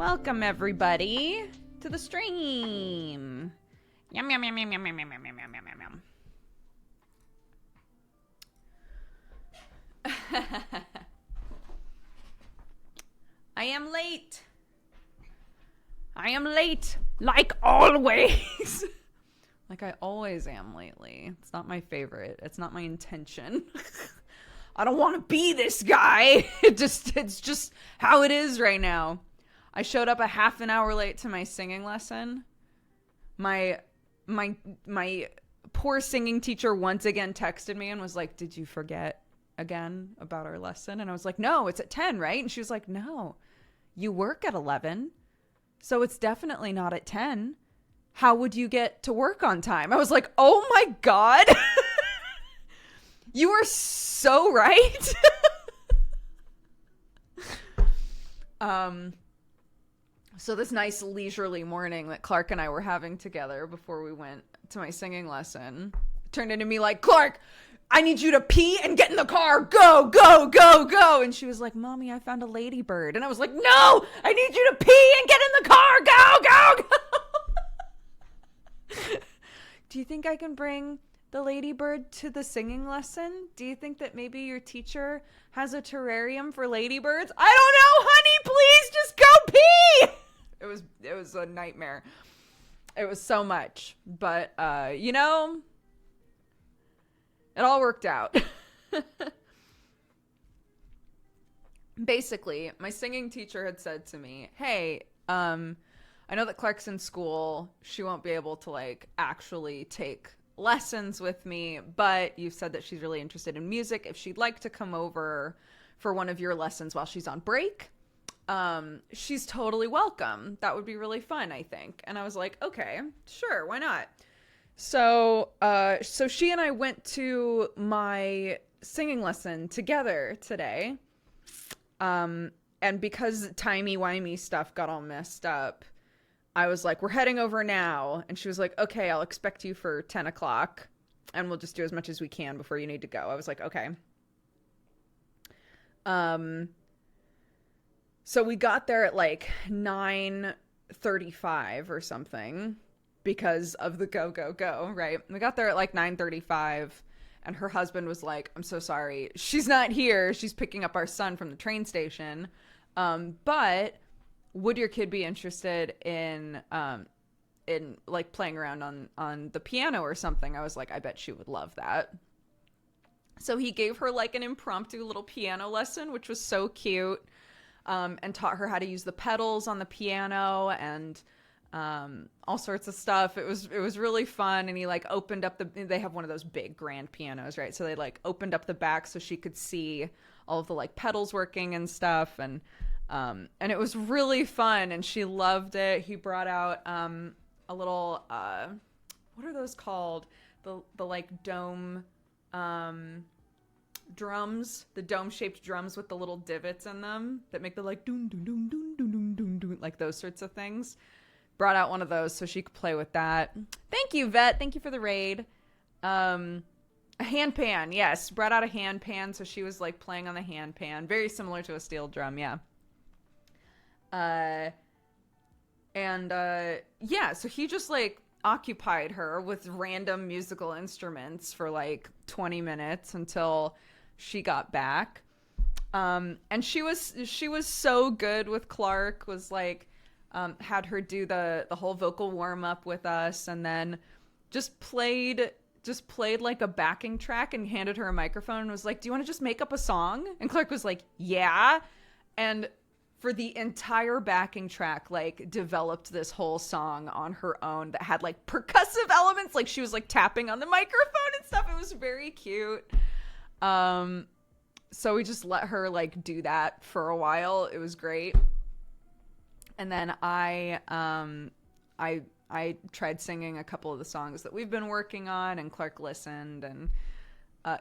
Welcome everybody to the stream. Yum yum yum yum yum yum yum yum yum yum yum yum. I am late. I am late, like always. Like I always am lately. It's not my favorite. It's not my intention. I don't want to be this guy. It's just how it is right now. I showed up a half an hour late to my singing lesson. My poor singing teacher once again texted me and was like, "Did you forget again about our lesson?" And I was like, "No, it's at 10, right?" And she was like, "No, you work at 11. So it's definitely not at 10. How would you get to work on time?" I was like, "Oh my God." You are so right. So this nice leisurely morning that Clark and I were having together before we went to my singing lesson turned into me like, "Clark, I need you to pee and get in the car. Go, go, go, go." And she was like, "Mommy, I found a ladybird." And I was like, "No, I need you to pee and get in the car. Go, go, go." Do you think I can bring the ladybird to the singing lesson? Do you think that maybe your teacher has a terrarium for ladybirds? I don't know, honey. Please just go pee. It was a nightmare. It was so much, but it all worked out. Basically, my singing teacher had said to me, "Hey, I know that Clark's in school. She won't be able to actually take lessons with me, but you've said that she's really interested in music. If she'd like to come over for one of your lessons while she's on break, she's totally welcome. That would be really fun, I think." And I was like, "Okay, sure, why not?" So she and I went to my singing lesson together today. And because timey-wimey stuff got all messed up, I was like, "We're heading over now." And she was like, "Okay, I'll expect you for 10 o'clock and we'll just do as much as we can before you need to go." I was like, "Okay." So we got there at 9:35 or something because of the go, go, go, right? We got there at 9:35 and her husband was like, "I'm so sorry. She's not here. She's picking up our son from the train station. But would your kid be interested in playing around on the piano or something?" I was like, "I bet she would love that." So he gave her an impromptu little piano lesson, which was so cute, and taught her how to use the pedals on the piano and all sorts of stuff. It was really fun. And he opened up they have one of those big grand pianos, right? So they opened up the back so she could see all of the pedals working and stuff. And it was really fun and she loved it. He brought out a little what are those called? The dome drums, the dome shaped drums with the little divots in them that make the doom doom doom doom doom doom doom doom, those sorts of things. Brought out one of those so she could play with that. Thank you, Vet. Thank you for the raid. A hand pan, yes. Brought out a hand pan so she was playing on the hand pan, very similar to a steel drum, yeah. So he just occupied her with random musical instruments for 20 minutes until she got back. And she was so good with Clark, was had her do the whole vocal warm up with us and then just played a backing track and handed her a microphone and was like, "Do you want to just make up a song?" And Clark was like, "Yeah." And for the entire backing track, developed this whole song on her own that had percussive elements. She was tapping on the microphone and stuff. It was very cute. So we just let her do that for a while. It was great. And then I tried singing a couple of the songs that we've been working on and Clark listened and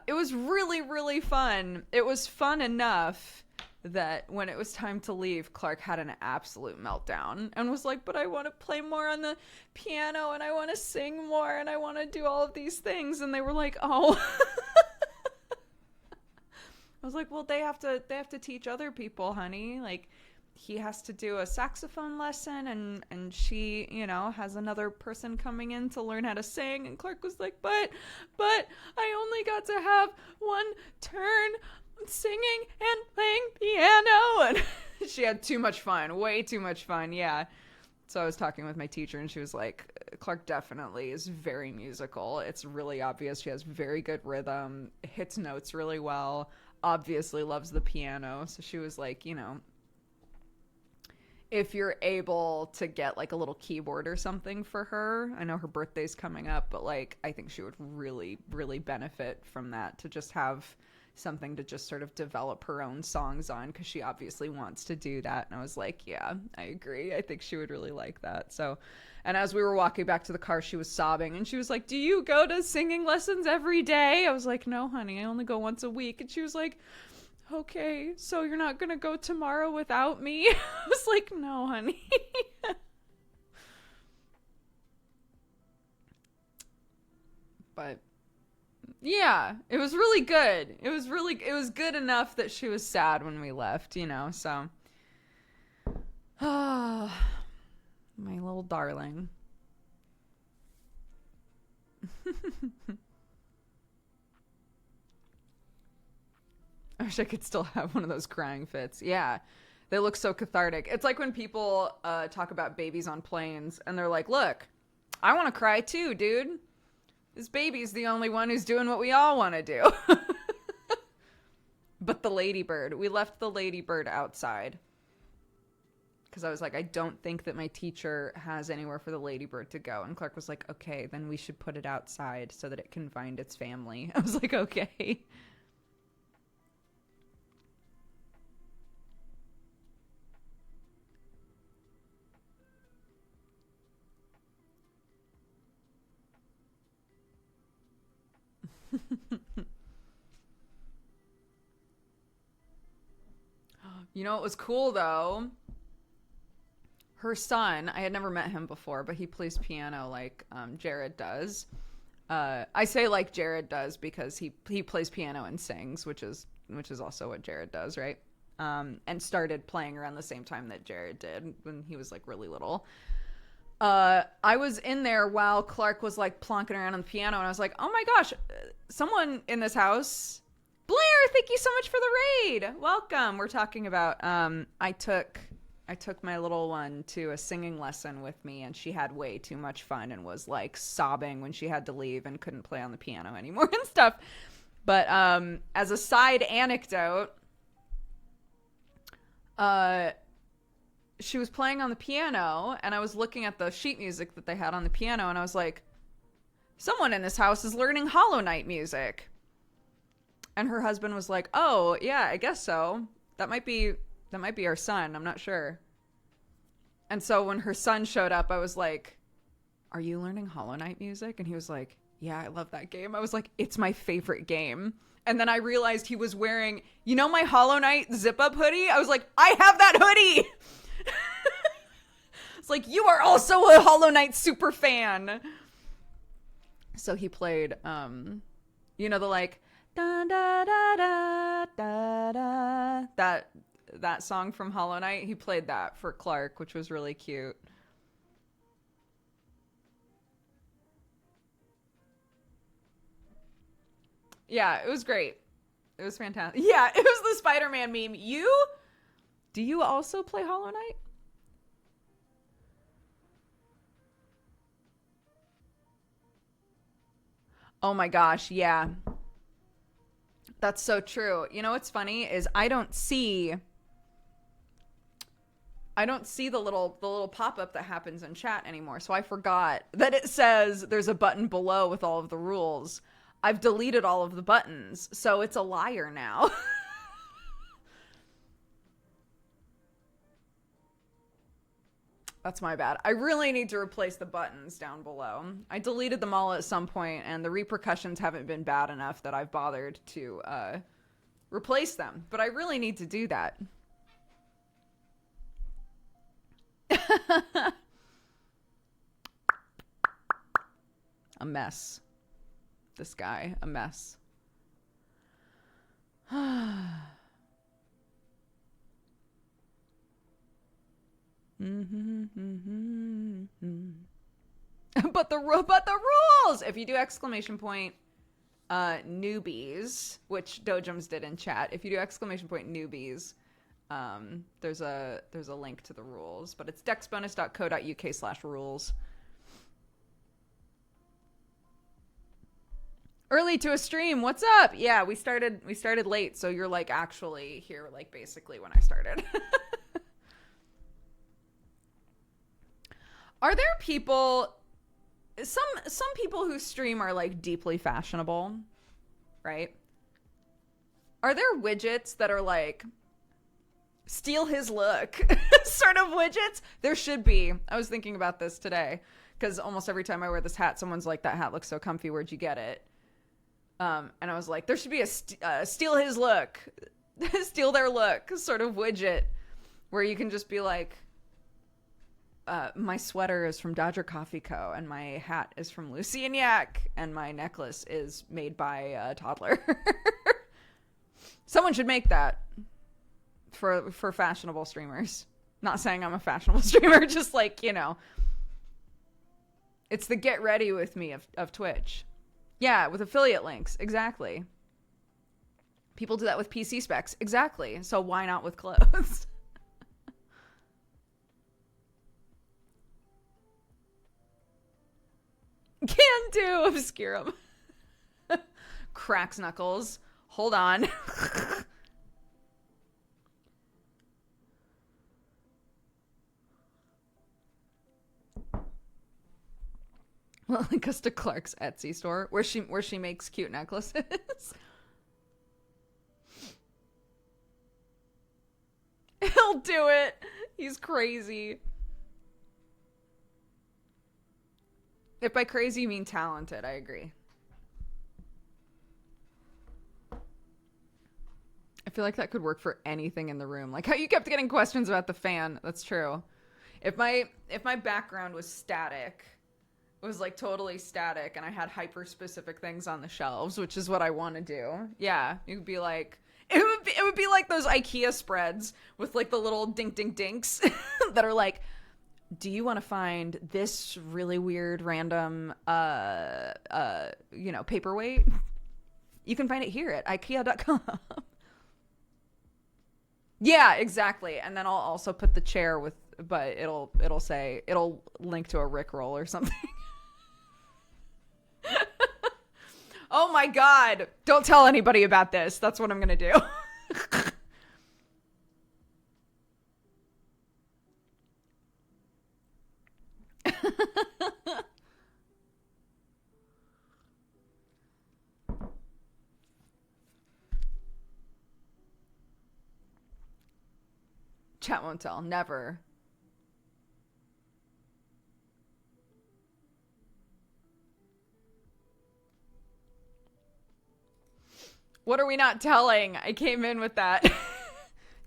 it was really, really fun. It was fun enough that when it was time to leave, Clark had an absolute meltdown and was like, "But I want to play more on the piano and I want to sing more and I want to do all of these things." And they were like, "Oh." I was like, "Well, they have to teach other people, honey. he has to do a saxophone lesson, and she, you know, has another person coming in to learn how to sing. And Clark was like, but I only got to have one turn singing and playing piano. And she had too much fun, way too much fun. Yeah. So I was talking with my teacher, and she was like, Clark definitely is very musical. It's really obvious. She has very good rhythm, hits notes really well, obviously loves the piano. So she was like, you know, if you're able to get like a little keyboard or something for her, I know her birthday's coming up, but like, I think she would really, really benefit from that, to just have something to just sort of develop her own songs on, because she obviously wants to do that. And I was like, yeah, I agree. I think she would really like that. So, and as we were walking back to the car, she was sobbing, and she was like, do you go to singing lessons every day? I was like, no, honey, I only go once a week. And she was like, okay, so you're not gonna go tomorrow without me? I was like, no, honey. But yeah, it was really good. It was good enough that she was sad when we left, you know, so. Ah, my little darling. I wish I could still have one of those crying fits. Yeah, they look so cathartic. It's like when people talk about babies on planes, and they're like, look, I want to cry too, dude. This baby's the only one who's doing what we all want to do. But the ladybird, we left the ladybird outside, because I was like, I don't think that my teacher has anywhere for the ladybird to go. And Clark was like, okay, then we should put it outside so that it can find its family. I was like, okay. You know what was cool though? Her son, I had never met him before, but he plays piano like Jared does. I say like Jared does because he plays piano and sings, which is also what Jared does, right? And started playing around the same time that Jared did, when he was like really little. I was in there while Clark was like plonking around on the piano, and I was like, oh my gosh, someone in this house. Blair, thank you so much for the raid. Welcome. We're talking about I took my little one to a singing lesson with me, and she had way too much fun and was like sobbing when she had to leave and couldn't play on the piano anymore and stuff. But as a side anecdote, she was playing on the piano, and I was looking at the sheet music that they had on the piano, and I was like, someone in this house is learning Hollow Knight music. And her husband was like, oh, yeah, I guess so. That might be our son. I'm not sure. And so when her son showed up, I was like, are you learning Hollow Knight music? And he was like, yeah, I love that game. I was like, it's my favorite game. And then I realized he was wearing, you know, my Hollow Knight zip-up hoodie? I was like, I have that hoodie! It's like, you are also a Hollow Knight super fan. So he played, you know, the like, da da da da da da, that song from Hollow Knight. He played that for Clark, which was really cute. Yeah, it was great. It was fantastic. Yeah, it was the Spider-Man meme. Do you also play Hollow Knight? Oh my gosh, yeah. That's so true. You know what's funny is I don't see the little pop-up that happens in chat anymore. So I forgot that it says there's a button below with all of the rules. I've deleted all of the buttons, so it's a liar now. That's my bad. I really need to replace the buttons down below. I deleted them all at some point, and the repercussions haven't been bad enough that I've bothered to replace them. But I really need to do that. A mess. This guy, a mess. But the rules. If you do exclamation point newbies, which Dojums did in chat, if you do exclamation point newbies, there's a link to the rules, but it's dexbonus.co.uk/rules. Early to a stream. What's up? Yeah, we started late, so you're like actually here like basically when I started. Are there people, some people who stream are like deeply fashionable, right? Are there widgets that are like steal his look sort of widgets? There should be. I was thinking about this today because almost every time I wear this hat, someone's like, that hat looks so comfy, where'd you get it? And I was like, there should be a steal his look, steal their look sort of widget where you can just be like, my sweater is from Dodger Coffee Co. and my hat is from Lucy and Yak and my necklace is made by a toddler. Someone should make that for fashionable streamers. Not saying I'm a fashionable streamer, just like, you know, it's the get ready with me of Twitch. Yeah, with affiliate links. Exactly. People do that with PC specs. Exactly. So why not with clothes? Can do. Obscure 'em. Cracks knuckles. Hold on. Well, link us to Clark's Etsy store where she makes cute necklaces. He'll do it. He's crazy. If by crazy you mean talented, I agree. I feel like that could work for anything in the room. Like how you kept getting questions about the fan. That's true. If my background was static, it was like totally static, and I had hyper specific things on the shelves, which is what I want to do. Yeah, you could be like, it would be like those IKEA spreads with like the little dink dink dinks that are like, do you want to find this really weird random paperweight? You can find it here at ikea.com. Yeah, exactly. And then I'll also put the chair with, but it'll link to a Rickroll or something. Oh my god. Don't tell anybody about this. That's what I'm going to do. Chat won't tell. Never. What are we not telling? I came in with that.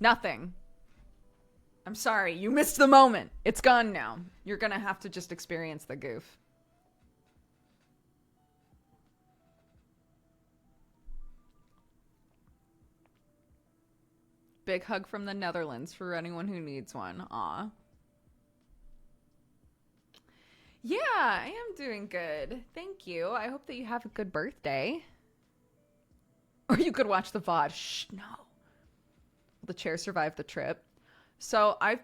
Nothing. I'm sorry. You missed the moment. It's gone now. You're gonna have to just experience the goof. Big hug from the Netherlands for anyone who needs one. Aw. Yeah, I am doing good. Thank you. I hope that you have a good birthday. Or you could watch the VOD. Shh, no. Will the chair survive the trip? So I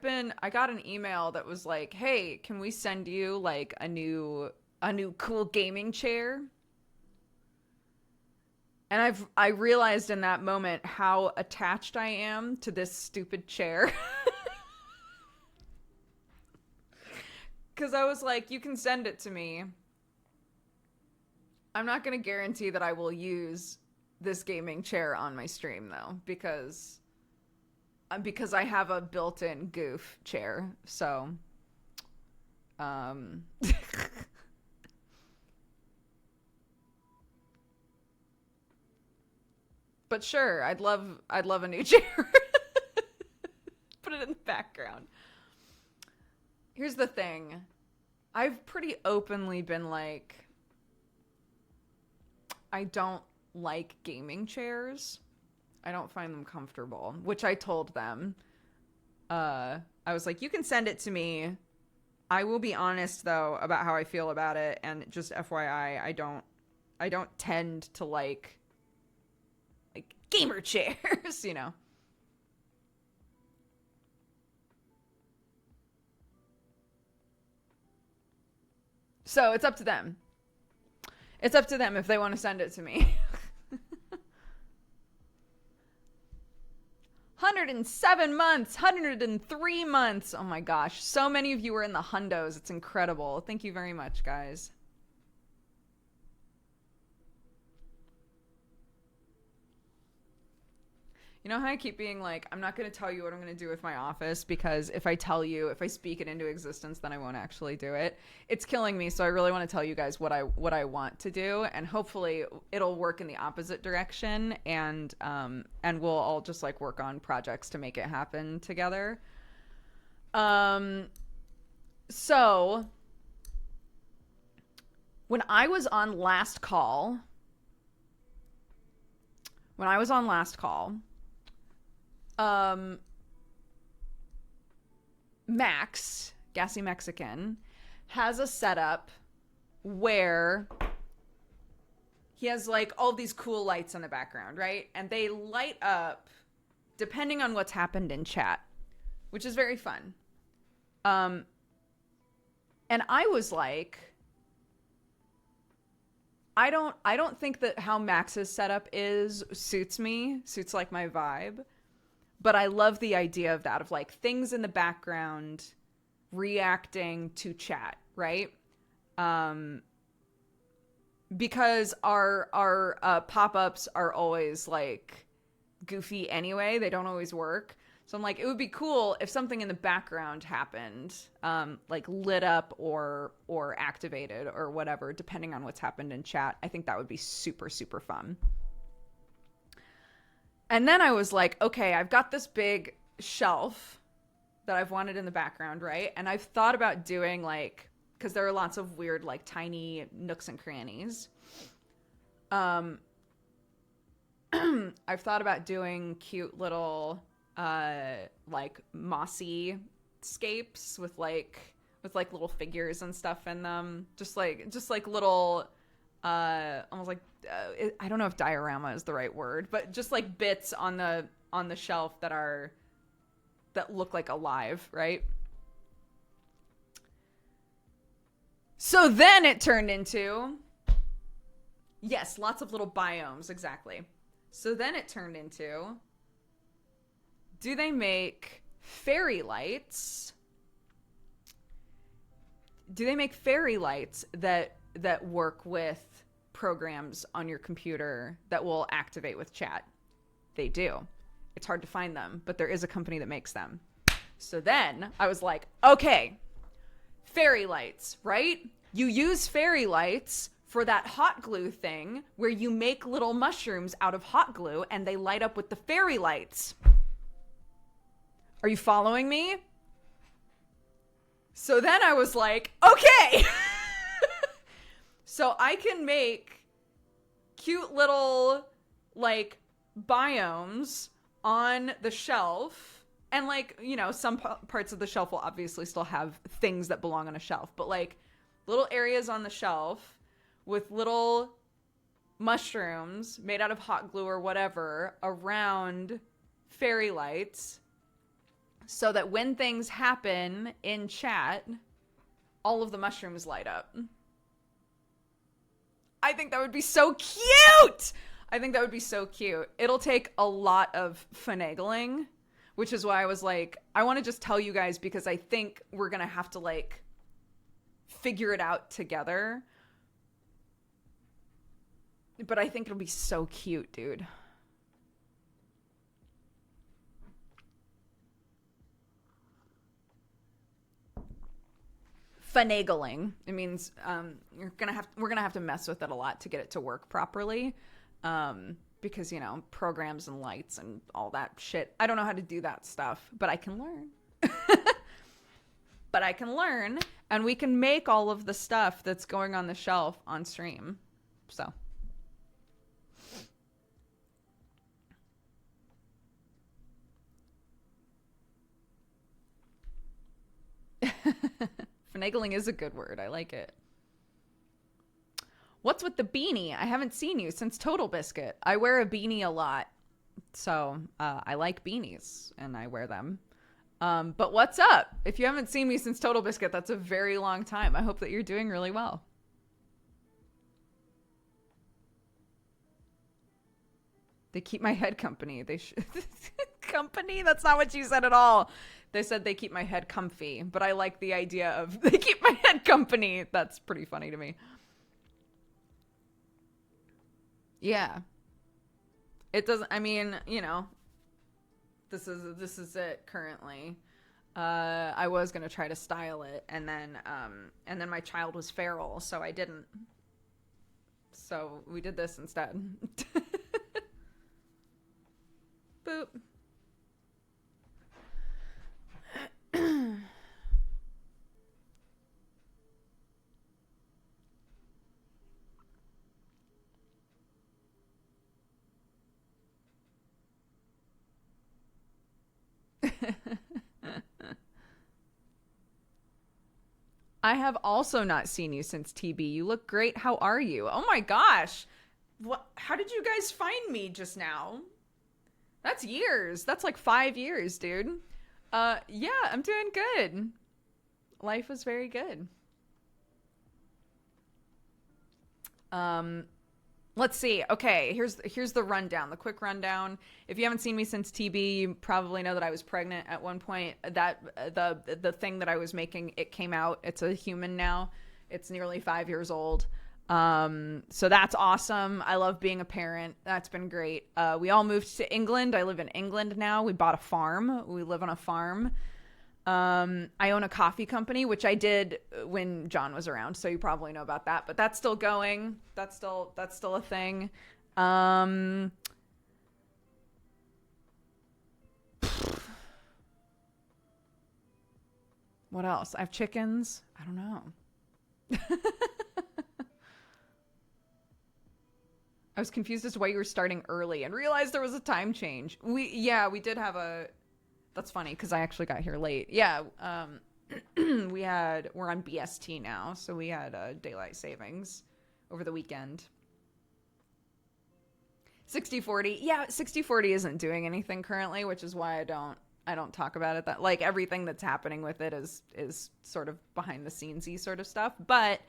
got an email that was like, hey, can we send you like a new cool gaming chair? And I realized in that moment how attached I am to this stupid chair. Because I was like, you can send it to me. I'm not going to guarantee that I will use this gaming chair on my stream, though, because I have a built-in goof chair. So, but sure, I'd love a new chair. Put it in the background. Here's the thing. I've pretty openly been like, I don't like gaming chairs. I don't find them comfortable, which I told them. I was like, you can send it to me. I will be honest though about how I feel about it, and just FYI, I don't tend to like gamer chairs, you know. So it's up to them. It's up to them if they want to send it to me. 107 months, 103 months. Oh my gosh. So many of you are in the hundos. It's incredible. Thank you very much, guys. You know how I keep being like, I'm not going to tell you what I'm going to do with my office, because if I tell you, if I speak it into existence, then I won't actually do it. It's killing me. So I really want to tell you guys what I want to do, and hopefully it'll work in the opposite direction, and we'll all just like work on projects to make it happen together. So when I was on last call, Max, Gassy Mexican, has a setup where he has like all these cool lights in the background, right? And they light up depending on what's happened in chat, which is very fun. And I was like, I don't think that how Max's setup suits like my vibe. But I love the idea of that, of like things in the background reacting to chat, right? Because our pop-ups are always like goofy anyway. They don't always work. So I'm like, it would be cool if something in the background happened, like lit up or activated or whatever, depending on what's happened in chat. I think that would be super, super fun. And then I was like, okay, I've got this big shelf that I've wanted in the background, right? And I've thought about doing like, because there are lots of weird like tiny nooks and crannies. I've thought about doing cute little like mossy scapes with like little figures and stuff in them, just like little almost like I don't know if diorama is the right word, but just like bits on the shelf that look like alive, right? So then it turned into, yes, lots of little biomes, exactly. So then it turned into, do they make fairy lights? Do they make fairy lights that work with programs on your computer that will activate with chat? They do. It's hard to find them, but there is a company that makes them. So then I was like, okay, fairy lights, right? You use fairy lights for that hot glue thing where you make little mushrooms out of hot glue and they light up with the fairy lights. Are you following me? So then I was like, okay. So I can make cute little, like, biomes on the shelf. And, like, you know, some parts of the shelf will obviously still have things that belong on a shelf. But, like, little areas on the shelf with little mushrooms made out of hot glue or whatever around fairy lights. So that when things happen in chat, all of the mushrooms light up. I think that would be so cute. It'll take a lot of finagling, which is why I was like, I want to just tell you guys because I think we're going to have to like figure it out together. But I think it'll be so cute, dude. Finagling. It means we're gonna have to mess with it a lot to get it to work properly, because you know, programs and lights and all that shit. I don't know how to do that stuff, but I can learn. And we can make all of the stuff that's going on the shelf on stream. So. Finagling is a good word. I like it. What's with the beanie? I haven't seen you since Total Biscuit. I wear a beanie a lot. So I like beanies and I wear them. But what's up? If you haven't seen me since Total Biscuit, that's a very long time. I hope that you're doing really well. They keep my head company. They should. Company? That's not what you said at all. They said they keep my head comfy, but I like the idea of they keep my head company. That's pretty funny to me. Yeah. It doesn't, I mean, you know, this is it currently. I was going to try to style it and then my child was feral, so I didn't. So we did this instead. Boop. I have also not seen you since TB. You look great. How are you? Oh my gosh. What? How did you guys find me just now? That's years. That's like 5 years, dude. Yeah, I'm doing good. Life was very good. Let's see. Okay, here's the rundown, the quick rundown. If you haven't seen me since TB, you probably know that I was pregnant at one point. That the thing that I was making, it came out. It's a human now. It's nearly 5 years old. So that's awesome. I love being a parent. That's been great. We all moved to England. I live in England now. We bought a farm. We live on a farm. I own a coffee company, which I did when John was around, so you probably know about that, but that's still going. That's still a thing. What else? I have chickens. I don't know. I was confused as to why you were starting early and realized there was a time change. We did have a... That's funny because I actually got here late. Yeah, we're on BST now, so we had daylight savings over the weekend. 60/40. Yeah, 60/40 isn't doing anything currently, which is why I don't talk about it. That like everything that's happening with it is sort of behind the scenes-y sort of stuff. But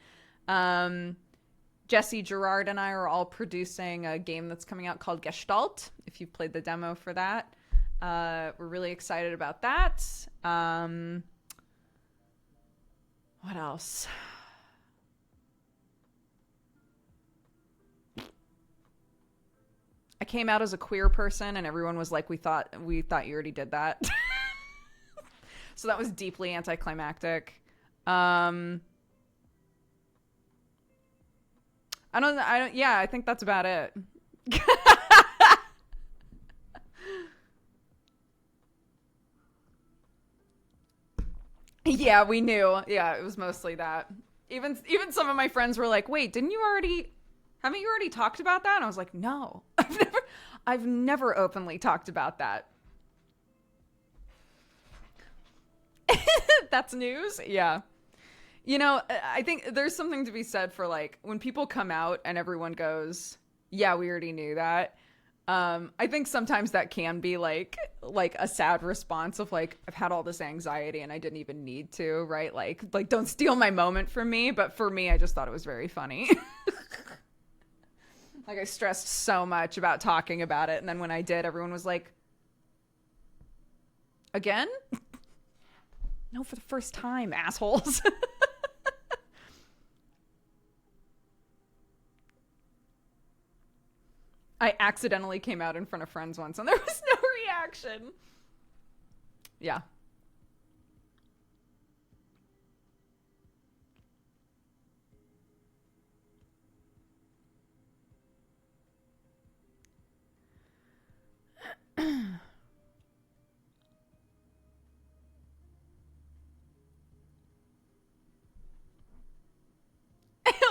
Jesse, Gerard, and I are all producing a game that's coming out called Gestalt. If you've played the demo for that. We're really excited about that. What else? I came out as a queer person and everyone was like, we thought you already did that. So that was deeply anticlimactic. I think that's about it. Yeah, we knew. Yeah, it was mostly that. Even some of my friends were like, "Wait, haven't you already talked about that?" And I was like, "No. I've never openly talked about that." That's news? Yeah. You know, I think there's something to be said for like when people come out and everyone goes, "Yeah, we already knew that." I think sometimes that can be like a sad response of like, I've had all this anxiety and I didn't even need to, right? Like don't steal my moment from me. But for me, I just thought it was very funny. Like I stressed so much about talking about it. And then when I did, everyone was like, again? No, for the first time, assholes. I accidentally came out in front of friends once and there was no reaction. Yeah.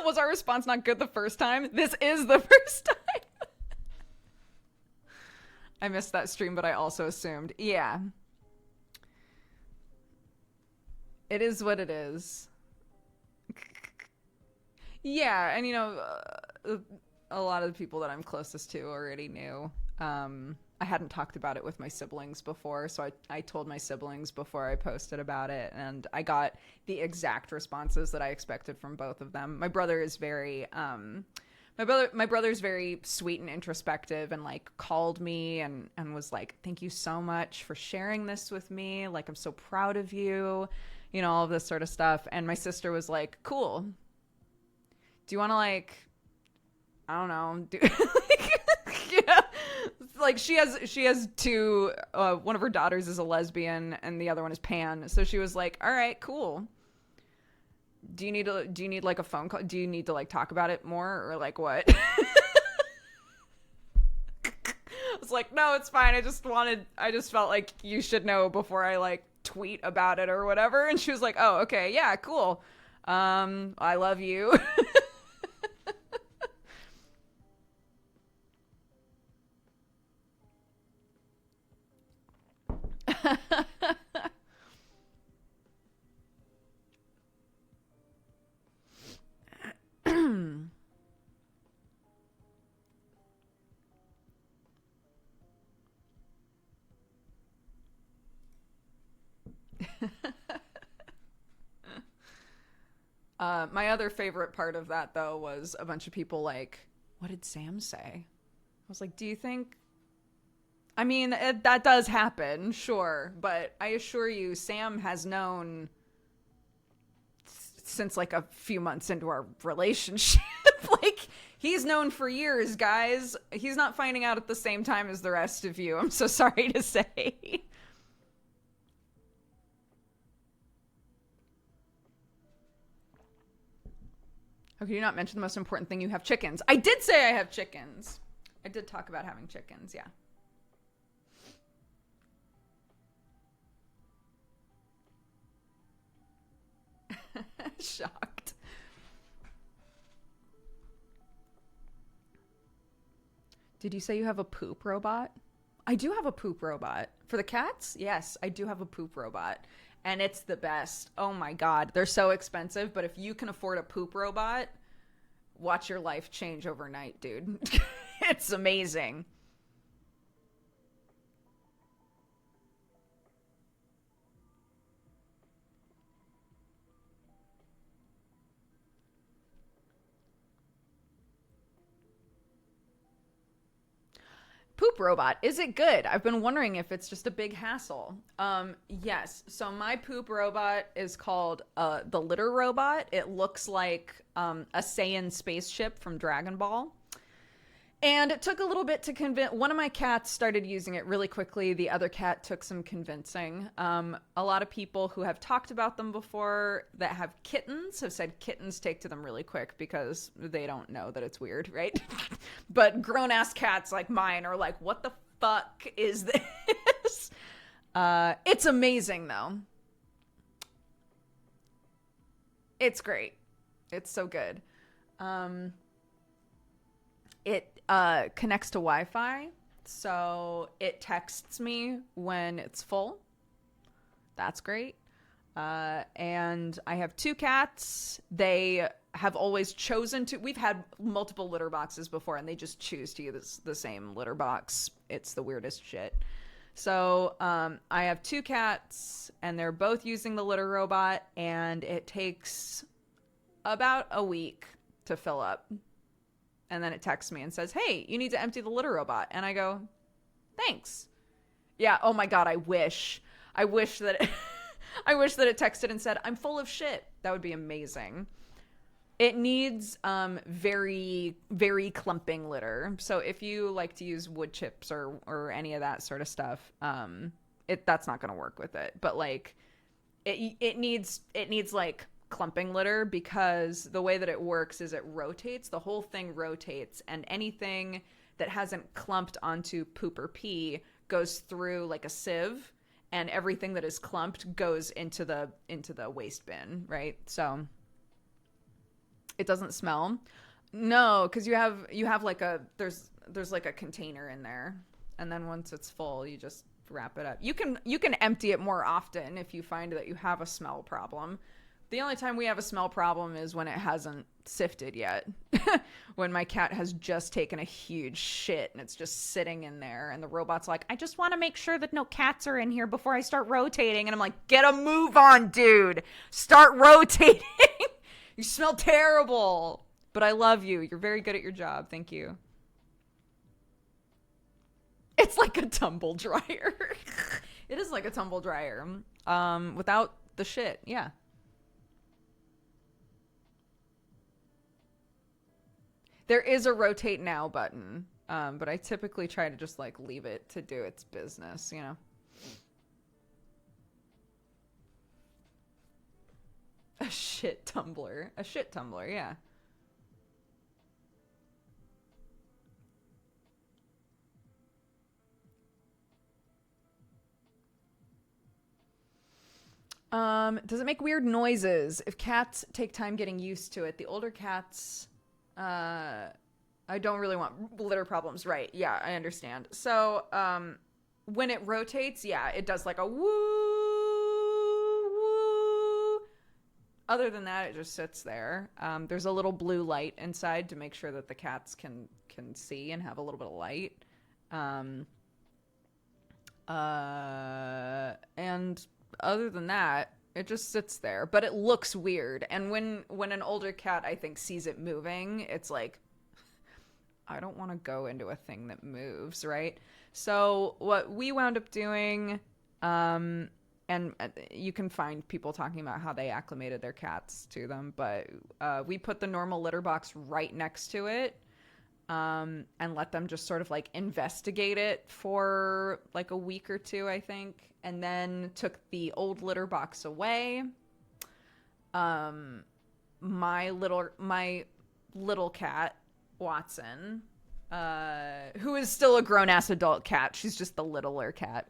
Was our response not good the first time? This is the first time. I missed that stream, but I also assumed. Yeah. It is what it is. Yeah, and a lot of the people that I'm closest to already knew. I hadn't talked about it with my siblings before, so I told my siblings before I posted about it, and I got the exact responses that I expected from both of them. My brother is very my brother's very sweet and introspective, and like called me and was like, "Thank you so much for sharing this with me. Like, I'm so proud of you." All of this sort of stuff. And my sister was like, "Cool. Do you want to like, I don't know, do yeah." Like she has two, one of her daughters is a lesbian and the other one is pan. So she was like, "All right, cool. Do you need like a phone call? Do you need to like talk about it more or like what?" I was like, "No, it's fine. I just felt like you should know before I like tweet about it or whatever." And she was like, "Oh, okay. Yeah, cool. I love you." My other favorite part of that, though, was a bunch of people like, "What did Sam say?" I was like, "Do you think?" I mean, that does happen, sure, but I assure you, Sam has known since like a few months into our relationship. Like, he's known for years, guys. He's not finding out at the same time as the rest of you. I'm so sorry to say. How could you not mention the most important thing? You have chickens. I did say I have chickens. I did talk about having chickens, yeah. Shocked. Did you say you have a poop robot? I do have a poop robot. For the cats? Yes, I do have a poop robot. And it's the best. Oh my God. They're so expensive, but if you can afford a poop robot, watch your life change overnight, dude. It's amazing. Poop robot, is it good? I've been wondering if it's just a big hassle. Yes. So my poop robot is called the litter robot. It looks like a Saiyan spaceship from Dragon Ball. And it took a little bit to convince. One of my cats started using it really quickly. The other cat took some convincing. A lot of people who have talked about them before that have kittens have said kittens take to them really quick because they don't know that it's weird, right? But grown-ass cats like mine are like, "What the fuck is this?" It's amazing, though. It's great. It's so good. Um, it connects to Wi-Fi, so it texts me when it's full. That's great. And I have two cats. They have always chosen to. We've had multiple litter boxes before, and they just choose to use the same litter box. It's the weirdest shit. So I have two cats, and they're both using the litter robot, and it takes about a week to fill up. And then it texts me and says, "Hey, you need to empty the litter robot." And I go, "Thanks." Yeah, oh my God, I wish. I wish that it, I wish that it texted and said, "I'm full of shit." That would be amazing. It needs very, very clumping litter. So if you like to use wood chips or any of that sort of stuff, that's not going to work with it. But like it needs like clumping litter, because the way that it works is it rotates. The whole thing rotates, and anything that hasn't clumped onto poop or pee goes through like a sieve, and everything that is clumped goes into the waste bin, right? So it doesn't smell. No, because you have like there's like a container in there, and then once it's full, you just wrap it up. You can empty it more often if you find that you have a smell problem. The only time we have a smell problem is when it hasn't sifted yet. When my cat has just taken a huge shit and it's just sitting in there and the robot's like, I just want to make sure that no cats are in here before I start rotating. And I'm like, get a move on, dude. Start rotating. You smell terrible. But I love you. You're very good at your job. Thank you. It's like a tumble dryer. It is like a tumble dryer. Without the shit. Yeah. There is a rotate now button, but I typically try to just like leave it to do its business, you know. A shit tumbler, yeah. Does it make weird noises? If cats take time getting used to it, the older cats, I don't really want litter problems. Right. Yeah, I understand. So, when it rotates, yeah, it does like a woo, woo. Other than that, it just sits there. There's a little blue light inside to make sure that the cats can see and have a little bit of light. And other than that, it just sits there, but it looks weird. And when an older cat, I think, sees it moving, it's like, I don't want to go into a thing that moves, right? So what we wound up doing, and you can find people talking about how they acclimated their cats to them, but we put the normal litter box right next to it, and let them just sort of like investigate it for like a week or two, I think. And then took the old litter box away. My little cat, Watson, who is still a grown-ass adult cat. She's just the littler cat.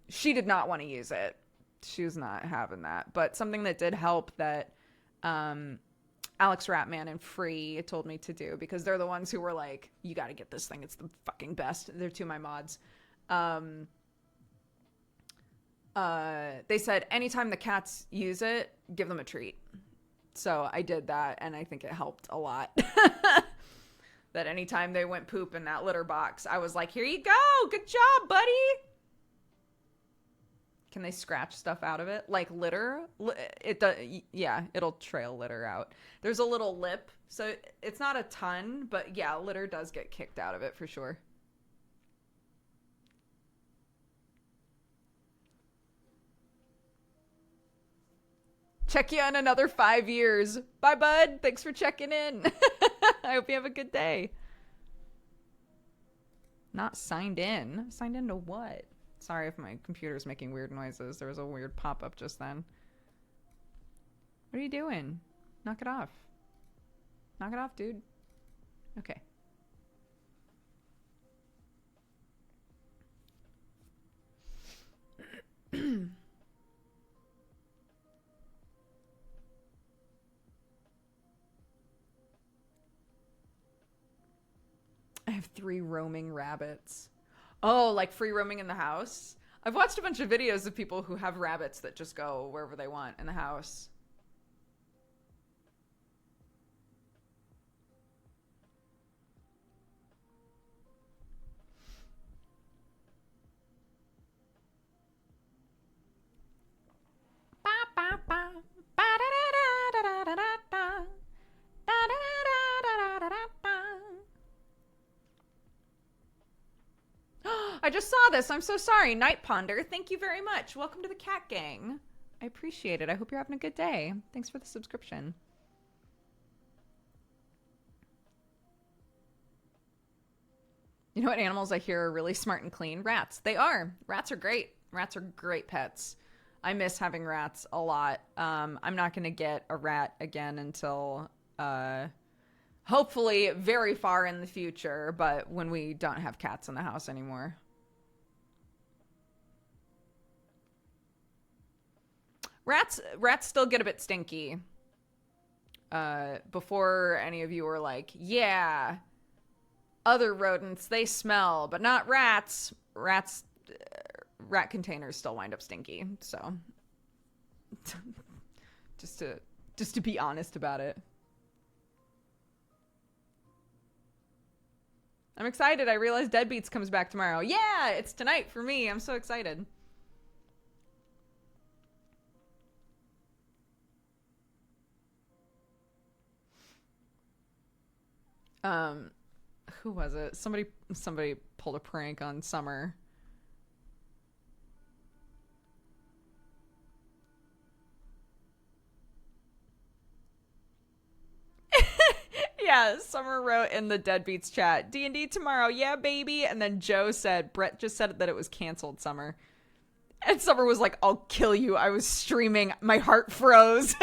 She did not want to use it. She was not having that. But something that did help that Alex Ratman and Free told me to do, because they're the ones who were like, you got to get this thing. It's the fucking best. They're two of my mods. They said anytime the cats use it, give them a treat. So I did that, and I think it helped a lot. That anytime they went poop in that litter box, I was like, here you go. Good job, buddy. Can they scratch stuff out of it? Like litter? It does, yeah, it'll trail litter out. There's a little lip, so it's not a ton, but yeah, litter does get kicked out of it for sure. Check you in another 5 years. Bye, bud. Thanks for checking in. I hope you have a good day. Not signed in. Signed into what? Sorry if my computer's making weird noises. There was a weird pop-up just then. What are you doing? Knock it off. Knock it off, dude. Okay. I have 3 roaming rabbits. Oh, like free roaming in the house? I've watched a bunch of videos of people who have rabbits that just go wherever they want in the house. I just saw this. I'm so sorry. Night Ponder, thank you very much. Welcome to the Cat Gang. I appreciate it. I hope you're having a good day. Thanks for the subscription. You know what animals I hear are really smart and clean? Rats. They are. Rats are great. Rats are great pets. I miss having rats a lot. I'm not going to get a rat again until hopefully very far in the future, but when we don't have cats in the house anymore. Rats still get a bit stinky. Before any of you were like, yeah, other rodents, they smell, but not rats. Rats rat containers still wind up stinky. So just to be honest about it. I'm excited. I realize Deadbeats comes back tomorrow. Yeah, it's tonight for me. I'm so excited. Who was it? Somebody pulled a prank on Summer. Yeah, Summer wrote in the Deadbeats chat, D&D tomorrow, yeah, baby. And then Joe said, Brett just said that it was canceled, Summer. And Summer was like, I'll kill you. I was streaming. My heart froze.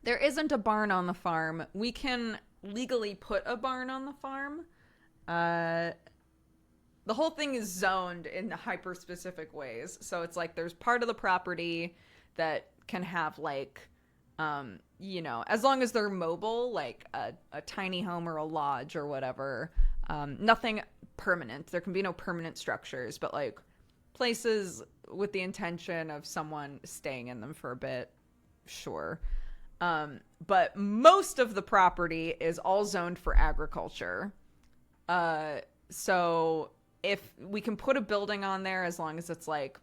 There isn't a barn on the farm. We can legally put a barn on the farm. The whole thing is zoned in hyper specific ways. So it's like there's part of the property that can have like, as long as they're mobile, like a tiny home or a lodge or whatever. Nothing permanent. There can be no permanent structures, but like places with the intention of someone staying in them for a bit. Sure. But most of the property is all zoned for agriculture. So if we can put a building on there as long as it's like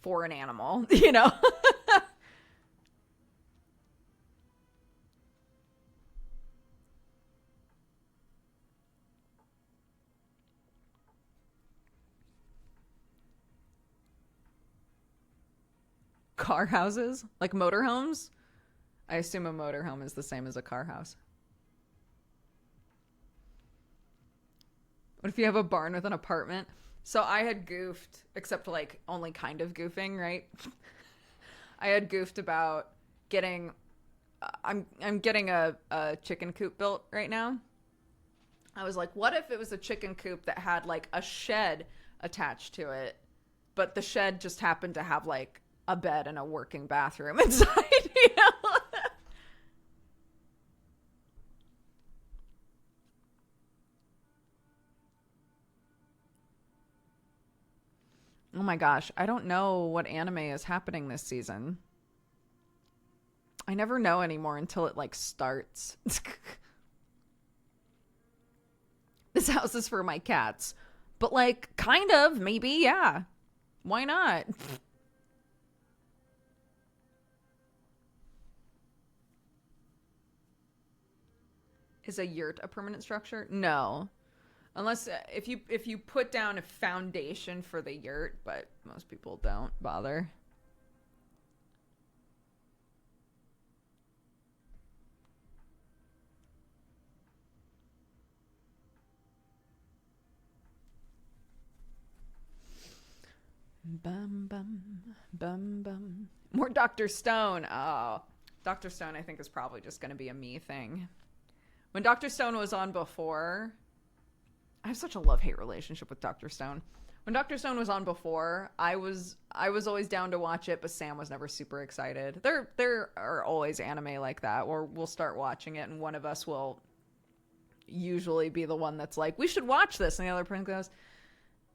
for an animal, Car houses, like motorhomes. I assume a motorhome is the same as a car house. What if you have a barn with an apartment? So I had goofed, except like only kind of goofing, right? I had goofed about getting, I'm getting a chicken coop built right now. I was like, what if it was a chicken coop that had like a shed attached to it, but the shed just happened to have like a bed and a working bathroom inside, Oh my gosh, I don't know what anime is happening this season. I never know anymore until it like starts. This house is for my cats. But like, kind of, maybe, yeah. Why not? Is a yurt a permanent structure? No. Unless if you put down a foundation for the yurt, but most people don't bother. Bum bum bum bum. More Dr. Stone. Oh, Dr. Stone I think is probably just going to be a me thing. When Dr. Stone was on before, I have such a love-hate relationship with Dr. Stone. When Dr. Stone was on before, I was always down to watch it, but Sam was never super excited. There are always anime like that where we'll start watching it and one of us will usually be the one that's like, we should watch this, and the other person goes,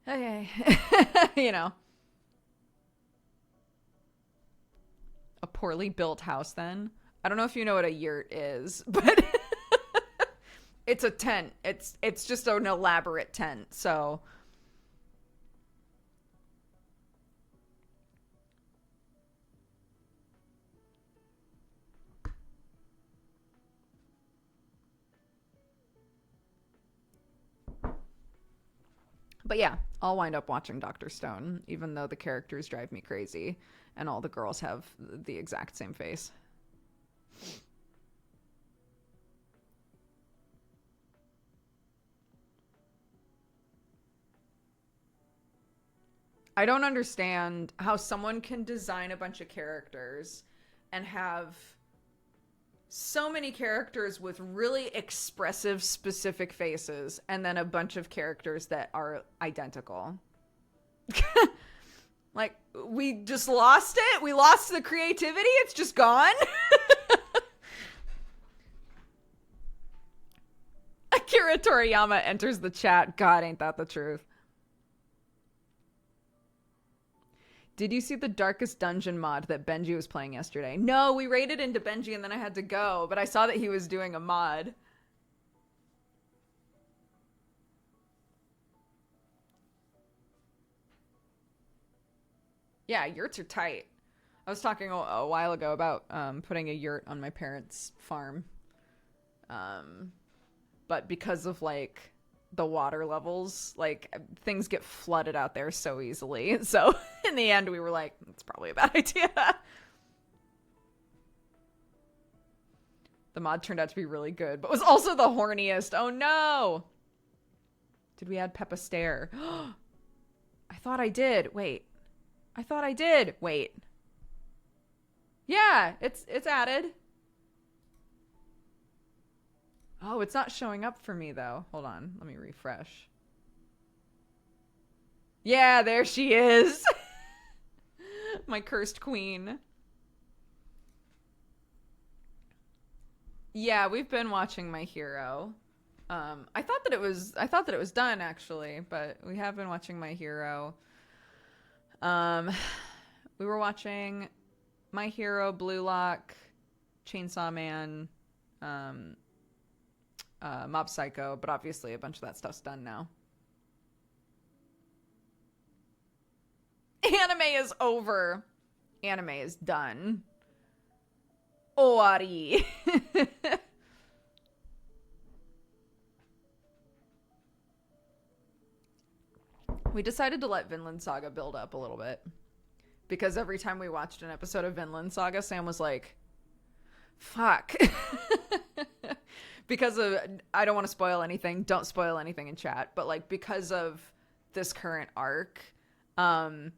okay. A poorly built house then. I don't know if you know what a yurt is, but it's a tent. It's just an elaborate tent. So but yeah, I'll wind up watching Dr. Stone, even though the characters drive me crazy and all the girls have the exact same face. I don't understand how someone can design a bunch of characters and have so many characters with really expressive, specific faces, and then a bunch of characters that are identical. we just lost it. We lost the creativity. It's just gone. Akira Toriyama enters the chat. God, ain't that the truth. Did you see the Darkest Dungeon mod that Benji was playing yesterday? No, we raided into Benji and then I had to go, but I saw that he was doing a mod. Yeah, yurts are tight. I was talking a while ago about putting a yurt on my parents' farm. But because of, like, the water levels, like, things get flooded out there so easily. So, in the end, we were like, it's probably a bad idea. The mod turned out to be really good, but was also the horniest. Oh, no! Did we add Peppa Stare? I thought I did. Wait. I thought I did. Wait. Yeah, it's added. Oh, it's not showing up for me, though. Hold on. Let me refresh. Yeah, there she is. My cursed queen. Yeah, we've been watching My Hero. I thought that it was done, actually, but we have been watching My Hero. We were watching My Hero, Blue Lock, Chainsaw Man, Mob Psycho, but obviously a bunch of that stuff's done now. Anime is over. Anime is done. Owari. We decided to let Vinland Saga build up a little bit. Because every time we watched an episode of Vinland Saga, Sam was like, fuck. Because of, I don't want to spoil anything. Don't spoil anything in chat. But, like, because of this current arc, I'm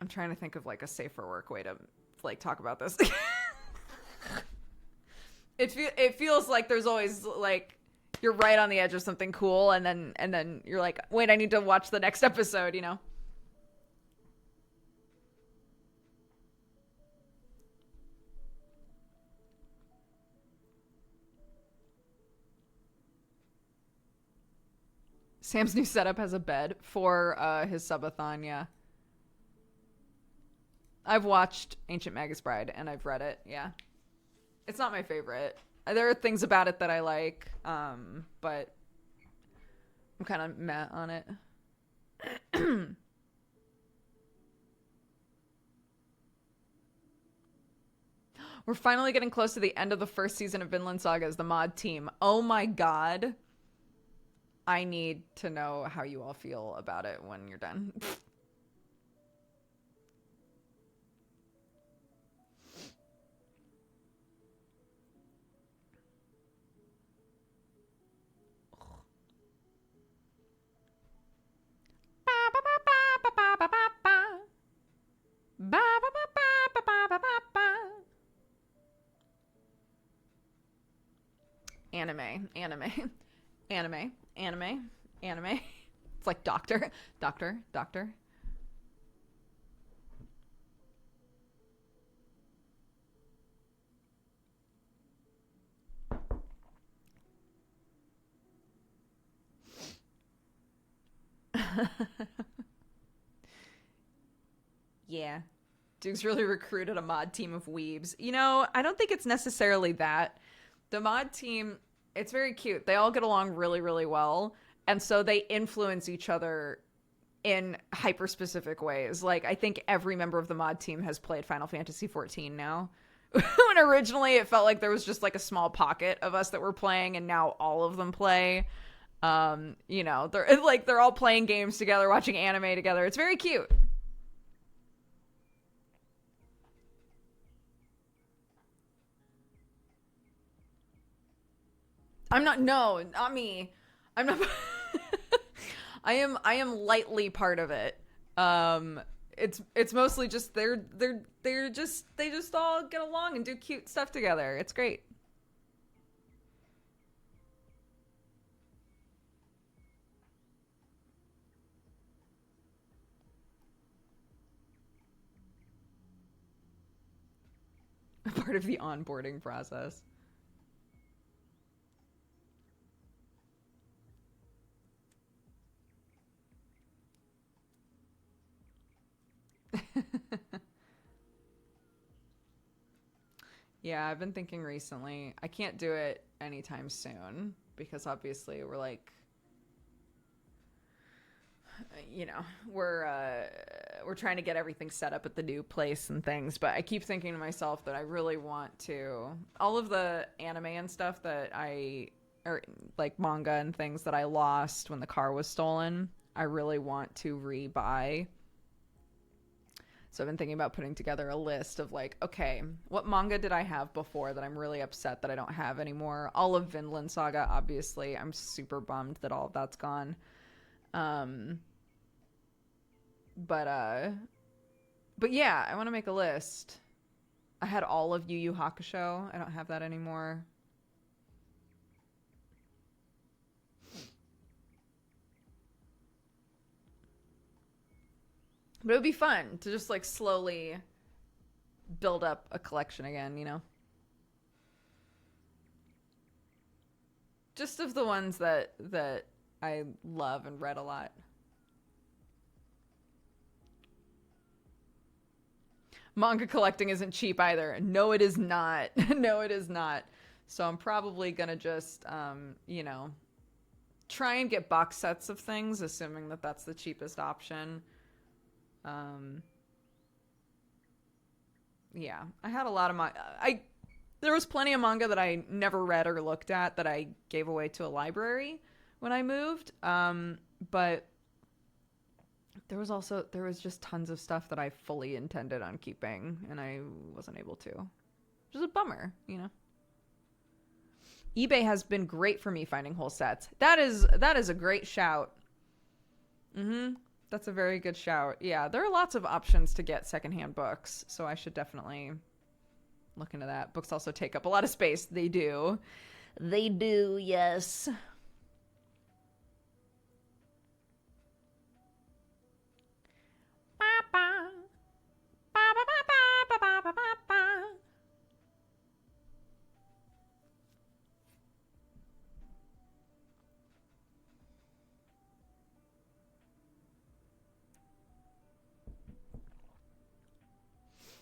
trying to think of, like, a safer work way to, like, talk about this. It feels like there's always, like, you're right on the edge of something cool, and then you're like, wait, I need to watch the next episode, you know? Sam's new setup has a bed for his subathon, yeah. I've watched Ancient Magus Bride, and I've read it, yeah. It's not my favorite. There are things about it that I like, but I'm kind of meh on it. We're finally getting close to the end of the first season of Vinland Saga as the mod team. Oh my god. I need to know how you all feel about it when you're done. Anime. It's like doctor. Yeah. Duke's really recruited a mod team of weebs. You know, I don't think it's necessarily that. The mod team, it's very cute. They all get along really, really well. And so they influence each other in hyper-specific ways. Like, I think every member of the mod team has played Final Fantasy XIV now. When originally it felt like there was just like a small pocket of us that were playing, and now all of them play. You know, they're all playing games together, watching anime together. It's very cute. Not me. I'm not. I am lightly part of it. It's mostly just they just all get along and do cute stuff together. It's great. part of the onboarding process. Yeah, I've been thinking recently. I can't do it anytime soon because obviously we're like, you know, we're trying to get everything set up at the new place and things, but I keep thinking to myself that I really want to, all of the anime and stuff that or like manga and things that I lost when the car was stolen, I really want to rebuy. So I've been thinking about putting together a list of like, okay, what manga did I have before that I'm really upset that I don't have anymore? All of Vinland Saga, obviously. I'm super bummed that all of that's gone. But yeah, I want to make a list. I had all of Yu Yu Hakusho. I don't have that anymore. But it would be fun to just like slowly build up a collection again, you know? Just of the ones that I love and read a lot. Manga collecting isn't cheap either. No, it is not. No, it is not. So I'm probably gonna just, you know, try and get box sets of things, assuming that that's the cheapest option. Yeah, I had a lot of there was plenty of manga that I never read or looked at that I gave away to a library when I moved. But there was just tons of stuff that I fully intended on keeping and I wasn't able to. Which is a bummer, you know. eBay has been great for me finding whole sets. That is a great shout. That's a very good shout. Yeah, there are lots of options to get secondhand books, so I should definitely look into that. Books also take up a lot of space. They do. They do, yes.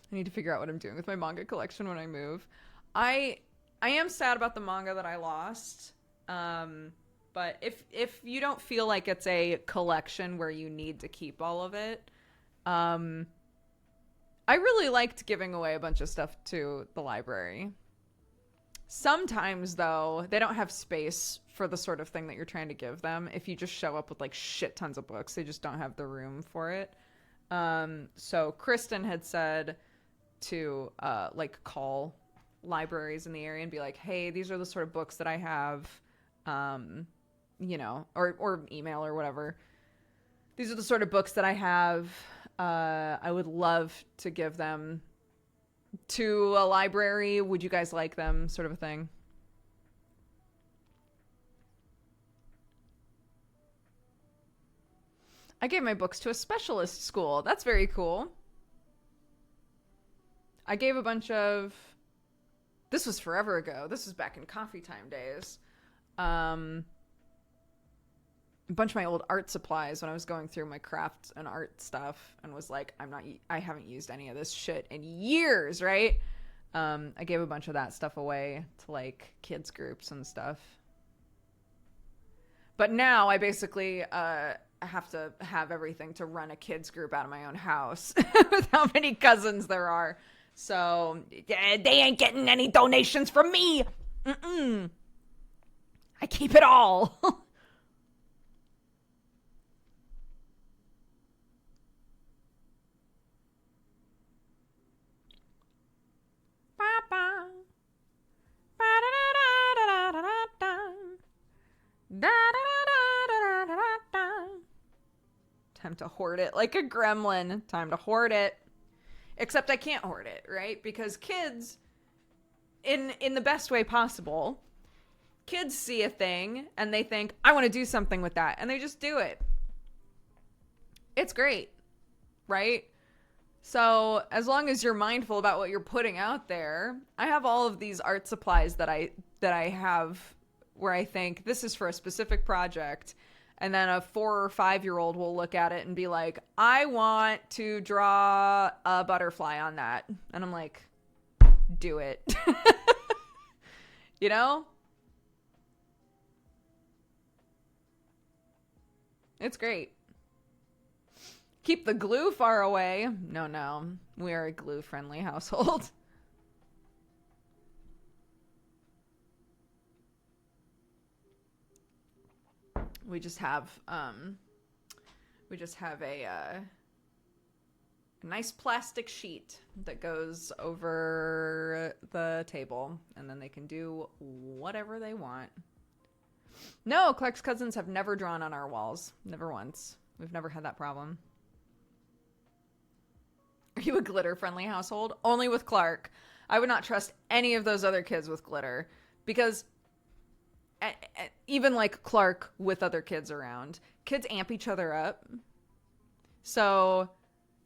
I need to figure out what I'm doing with my manga collection when I move. I am sad about the manga that I lost. But if you don't feel like it's a collection where you need to keep all of it, I really liked giving away a bunch of stuff to the library. Sometimes, though, they don't have space for the sort of thing that you're trying to give them. If you just show up with like shit tons of books, they just don't have the room for it. So Kristen had said to like call libraries in the area and be like, hey, these are the sort of books that I have, you know, or email or whatever. These are the sort of books that I have. I would love to give them to a library. Would you guys like them? Sort of a thing. I gave my books to a specialist school. That's very cool. I gave a bunch of... This was forever ago. This was back in coffee time days. A bunch of my old art supplies when I was going through my craft and art stuff and was like, I haven't used any of this shit in years, right? I gave a bunch of that stuff away to like kids groups and stuff. But now I basically have to have everything to run a kids group out of my own house with how many cousins there are. So they ain't getting any donations from me. I keep it all. Time to hoard it like a gremlin. Time to hoard it. Except I can't hoard it, right? Because kids, in the best way possible, kids see a thing and they think, I want to do something with that. And they just do it. It's great, right? So as long as you're mindful about what you're putting out there, I have all of these art supplies that I have where I think this is for a specific project, and then a 4 or 5 year old will look at it and be like, I want to draw a butterfly on that. And I'm like, do it. You know? It's great. Keep the glue far away. No, no. We are a glue-friendly household. We just have a nice plastic sheet that goes over the table, and then they can do whatever they want. No, Clark's cousins have never drawn on our walls. Never once. We've never had that problem. Are you a glitter-friendly household? Only with Clark. I would not trust any of those other kids with glitter, because even like Clark with other kids around, kids amp each other up. So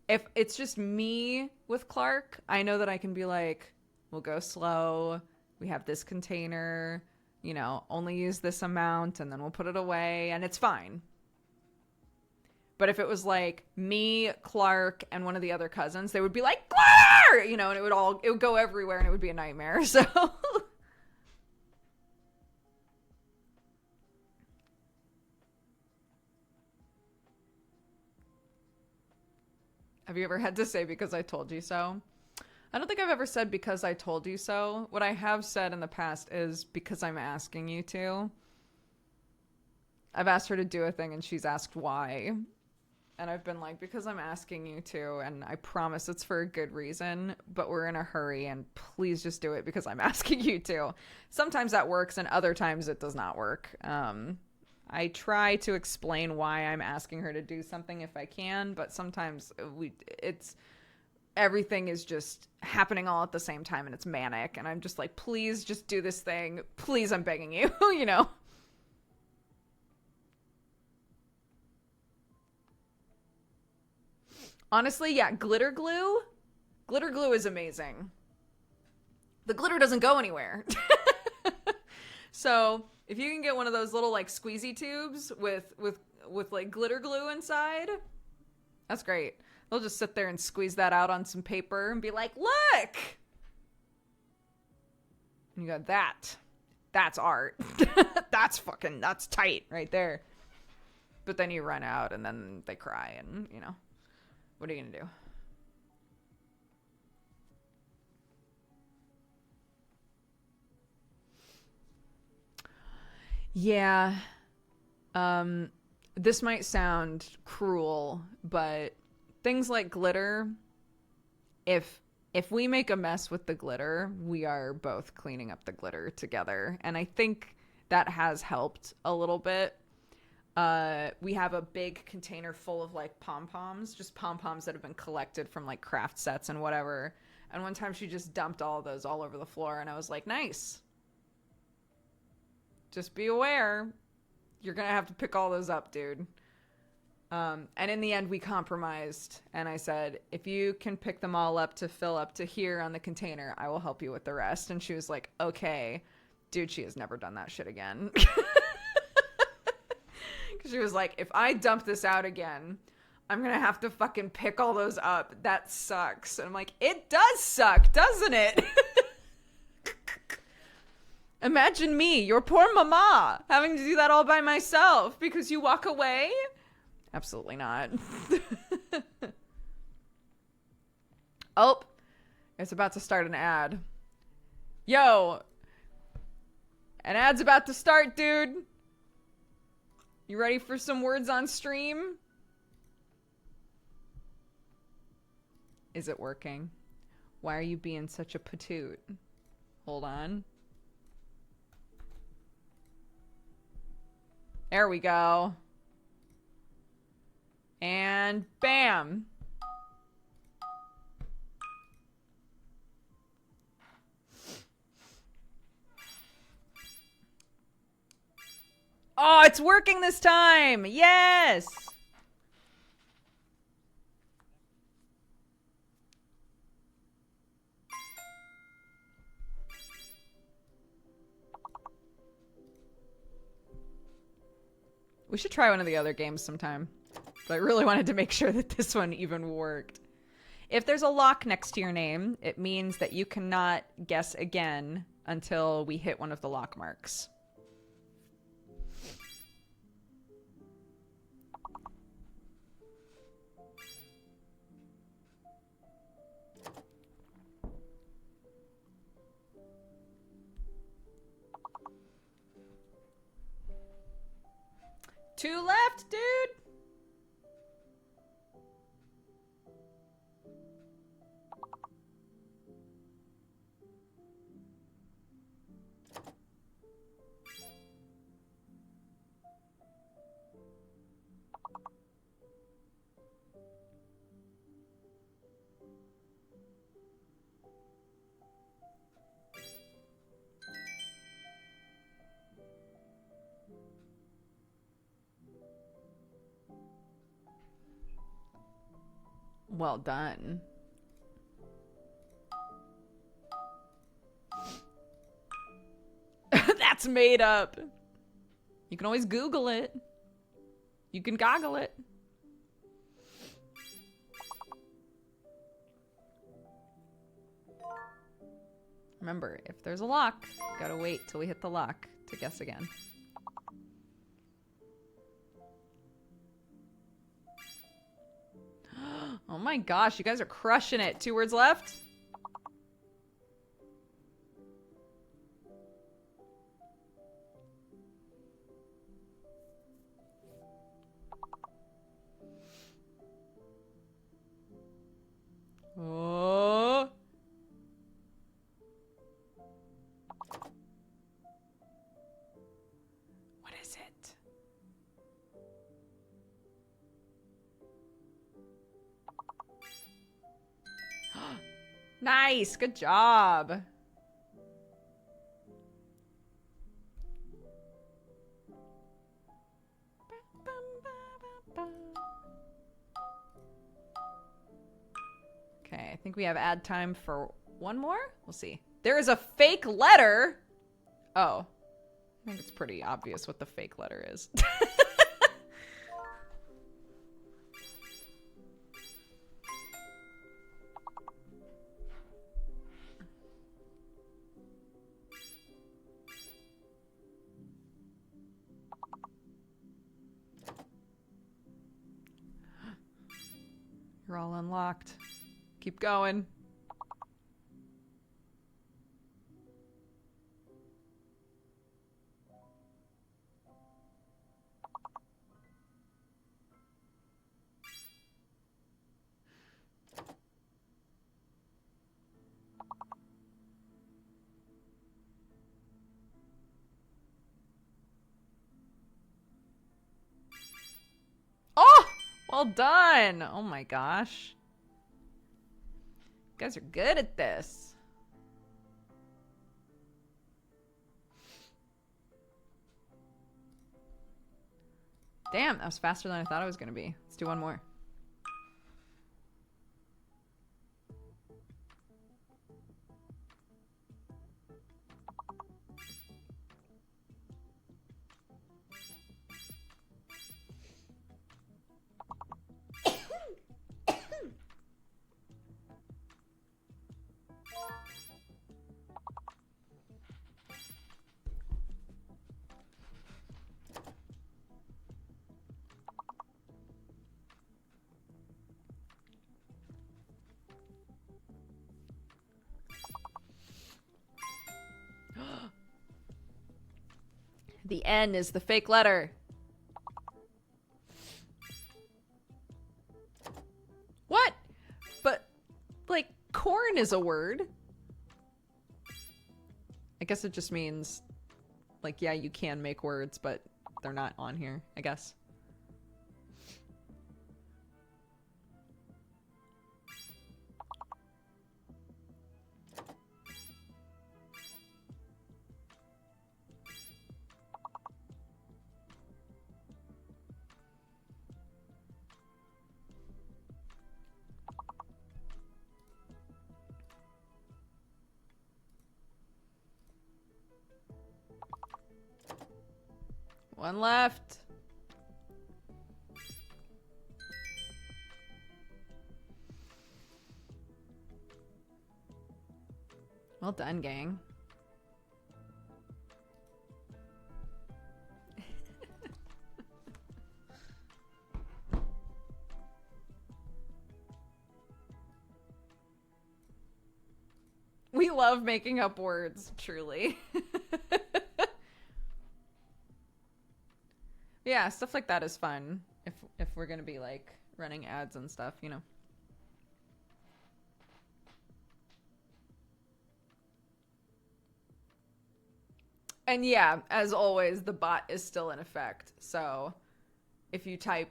if it's just me with Clark, I know that I can be like, we'll go slow. We have this container, you know, only use this amount, and then we'll put it away, and it's fine. But if it was like me, Clark, and one of the other cousins, they would be like, glitter! You know, and it would go everywhere, and it would be a nightmare. So have you ever had to say because I told you so? I don't think I've ever said because I told you so. What I have said in the past is because I'm asking you to. I've asked her to do a thing and she's asked why. And I've been like, because I'm asking you to, and I promise it's for a good reason, but we're in a hurry, and please just do it because I'm asking you to. Sometimes that works, and other times it does not work. I try to explain why I'm asking her to do something if I can, but sometimes everything is just happening all at the same time, and it's manic, and I'm just like, please just do this thing. Please, I'm begging you, you know? Honestly, yeah, glitter glue. Glitter glue is amazing. The glitter doesn't go anywhere. So if you can get one of those little like squeezy tubes with like glitter glue inside, that's great. They'll just sit there and squeeze that out on some paper and be like, look! And you go, that's art. That's tight right there. But then you run out and then they cry and, you know. What are you gonna do? Yeah. This might sound cruel, but things like glitter, if we make a mess with the glitter, we are both cleaning up the glitter together. And I think that has helped a little bit. We have a big container full of like pom-poms, just pom-poms that have been collected from like craft sets and whatever. And one time she just dumped all of those all over the floor, and I was like, nice. Just be aware. You're going to have to pick all those up, dude. And in the end, we compromised. And I said, if you can pick them all up to fill up to here on the container, I will help you with the rest. And she was like, okay. Dude, she has never done that shit again. She was like, if I dump this out again, I'm going to have to fucking pick all those up. That sucks. And I'm like, it does suck, doesn't it? Imagine me, your poor mama, having to do that all by myself because you walk away? Absolutely not. Oh, it's about to start an ad. Yo, an ad's about to start, dude. You ready for some words on stream? Is it working? Why are you being such a patoot? Hold on. There we go. And bam. Oh, it's working this time. Yes. We should try one of the other games sometime. But I really wanted to make sure that this one even worked. If there's a lock next to your name, it means that you cannot guess again until we hit one of the lock marks. Two left, dude! Well done. That's made up. You can always Google it. You can goggle it. Remember, if there's a lock, gotta wait till we hit the lock to guess again. Oh my gosh, you guys are crushing it. 2 words left. Oh. What is it? Nice, good job. Okay, I think we have ad time for one more. We'll see. There is a fake letter. Oh, I think it's pretty obvious what the fake letter is. You're all unlocked. Keep going. Oh! Well done! Oh my gosh. You guys are good at this. Damn, that was faster than I thought it was going to be. Let's do one more. The N is the fake letter. What? But, like, corn is a word. I guess it just means, like, yeah, you can make words, but they're not on here, I guess. One left. Well done, gang. We love making up words, truly. Yeah, stuff like that is fun if we're gonna be like running ads and stuff, you know. And yeah, as always, the bot is still in effect. So if you type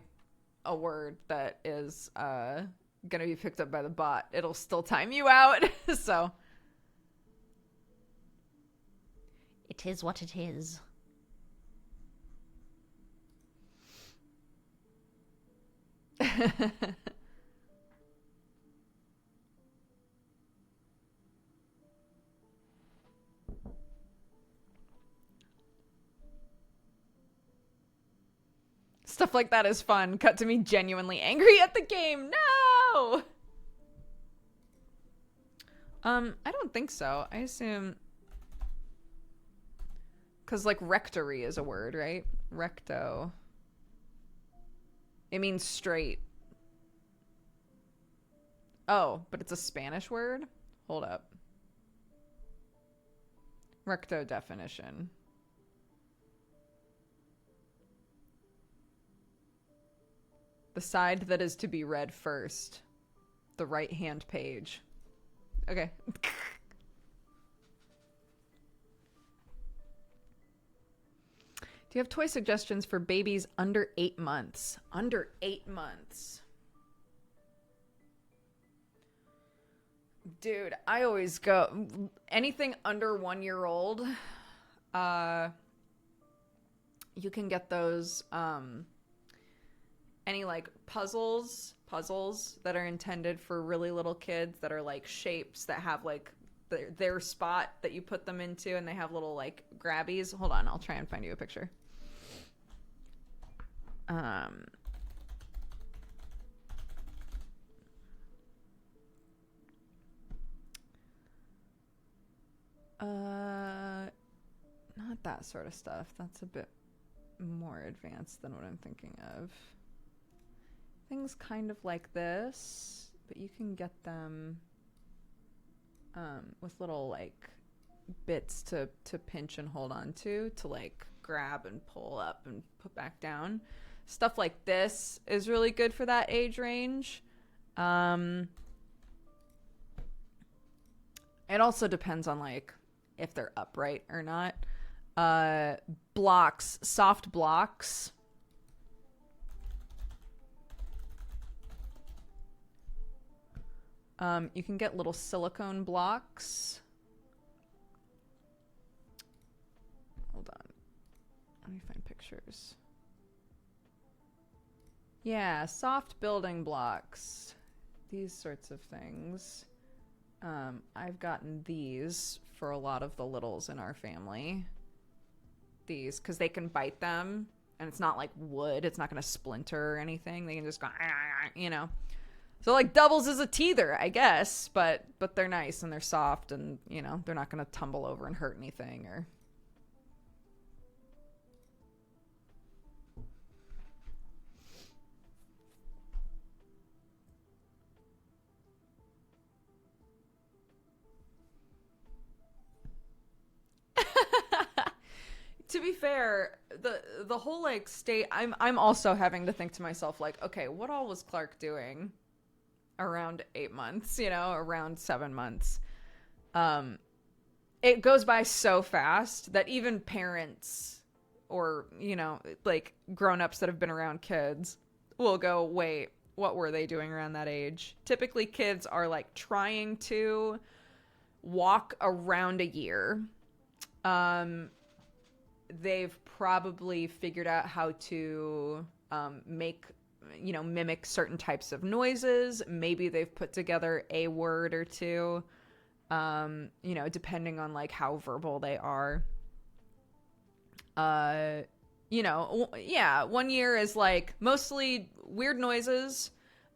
a word that is gonna be picked up by the bot, it'll still time you out. So it is what it is. Stuff like that is fun. Cut to me genuinely angry at the game. No! I don't think so. I assume... Because, like, rectory is a word, right? Recto. It means straight. Oh, but it's a Spanish word? Hold up. Recto definition. The side that is to be read first. The right-hand page. Okay. Do you have toy suggestions for babies under 8 months? Under 8 months. Dude, I always go... Anything under 1 year old, you can get those... any like puzzles that are intended for really little kids that are like shapes that have like their spot that you put them into, and they have little like grabbies. Hold on, I'll try and find you a picture. Not that sort of stuff. That's a bit more advanced than what I'm thinking of. Things kind of like this, but you can get them with little like bits to pinch and hold on to like grab and pull up and put back down. Stuff like this is really good for that age range. It also depends on like if they're upright or not. Blocks, soft blocks. You can get little silicone blocks. Hold on. Let me find pictures. Yeah, soft building blocks. These sorts of things. I've gotten these for a lot of the littles in our family. These, because they can bite them, and it's not like wood. It's not going to splinter or anything. They can just go, you know. So like doubles as a teether, I guess, but they're nice and they're soft, and you know they're not going to tumble over and hurt anything or. To be fair, the whole like state, I'm also having to think to myself like, okay, what all was Clark doing around 8 months, you know, around 7 months? It goes by so fast that even parents or, you know, like grown-ups that have been around kids will go, wait, what were they doing around that age? Typically kids are like trying to walk around a year. They've probably figured out how to mimic certain types of noises. Maybe they've put together a word or two, depending on like how verbal they are. 1 year is like mostly weird noises.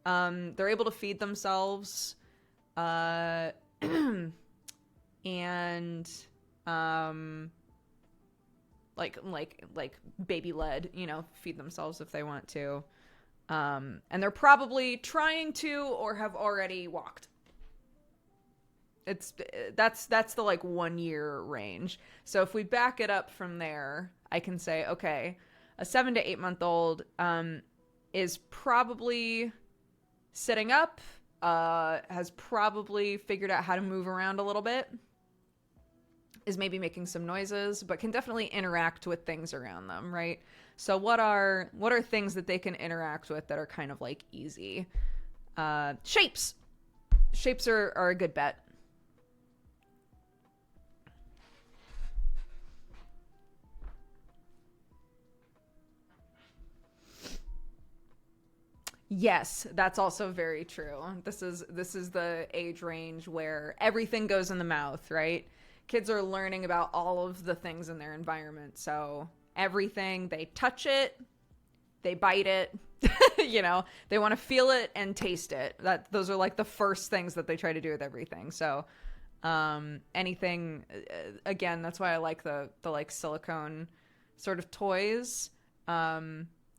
They're able to feed themselves. and like baby led, feed themselves if they want to. And they're probably trying to or have already walked. That's the like 1 year range. So if we back it up from there, I can say, okay, a 7 to 8 month old is probably sitting up, has probably figured out how to move around a little bit, is maybe making some noises, but can definitely interact with things around them, right? So what are things that they can interact with that are kind of like easy? Shapes. Shapes are a good bet. Yes, that's also very true. This is the age range where everything goes in the mouth, right? Kids are learning about all of the things in their environment. So everything, they touch it, they bite it, they want to feel it and taste it. Those are like the first things that they try to do with everything. So anything, again, that's why I like the like silicone sort of toys.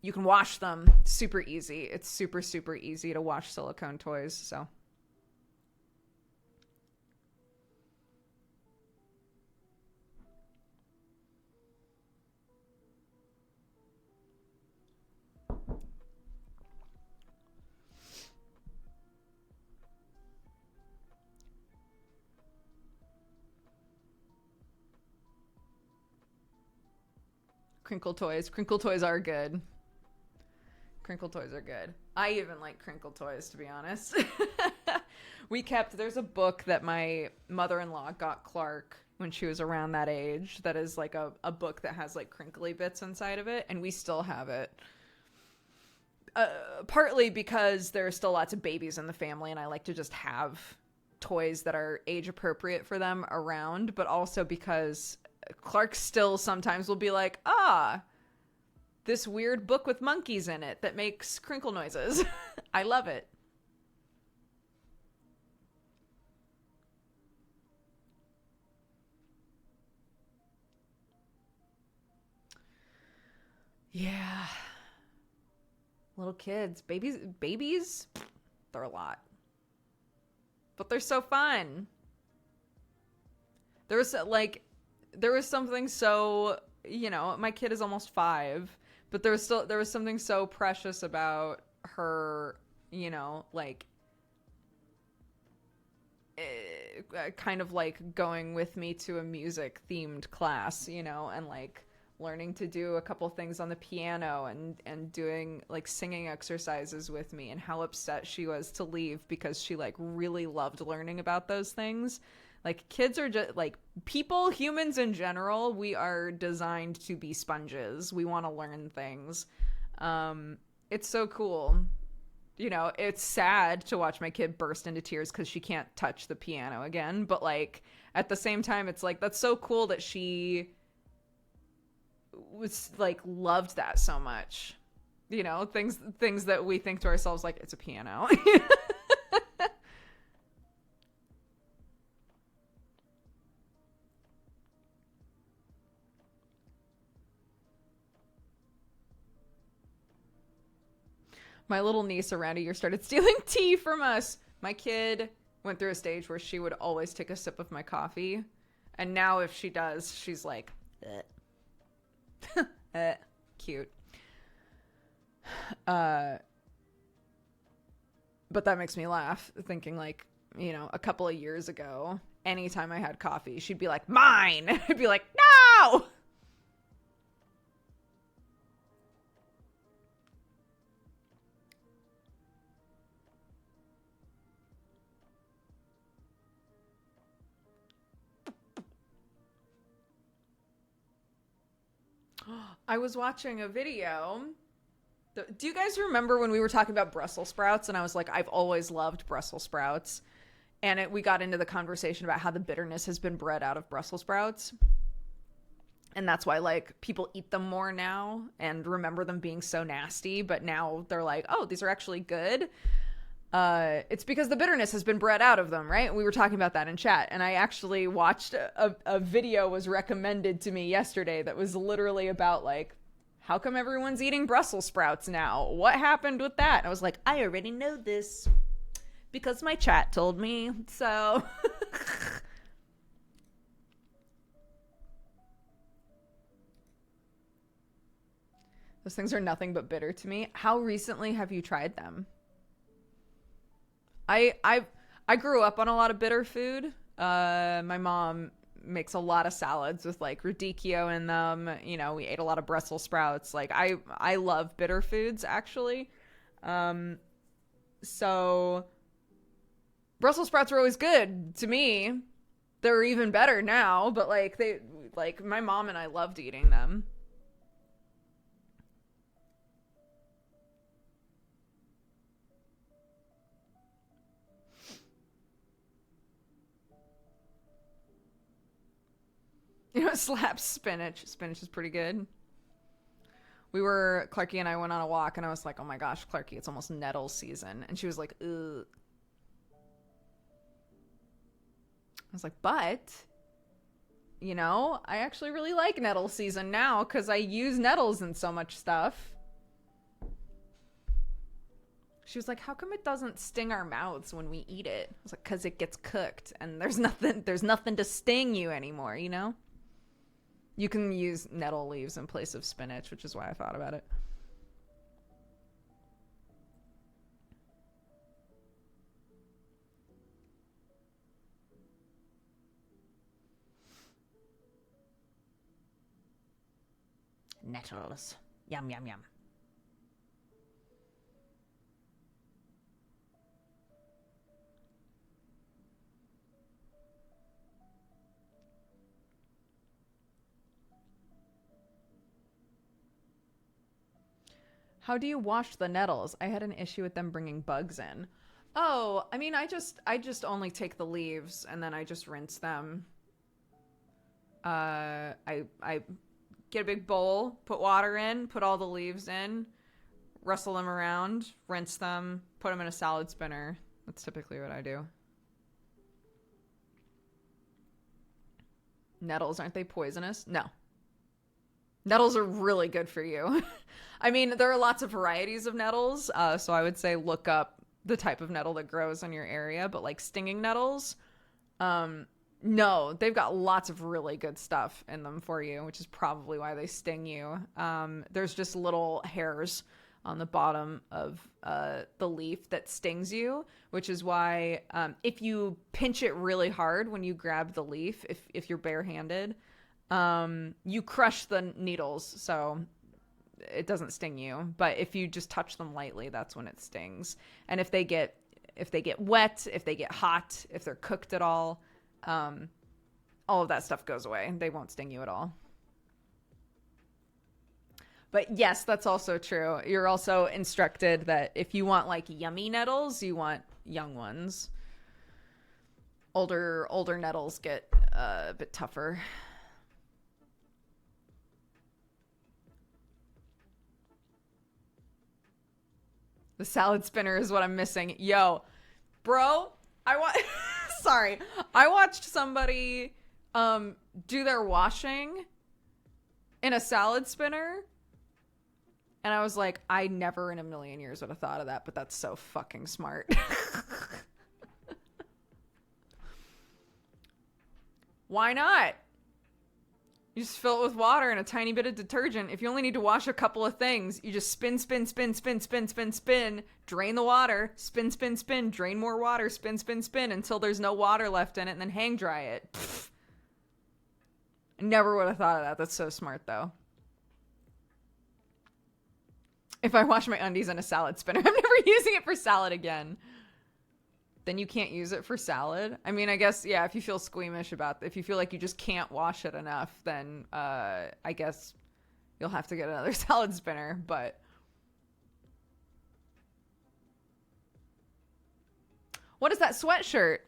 You can wash them super easy. It's super, super easy to wash silicone toys. So crinkle toys are good. Crinkle toys are good. I even like crinkle toys, to be honest. There's a book that my mother-in-law got Clark when she was around that age that is like a book that has like crinkly bits inside of it, and we still have it. Partly because there are still lots of babies in the family, and I like to just have toys that are age appropriate for them around, but also because Clark still sometimes will be like, this weird book with monkeys in it that makes crinkle noises. I love it. Yeah. Little kids, babies, they're a lot. But they're so fun. There was something so, my kid is almost 5, but there was something so precious about her, like kind of like going with me to a music themed class, and like learning to do a couple things on the piano and doing like singing exercises with me, and how upset she was to leave because she like really loved learning about those things. Like kids are just like humans in general, we are designed to be sponges. We want to learn things. It's so cool. It's sad to watch my kid burst into tears because she can't touch the piano again. But like at the same time, it's like, that's so cool that she was like loved that so much. Things that we think to ourselves like, it's a piano. My little niece around a year started stealing tea from us. My kid went through a stage where she would always take a sip of my coffee. And now if she does, she's like, cute. But that makes me laugh, thinking like, a couple of years ago, anytime I had coffee, she'd be like, mine. I'd be like, no! I was watching a video. Do you guys remember when we were talking about Brussels sprouts? And I was like, I've always loved Brussels sprouts. And we got into the conversation about how the bitterness has been bred out of Brussels sprouts. And that's why like people eat them more now and remember them being so nasty. But now they're like, oh, these are actually good. It's because the bitterness has been bred out of them, right? We were talking about that in chat, and I actually watched a video was recommended to me yesterday that was literally about like, how come everyone's eating Brussels sprouts now? What happened with that? And I was like, I already know this because my chat told me. So those things are nothing but bitter to me. How recently have you tried them? I grew up on a lot of bitter food. My mom makes a lot of salads with like radicchio in them. You know, we ate a lot of Brussels sprouts. Like I love bitter foods actually. So Brussels sprouts were always good to me. They're even better now, but like my mom and I loved eating them. You know, slaps spinach. Spinach is pretty good. Clarky and I went on a walk, and I was like, oh my gosh, Clarky, it's almost nettle season. And she was like, ugh. I was like, but, you know, I actually really like nettle season now because I use nettles in so much stuff. She was like, how come it doesn't sting our mouths when we eat it? I was like, because it gets cooked, and there's nothing to sting you anymore, you know? You can use nettle leaves in place of spinach, which is why I thought about it. Nettles. Yum, yum, yum. How do you wash the nettles? I had an issue with them bringing bugs in. Oh, I mean, I just only take the leaves and then I just rinse them. I get a big bowl, put water in, put all the leaves in, rustle them around, rinse them, put them in a salad spinner. That's typically what I do. Nettles, aren't they poisonous? No. Nettles are really good for you. I mean, there are lots of varieties of nettles, so I would say look up the type of nettle that grows in your area, but like stinging nettles, no, they've got lots of really good stuff in them for you, which is probably why they sting you. There's just little hairs on the bottom of the leaf that stings you, which is why if you pinch it really hard when you grab the leaf, if you're barehanded, you crush the needles, so it doesn't sting you. But if you just touch them lightly, that's when it stings. And if they get wet, if they get hot, if they're cooked at all of that stuff goes away. They won't sting you at all. But yes, that's also true. You're also instructed that if you want like yummy nettles, you want young ones. Older nettles get a bit tougher. The salad spinner is what I'm missing. Yo, bro, sorry. I watched somebody do their washing in a salad spinner. And I was like, I never in a million years would have thought of that, but that's so fucking smart. Why not? You just fill it with water and a tiny bit of detergent. If you only need to wash a couple of things, you just spin, drain the water, spin, drain more water, spin until there's no water left in it, and then hang dry it. Pfft. I never would have thought of that. That's so smart, though. If I wash my undies in a salad spinner, I'm never using it for salad again. Then you can't use it for salad. I mean, I guess, yeah, if you feel squeamish if you feel like you just can't wash it enough, then I guess you'll have to get another salad spinner, but what is that sweatshirt?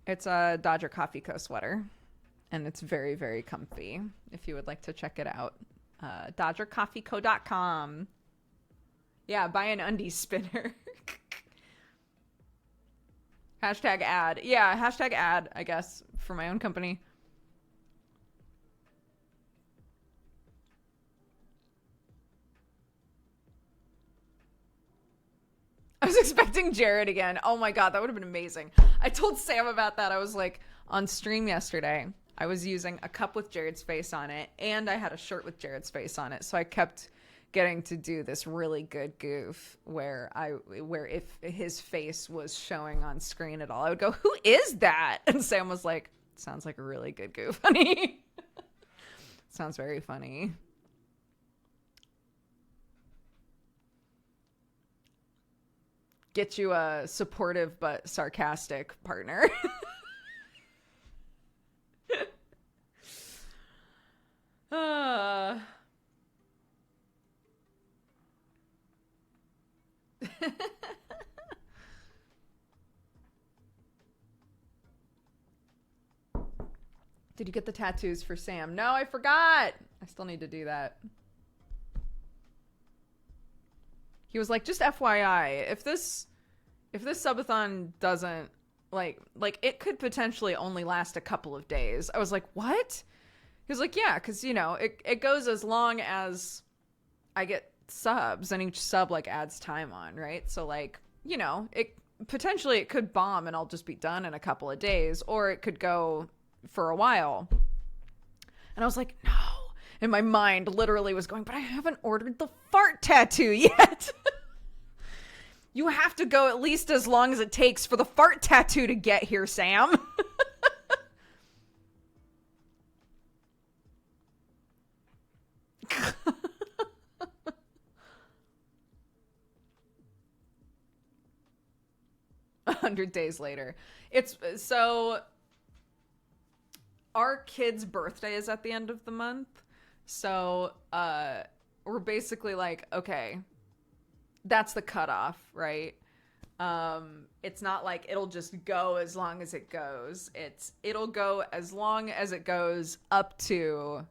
It's a Dodger Coffee Co. sweater. and it's very, very comfy if you would like to check it out. DodgerCoffeeCo.com. Yeah, buy an undie spinner. Hashtag ad. Yeah, hashtag ad, I guess, for my own company. I was expecting Jared again. Oh my god, that would have been amazing. I told Sam about that. I was like, on stream yesterday, I was using a cup with Jared's face on it, and I had a shirt with Jared's face on it. So I kept getting to do this really good goof where if his face was showing on screen at all, I would go, "Who is that?" And Sam was like, "Sounds like a really good goof, honey." Sounds very funny. Get you a supportive but sarcastic partner. Did you get the tattoos for Sam? No, I forgot. I still need to do that. He was like, just FYI, if this subathon doesn't like it could potentially only last a couple of days. I was like, what? He was like, yeah, because it goes as long as I get subs, and each sub like adds time on, right? So like, it potentially it could bomb and I'll just be done in a couple of days, or it could go for a while. And I was like, no. And my mind literally was going, but I haven't ordered the fart tattoo yet. You have to go at least as long as it takes for the fart tattoo to get here, Sam. 100 days later. It's so our kid's birthday is at the end of the month. So we're basically like, okay, that's the cutoff, right? It's not like it'll just go as long as it goes. It'll go as long as it goes up to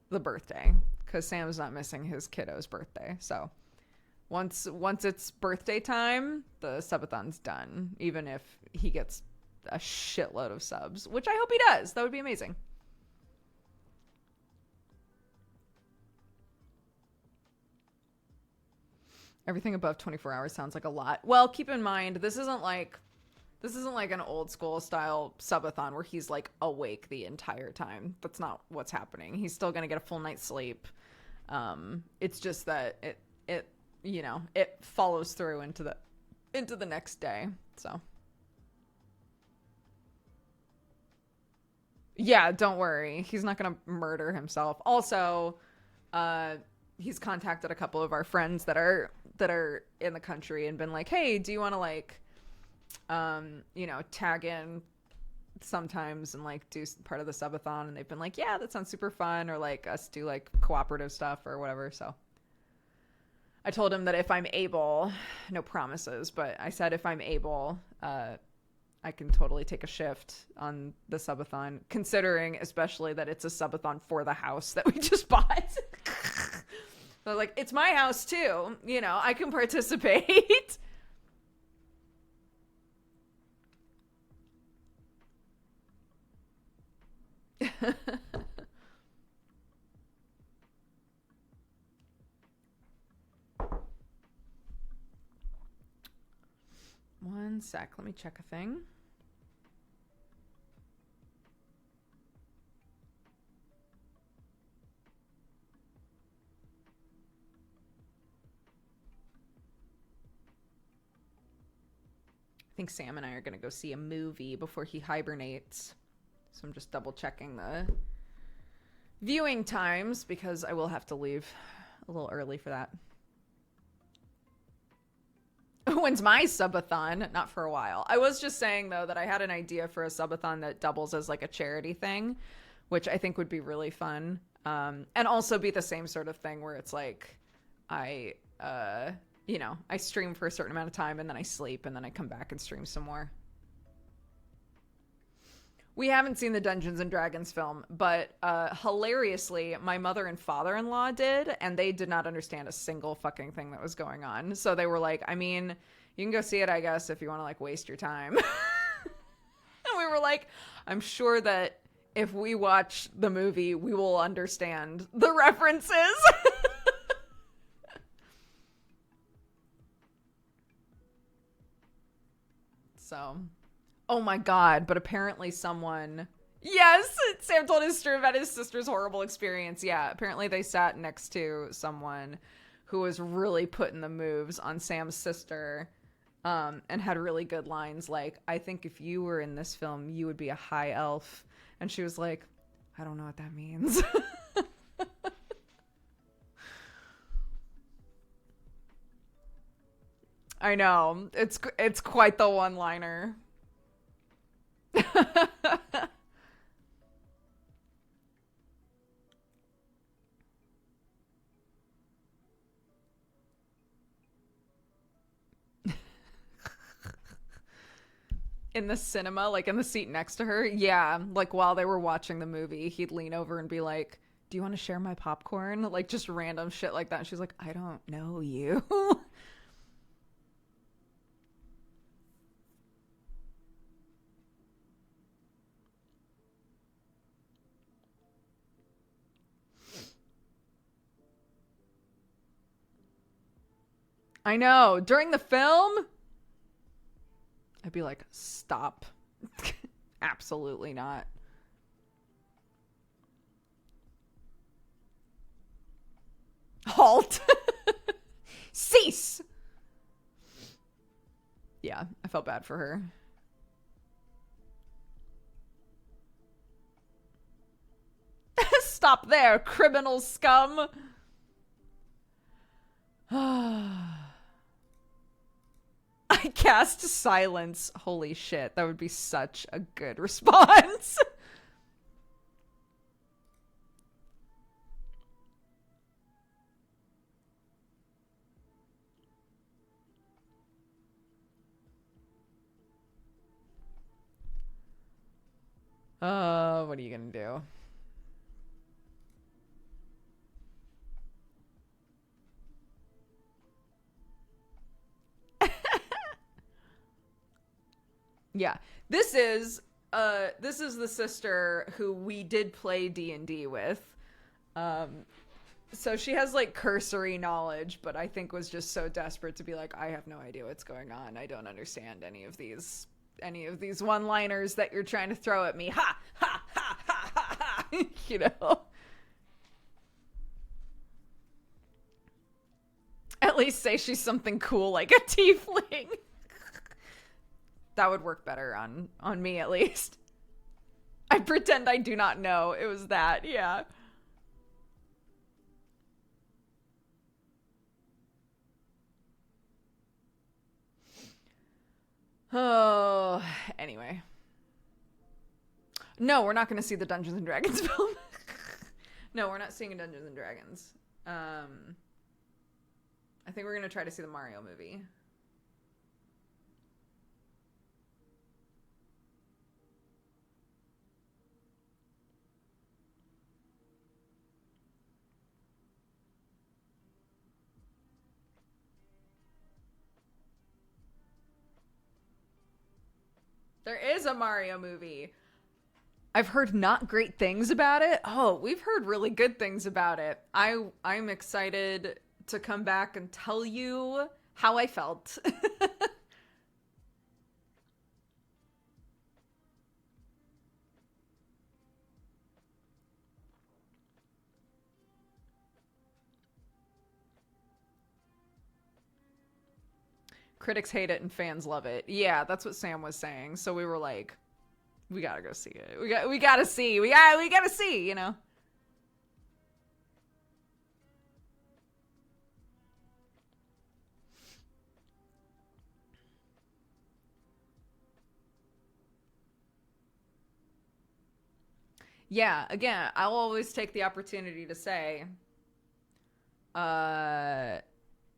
the birthday, because Sam's not missing his kiddo's birthday. So once it's birthday time, the subathon's done, even if he gets a shitload of subs, which I hope he does. That would be amazing. Everything above 24 hours sounds like a lot. Well, keep in mind, this isn't like an old school style subathon where he's like awake the entire time. That's not what's happening. He's still going to get a full night's sleep. It's just that it follows through into the next day. So yeah, don't worry. He's not going to murder himself. Also, he's contacted a couple of our friends that are in the country and been like, hey, do you want to like, tag in sometimes and like do part of the subathon? And they've been like, yeah, that sounds super fun. Or like us do like cooperative stuff or whatever. So I told him that if I'm able, no promises, but I said if I'm able, I can totally take a shift on the subathon, considering especially that it's a subathon for the house that we just bought. So like, it's my house too. I can participate. One sec. Let me check a thing. I think Sam and I are going to go see a movie before he hibernates. So I'm just double checking the viewing times because I will have to leave a little early for that. When's my subathon? Not for a while. I was just saying, though, that I had an idea for a subathon that doubles as like a charity thing, which I think would be really fun. And also be the same sort of thing where it's like I stream for a certain amount of time and then I sleep and then I come back and stream some more. We haven't seen the Dungeons and Dragons film, but hilariously, my mother and father-in-law did, and they did not understand a single fucking thing that was going on. So they were like, I mean, you can go see it, I guess, if you want to like waste your time. And we were like, I'm sure that if we watch the movie, we will understand the references. So, oh my god, but apparently someone, yes, Sam told his story about his sister's horrible experience. Yeah, apparently they sat next to someone who was really putting the moves on Sam's sister, and had really good lines like, I think if you were in this film, you would be a high elf. And she was like, I don't know what that means. I know. It's quite the one-liner. In the cinema, like in the seat next to her. Yeah, like while they were watching the movie, he'd lean over and be like, do you want to share my popcorn? Like just random shit like that. And she's like, I don't know you. I know. During the film, I'd be like, stop. Absolutely not. Halt. Cease. Yeah, I felt bad for her. Stop there, criminal scum. I cast silence. Holy shit, that would be such a good response. What are you gonna do? Yeah. This is the sister who we did play D&D with. So she has like cursory knowledge, but I think was just so desperate to be like, I have no idea what's going on. I don't understand any of these one-liners that you're trying to throw at me. Ha ha ha ha ha ha. You know. At least say she's something cool like a tiefling. That would work better on me at least. I pretend I do not know. It was that, yeah. Oh, anyway. No, we're not going to see the Dungeons and Dragons film. No, we're not seeing Dungeons and Dragons. I think we're going to try to see the Mario movie. There is a Mario movie. I've heard not great things about it. Oh, we've heard really good things about it. I'm excited to come back and tell you how I felt. Critics hate it and fans love it. Yeah, that's what Sam was saying. So we were like, we gotta go see it. We gotta see. We gotta see, you know. Yeah, again, I'll always take the opportunity to say, uh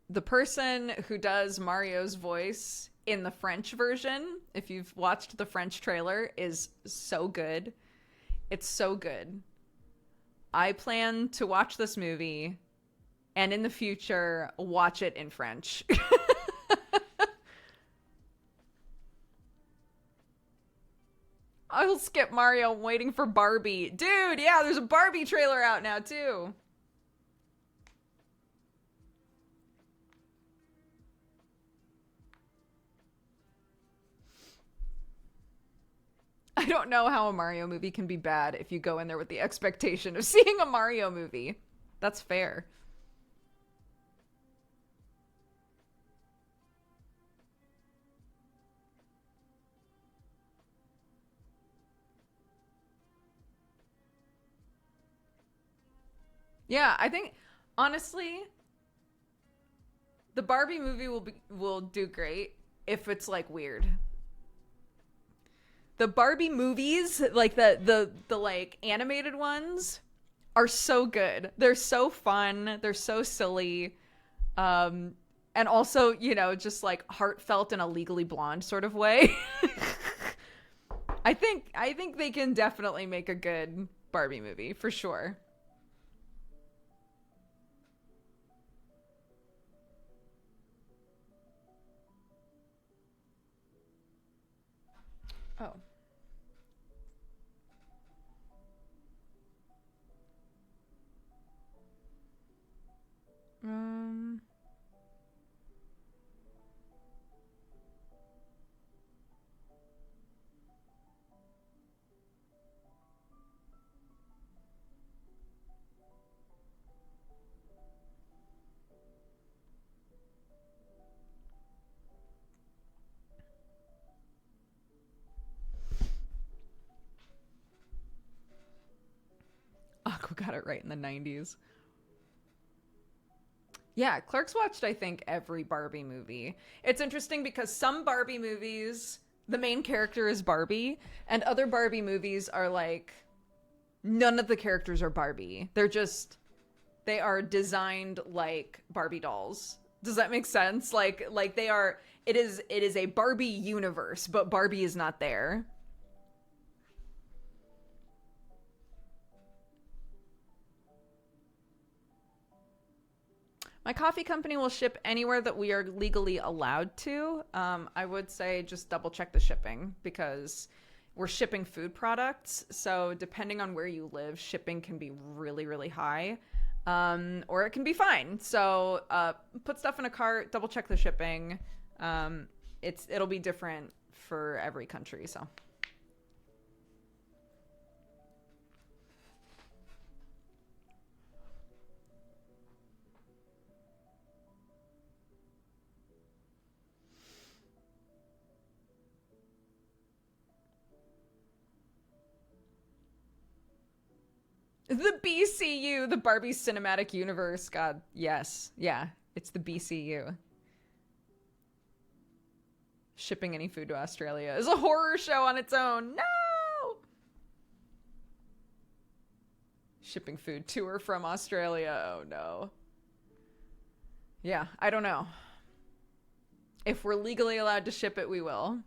the person who does Mario's voice in the French version, if you've watched the French trailer, is so good. It's so good. I plan to watch this movie and in the future watch it in French. I'll skip Mario waiting for Barbie. Dude, yeah, there's a Barbie trailer out now too. I don't know how a Mario movie can be bad if you go in there with the expectation of seeing a Mario movie. That's fair. Yeah, I think honestly, the Barbie movie will do great if it's like weird. The Barbie movies, like the like animated ones, are so good. They're so fun. They're so silly. And also, you know, just like heartfelt in a Legally Blonde sort of way. I think they can definitely make a good Barbie movie for sure. Oh. Um Aqua got it right in the 90s. Yeah, Clerks watched, I think, every Barbie movie. It's interesting because some Barbie movies, the main character is Barbie, and other Barbie movies are like, none of the characters are Barbie. They are designed like Barbie dolls. Does that make sense? Like they are, it is a Barbie universe, but Barbie is not there. My coffee company will ship anywhere that we are legally allowed to. I would say just double check the shipping because we're shipping food products. So depending on where you live, shipping can be really, really high, or it can be fine. So put stuff in a cart, double check the shipping. It'll be different for every country. So. The BCU, the Barbie Cinematic Universe. God, yes. Yeah, it's the BCU. Shipping any food to Australia is a horror show on its own. No! Shipping food to or from Australia. Oh, no. Yeah, I don't know. If we're legally allowed to ship it, we will.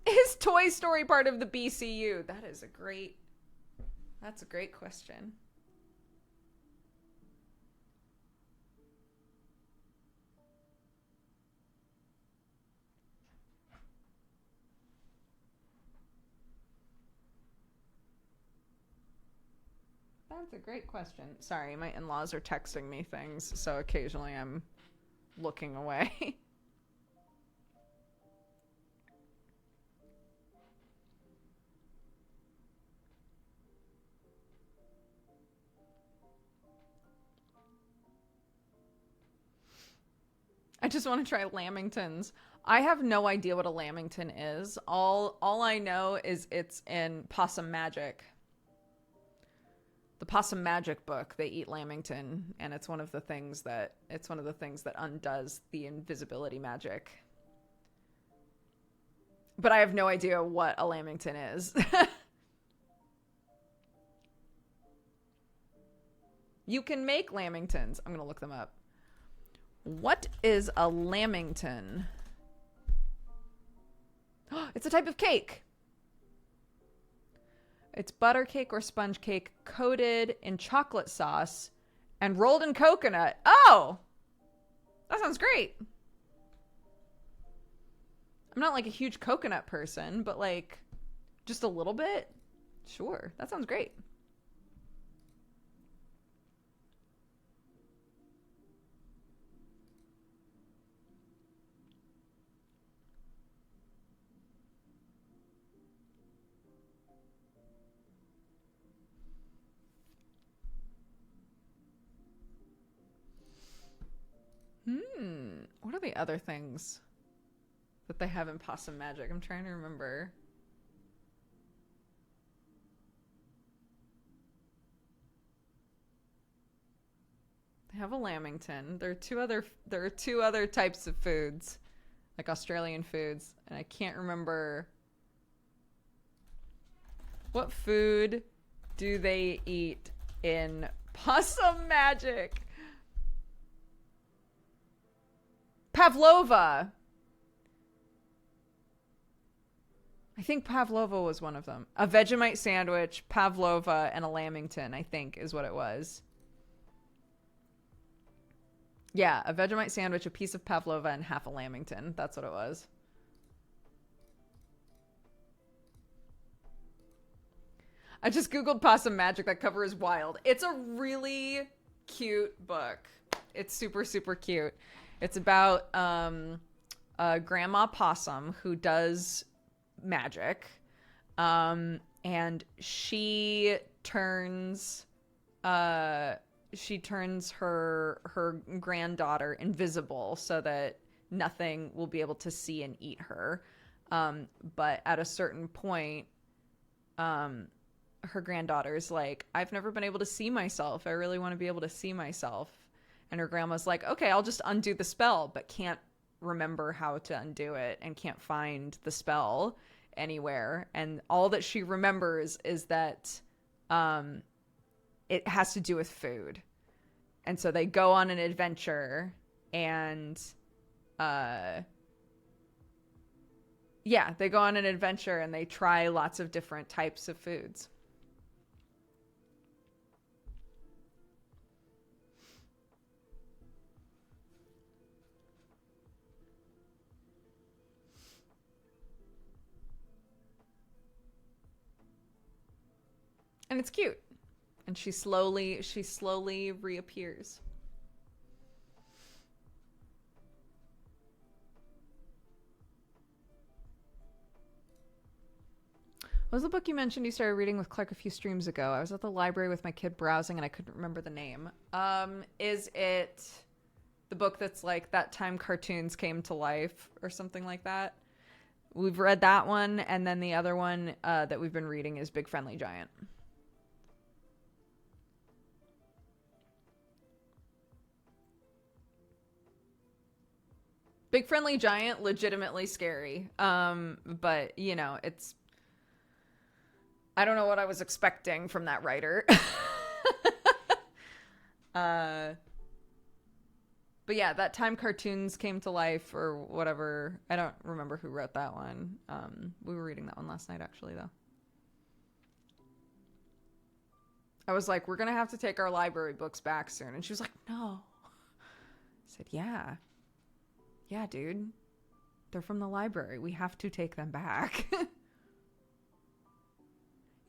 Is Toy Story part of the BCU? That's a great question. That's a great question. Sorry, my in-laws are texting me things, so occasionally I'm looking away. I just want to try lamingtons. I have no idea what a lamington is. All I know is it's in Possum Magic. The Possum Magic book, they eat lamington, and it's one of the things that undoes the invisibility magic. But I have no idea what a lamington is. You can make lamingtons. I'm gonna look them up. What is a lamington? It's a type of cake. It's butter cake or sponge cake coated in chocolate sauce and rolled in coconut. Oh, that sounds great. I'm not like a huge coconut person, but like just a little bit. Sure, that sounds great. What are the other things that they have in Possum Magic? I'm trying to remember. They have a lamington. There are two other types of foods, like Australian foods, and I can't remember what food do they eat in Possum Magic. Pavlova. I think pavlova was one of them. A Vegemite sandwich, pavlova, and a lamington, I think is what it was. Yeah, a Vegemite sandwich, a piece of pavlova, and half a lamington. That's what it was. I just Googled Possum Magic. That cover is wild. It's a really cute book. It's super, super cute. It's about a grandma possum who does magic. And she turns her granddaughter invisible so that nothing will be able to see and eat her. But at a certain point, her granddaughter's like, I've never been able to see myself. I really want to be able to see myself. And her grandma's like, okay, I'll just undo the spell, but can't remember how to undo it and can't find the spell anywhere. And all that she remembers is that it has to do with food. And so they go on an adventure and they go on an adventure and they try lots of different types of foods. And it's cute. And she slowly reappears. What was the book you mentioned you started reading with Clark a few streams ago? I was at the library with my kid browsing and I couldn't remember the name. Is it the book that's like That Time Cartoons Came to Life or something like that? We've read that one, and then the other one that we've been reading is Big Friendly Giant. Big Friendly Giant, legitimately scary. But, you know, it's... I don't know what I was expecting from that writer. But yeah, That Time Cartoons Came to Life or whatever. I don't remember who wrote that one. We were reading that one last night, actually, though. I was like, we're going to have to take our library books back soon. And she was like, no. I said, yeah. Yeah, dude. They're from the library. We have to take them back. You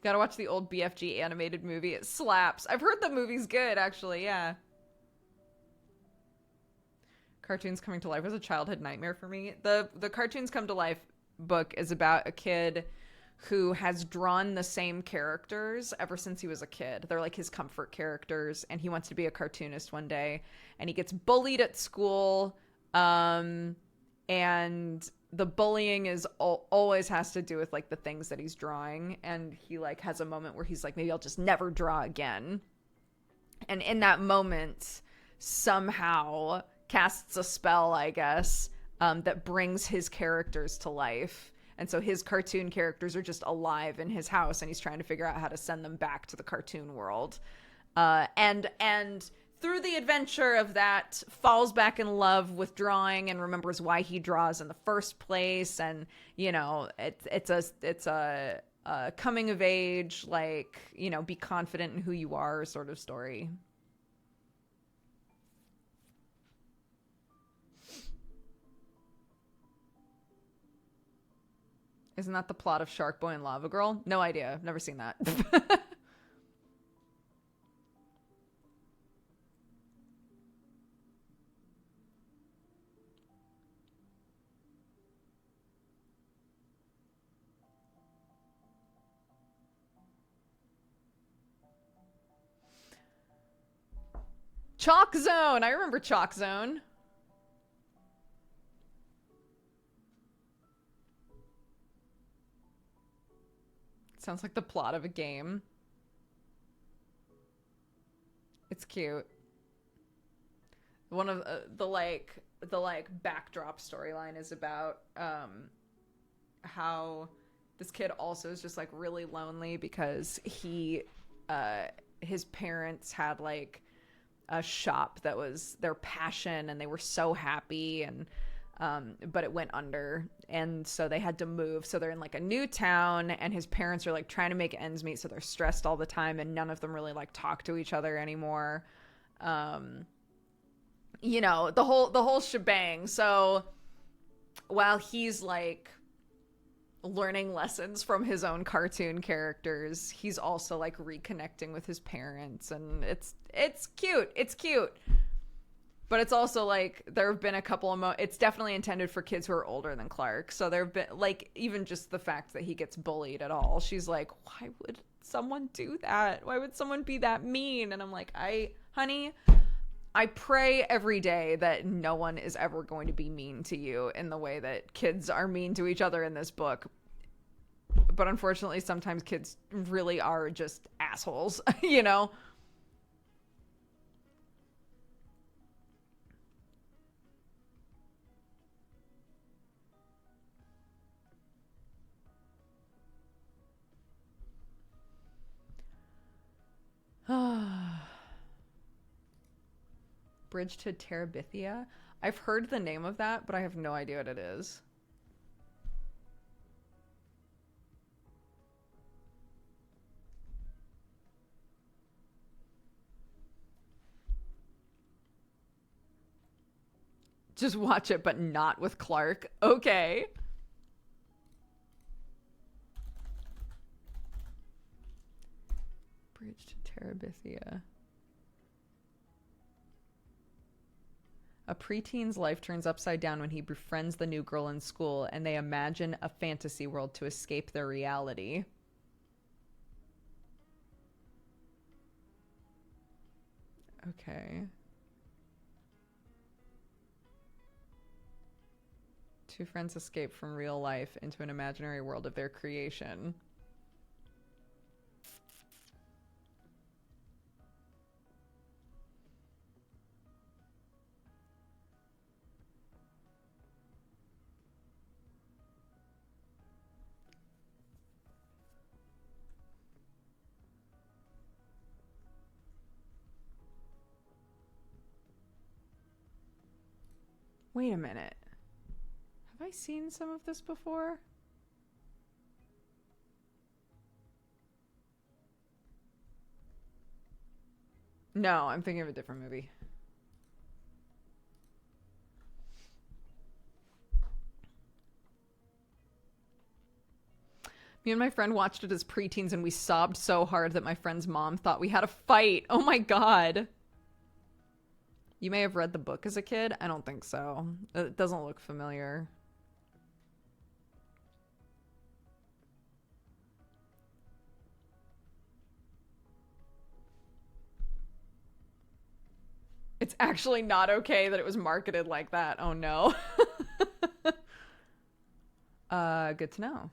gotta watch the old BFG animated movie. It slaps. I've heard the movie's good, actually. Yeah. Cartoons Coming to Life was a childhood nightmare for me. The Cartoons Come to Life book is about a kid who has drawn the same characters ever since he was a kid. They're like his comfort characters, and he wants to be a cartoonist one day, and he gets bullied at school. And the bullying is always has to do with like the things that he's drawing, and he like has a moment where he's like, maybe I'll just never draw again, and in that moment somehow casts a spell, I guess, that brings his characters to life, and so his cartoon characters are just alive in his house, and he's trying to figure out how to send them back to the cartoon world, and through the adventure of that, falls back in love with drawing and remembers why he draws in the first place. And, you know, it's a coming of age, like, you know, be confident in who you are sort of story. Isn't that the plot of Shark Boy and Lava Girl? No idea. I've never seen that. Chalk Zone. I remember Chalk Zone. Sounds like the plot of a game. It's cute. One of the backdrop storyline is about how this kid also is just like really lonely because his parents had like a shop that was their passion and they were so happy, and but it went under, and so they had to move. So they're in like a new town, and his parents are like trying to make ends meet, so they're stressed all the time, and none of them really like talk to each other anymore. You know, the whole shebang. So while he's like learning lessons from his own cartoon characters, he's also like reconnecting with his parents, and it's cute. It's cute. But it's also like there have been a couple of it's definitely intended for kids who are older than Clark. So there have been like even just the fact that he gets bullied at all. She's like, why would someone do that? Why would someone be that mean? And I'm like, honey, I pray every day that no one is ever going to be mean to you in the way that kids are mean to each other in this book. But unfortunately, sometimes kids really are just assholes, you know? Bridge to Terabithia. I've heard the name of that, but I have no idea what it is. Just watch it, but not with Clark. Okay. Bridge to Terabithia. A preteen's life turns upside down when he befriends the new girl in school, and they imagine a fantasy world to escape their reality. Okay. Two friends escape from real life into an imaginary world of their creation. Wait a minute. Have I seen some of this before? No, I'm thinking of a different movie. Me and my friend watched it as preteens, and we sobbed so hard that my friend's mom thought we had a fight. Oh my god. You may have read the book as a kid. I don't think so. It doesn't look familiar. It's actually not okay that it was marketed like that. Oh no. Good to know.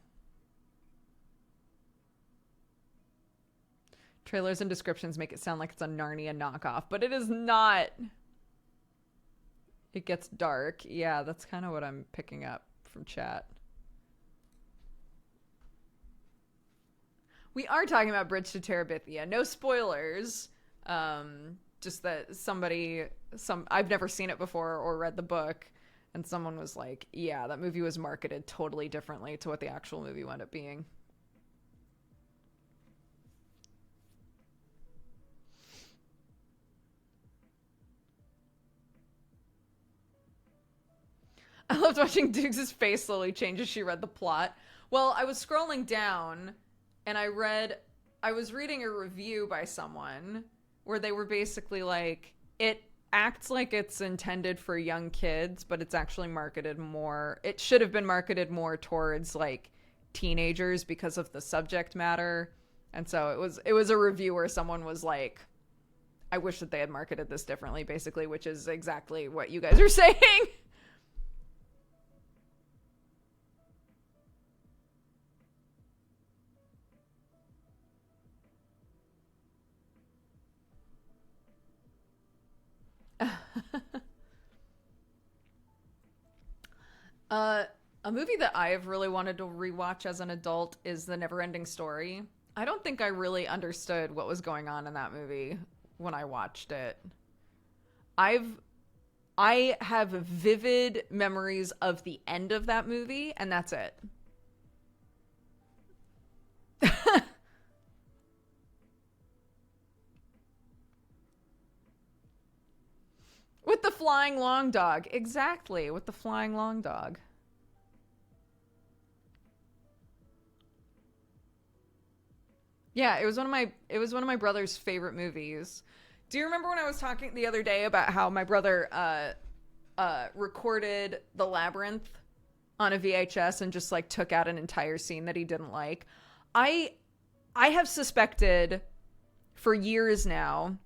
Trailers and descriptions make it sound like it's a Narnia knockoff, but it is not. It gets dark. Yeah, that's kind of what I'm picking up from chat. We are talking about Bridge to Terabithia. No spoilers. just that I've never seen it before or read the book, and someone was like, yeah, that movie was marketed totally differently to what the actual movie wound up being. I loved watching Dukes' face slowly change as she read the plot. Well, I was scrolling down and I was reading a review by someone where they were basically like, it acts like it's intended for young kids, but it's actually it should have been marketed more towards like teenagers because of the subject matter. And so it was a review where someone was like, I wish that they had marketed this differently, basically, which is exactly what you guys are saying. A movie that I've really wanted to rewatch as an adult is The Neverending Story. I don't think I really understood what was going on in that movie when I watched it. I've I have vivid memories of the end of that movie, and that's it. With the flying long dog. Exactly, with the flying long dog. Yeah, it was one of my brother's favorite movies. Do you remember when I was talking the other day about how my brother recorded The Labyrinth on a VHS and just like took out an entire scene that he didn't like? I I have suspected for years now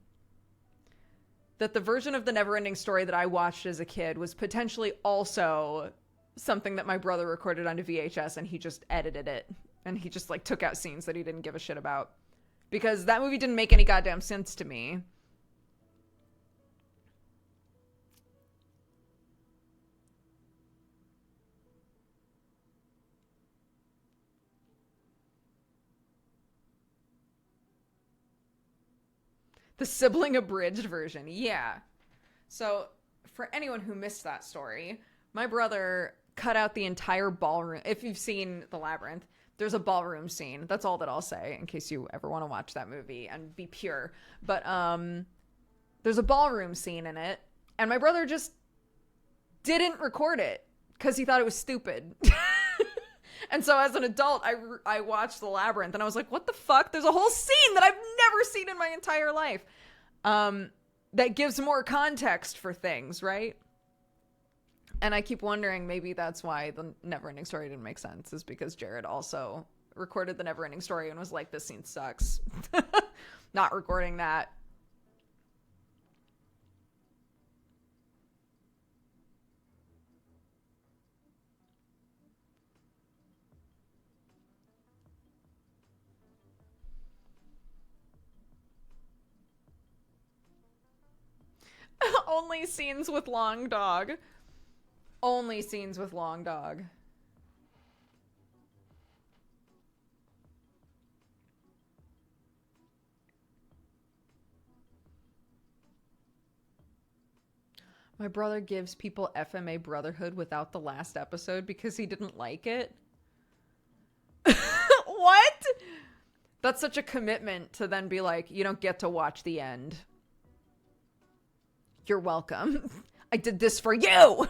that the version of The Neverending Story that I watched as a kid was potentially also something that my brother recorded onto VHS, and he just edited it. And he just like took out scenes that he didn't give a shit about. Because that movie didn't make any goddamn sense to me. The sibling abridged version. Yeah. So, for anyone who missed that story, my brother cut out the entire ballroom. If you've seen The Labyrinth, there's a ballroom scene. That's all that I'll say in case you ever want to watch that movie and be pure. But there's a ballroom scene in it, and my brother just didn't record it because he thought it was stupid. And so as an adult, I watched The Labyrinth, and I was like, what the fuck? There's a whole scene that I've never seen in my entire life that gives more context for things, right? And I keep wondering, maybe that's why The Neverending Story didn't make sense, is because Jared also recorded The Neverending Story and was like, this scene sucks. Not recording that. Only scenes with long dog. Only scenes with long dog. My brother gives people FMA Brotherhood without the last episode because he didn't like it. What? That's such a commitment to then be like, you don't get to watch the end. You're welcome. I did this for you.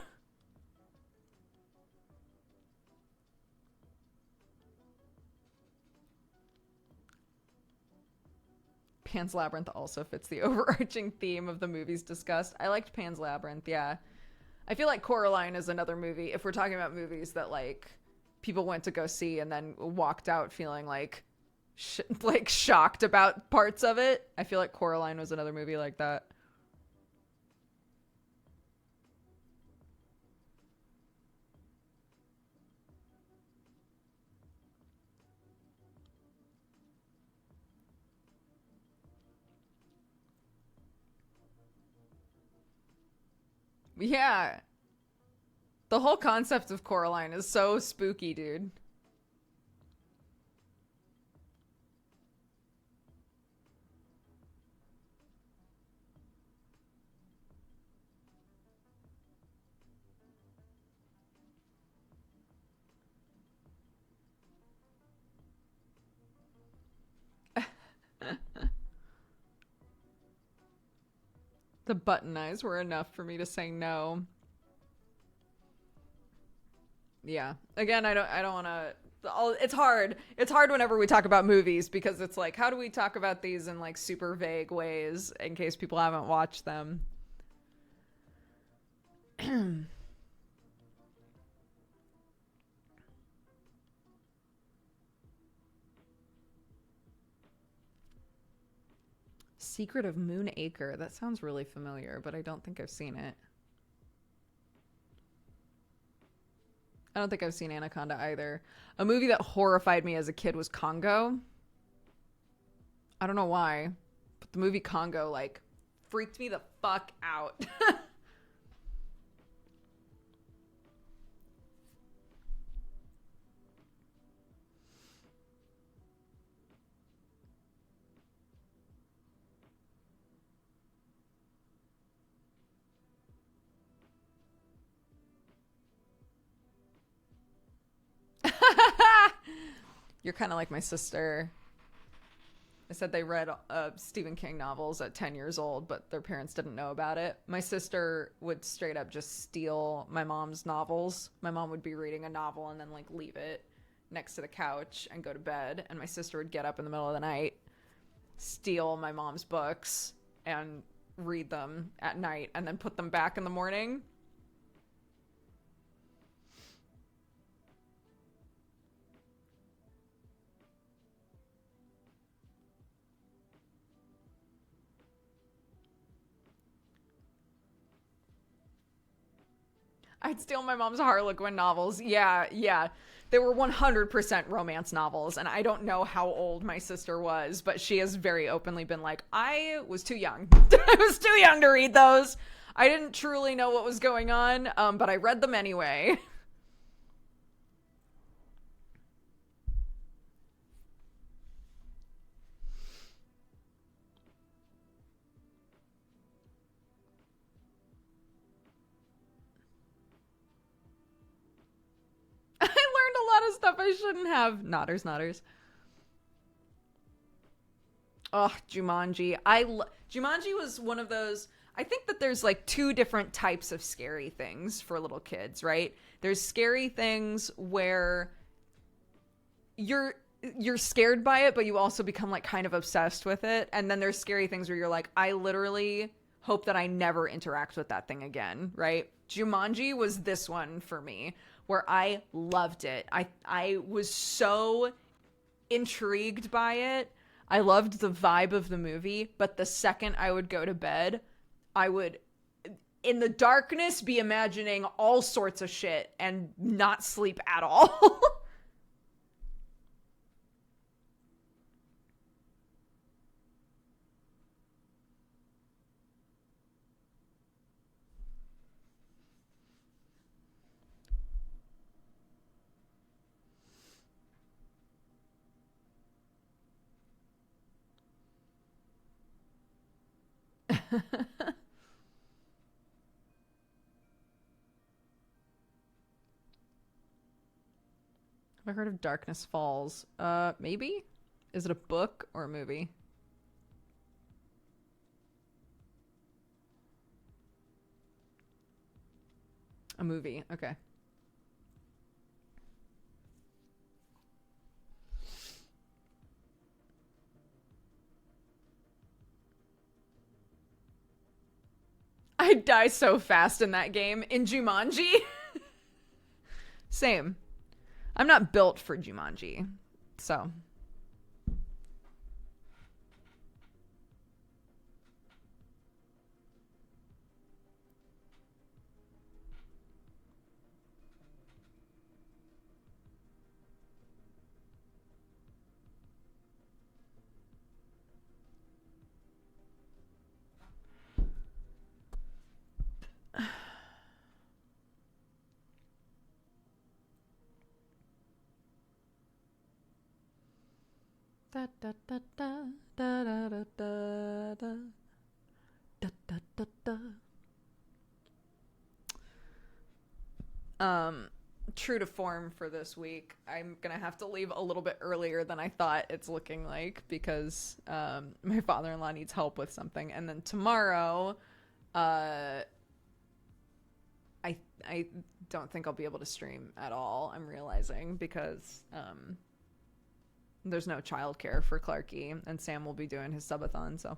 Pan's Labyrinth also fits the overarching theme of the movies discussed. I liked Pan's Labyrinth, yeah. I feel like Coraline is another movie, if we're talking about movies that, like, people went to go see and then walked out feeling like, like shocked about parts of it. I feel like Coraline was another movie like that. Yeah. The whole concept of Coraline is so spooky, dude. The button eyes were enough for me to say no. Yeah. Again, I don't want to. It's hard. It's hard whenever we talk about movies because it's like, how do we talk about these in like super vague ways in case people haven't watched them? Secret of Moon Acre. That sounds really familiar, but I don't think I've seen it. I don't think I've seen Anaconda either. A movie that horrified me as a kid was Congo. I don't know why, but the movie Congo like freaked me the fuck out. You're kind of like my sister. I said they read Stephen King novels at 10 years old, but their parents didn't know about it. My sister would straight up just steal my mom's novels. My mom would be reading a novel and then like leave it next to the couch and go to bed. And my sister would get up in the middle of the night, steal my mom's books and read them at night and then put them back in the morning. I'd steal my mom's Harlequin novels. Yeah. They were 100% romance novels, and I don't know how old my sister was, but she has very openly been like, I was too young. I was too young to read those. I didn't truly know what was going on, but I read them anyway. I learned a lot of stuff I shouldn't have. Nodders. Oh, Jumanji. Jumanji was one of those. I think that there's like two different types of scary things for little kids, right? There's scary things where you're scared by it, but you also become like kind of obsessed with it. And then there's scary things where you're like, I literally hope that I never interact with that thing again, right? Jumanji was this one for me where I loved it. I was so intrigued by it. I loved the vibe of the movie, but the second I would go to bed, I would, in the darkness, be imagining all sorts of shit and not sleep at all. Have I heard of Darkness Falls? Maybe? Is it a book or a movie? A movie, okay. I die so fast in that game. In Jumanji? Same. I'm not built for Jumanji, so. Da da da da da da da da da da da da da. True to form for this week, I'm gonna have to leave a little bit earlier than I thought it's looking like because my father-in-law needs help with something, and then tomorrow Uh, I don't think I'll be able to stream at all, I'm realizing, because there's no childcare for Clarky, and Sam will be doing his subathon, so.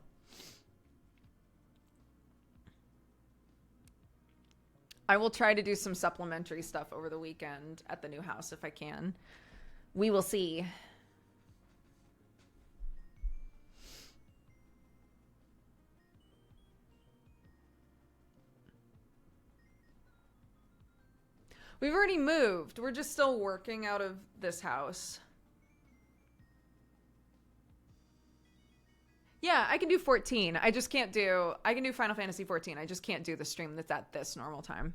I will try to do some supplementary stuff over the weekend at the new house if I can. We will see. We've already moved. We're just still working out of this house. Yeah, I can do 14. I just can't do... I can do Final Fantasy 14. I just can't do the stream that's at this normal time.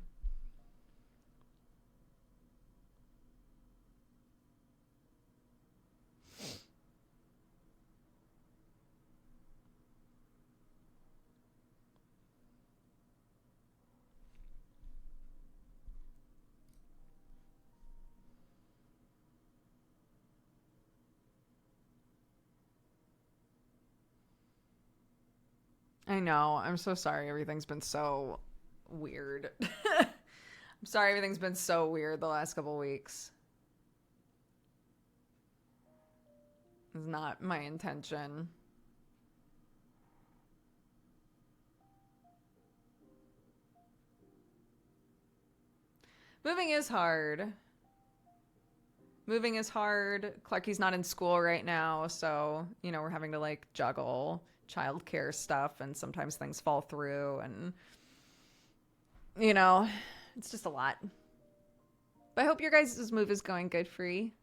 I know. I'm so sorry everything's been so weird. I'm sorry everything's been so weird the last couple weeks. It's not my intention. Moving is hard. Moving is hard. Clarky's not in school right now, so, you know, we're having to, like, juggle childcare stuff, and sometimes things fall through, and, you know, it's just a lot. But I hope your guys' move is going good, Free.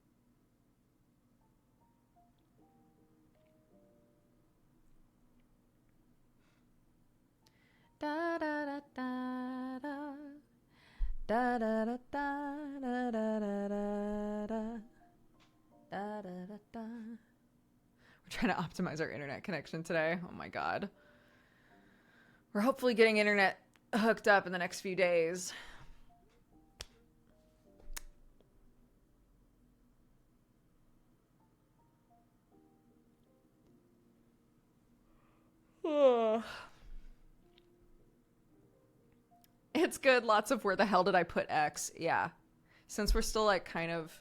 Da da da da da. Da da da da da da da da da da da da. We're trying to optimize our internet connection today. Oh my god. We're hopefully getting internet hooked up in the next few days. It's good. Lots of where the hell did I put X? Yeah. Since we're still like kind of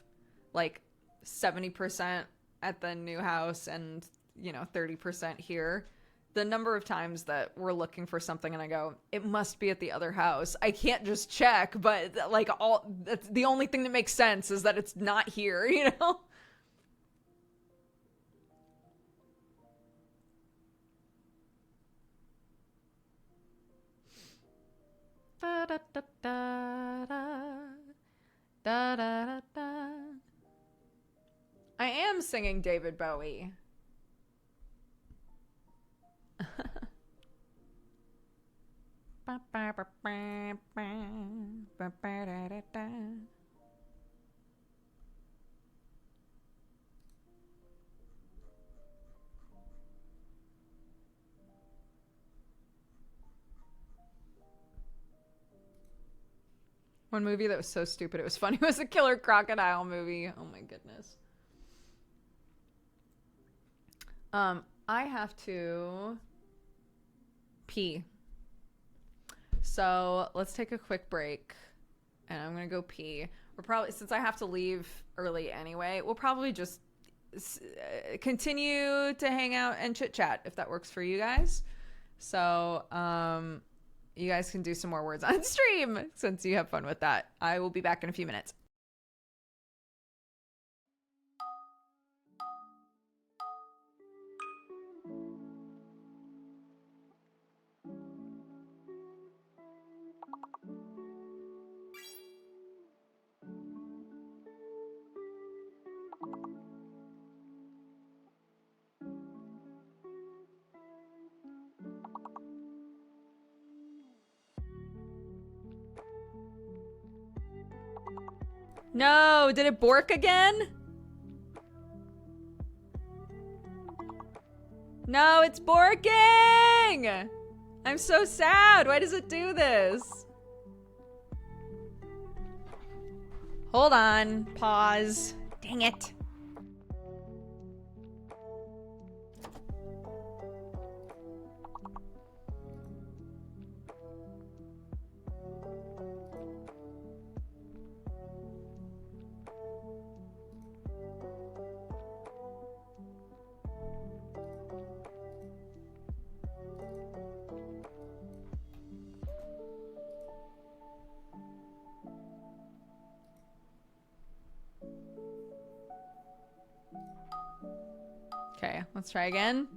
like 70% at the new house and, you know, 30% here, the number of times that we're looking for something and I go, it must be at the other house. I can't just check, but like that's the only thing that makes sense is that it's not here, you know? Da da da da da da da da. I am singing David Bowie. One movie that was so stupid it was funny was the Killer Crocodile movie. Oh my goodness. I have to pee. So let's take a quick break and I'm gonna go pee. We're probably, since I have to leave early anyway, we'll probably just continue to hang out and chit chat if that works for you guys. So, you guys can do some more words on stream since you have fun with that. I will be back in a few minutes. No, did it bork again? No, it's borking! I'm so sad. Why does it do this? Hold on. Pause. Dang it. Okay, let's try again.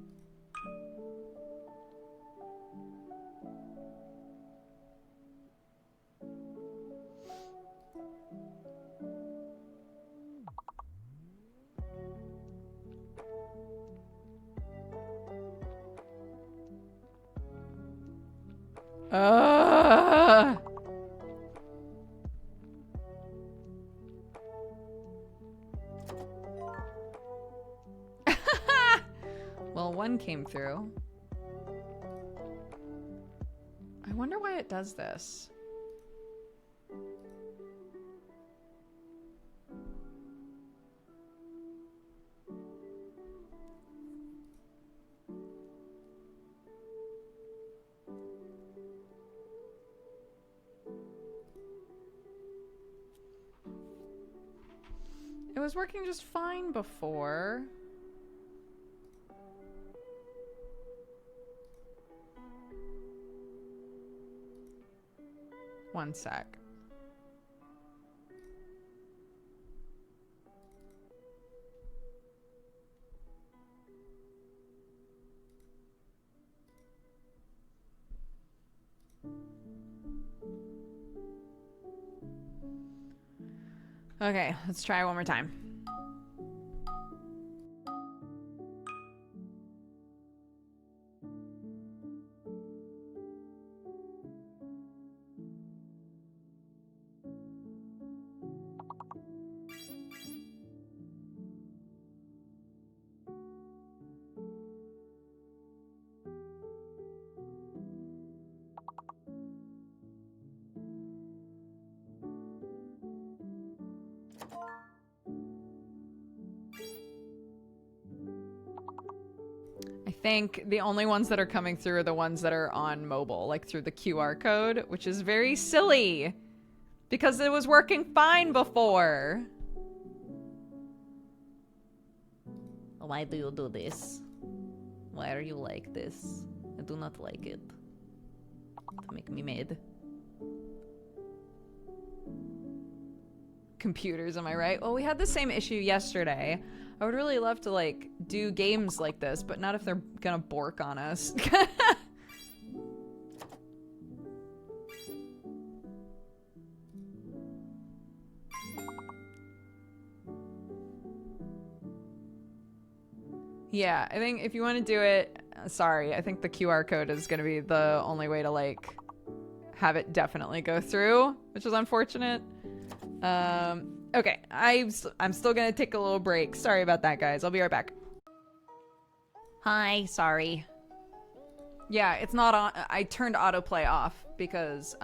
Well, one came through. I wonder why it does this. It was working just fine before. One sec. Okay, let's try one more time. I think the only ones that are coming through are the ones that are on mobile, like through the QR code, which is very silly because it was working fine before. Why do you do this? Why are you like this? I do not like it. To make me mad. Computers, am I right? Well, we had the same issue yesterday. I would really love to, like, do games like this, but not if they're gonna bork on us. Yeah, I think if you want to do it, sorry, I think the QR code is gonna be the only way to, like, have it definitely go through, which is unfortunate. Okay, I'm still gonna take a little break. Sorry about that, guys. I'll be right back. Hi, sorry. Yeah, it's not on. I turned autoplay off because,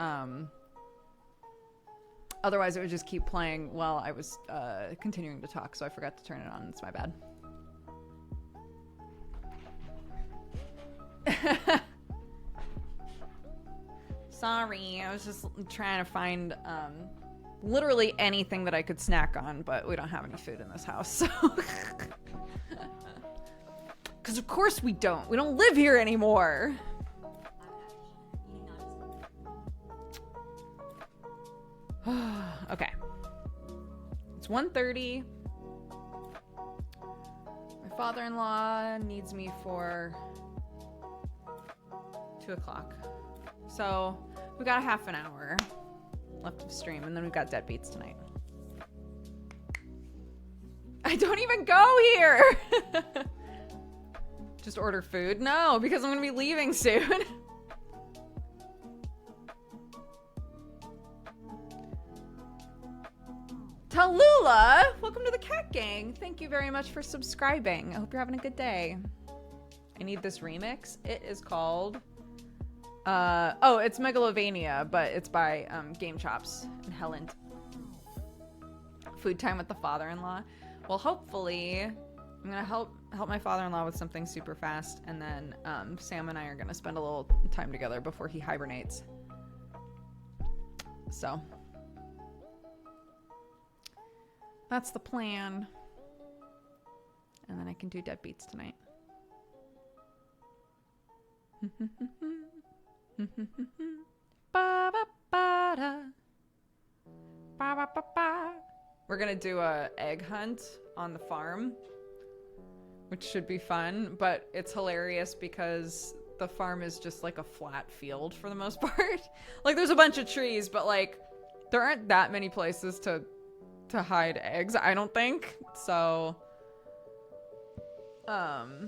otherwise it would just keep playing while I was, continuing to talk, so I forgot to turn it on. It's my bad. Sorry, I was just trying to find, literally anything that I could snack on, but we don't have enough food in this house, so. Because of course we don't. We don't live here anymore. Okay. It's 1:30. My father-in-law needs me for 2 o'clock. So we got a half an hour left of stream, and then we've got Deadbeats tonight. I don't even go here! Just order food? No, because I'm gonna be leaving soon. Tallulah! Welcome to the Cat Gang. Thank you very much for subscribing. I hope you're having a good day. I need this remix. It is called... oh, it's Megalovania, but it's by Game Chops and Helen. Food time with the father-in-law. Well, hopefully, I'm gonna help my father-in-law with something super fast, and then Sam and I are gonna spend a little time together before he hibernates. So that's the plan, and then I can do Deadbeats tonight. We're gonna do a egg hunt on the farm, which should be fun, but it's hilarious because the farm is just like a flat field for the most part. Like there's a bunch of trees, but like there aren't that many places to hide eggs, I don't think. So so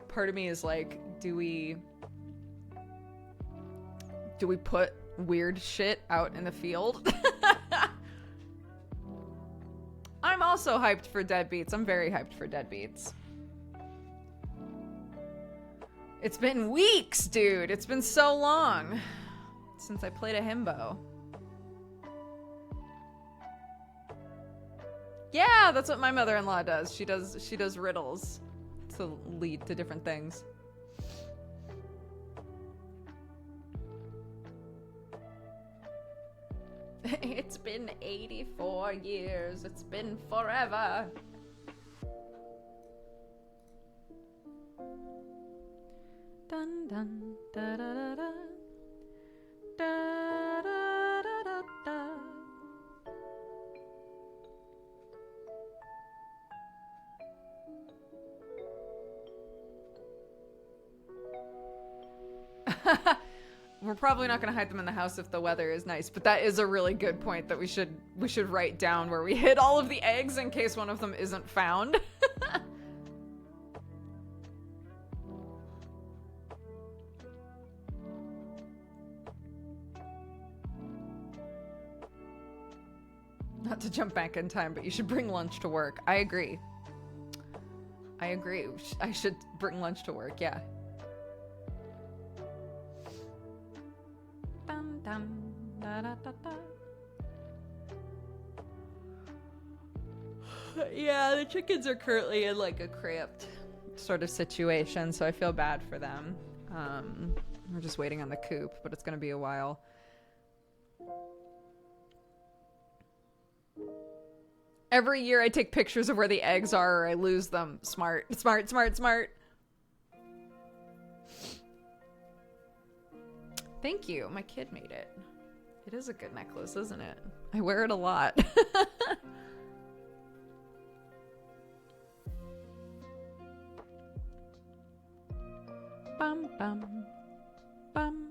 part of me is like, do we put weird shit out in the field? I'm also hyped for Deadbeats. I'm very hyped for Deadbeats. It's been weeks, dude. It's been so long since I played a himbo. Yeah, that's what my mother-in-law does. She does riddles to lead to different things. It's been 84 years. It's been forever. Dun dun da da da da da da da da. We're probably not going to hide them in the house if the weather is nice, but that is a really good point that we should write down where we hid all of the eggs in case one of them isn't found. Not to jump back in time, but you should bring lunch to work. I agree. I should bring lunch to work, yeah. Da, da, da, da. Yeah, the chickens are currently in like a cramped sort of situation, so I feel bad for them. We're just waiting on the coop, but it's gonna be a while. Every year I take pictures of where the eggs are or I lose them. Smart. Thank you. My kid made it. It is a good necklace, isn't it? I wear it a lot. Bum bum bum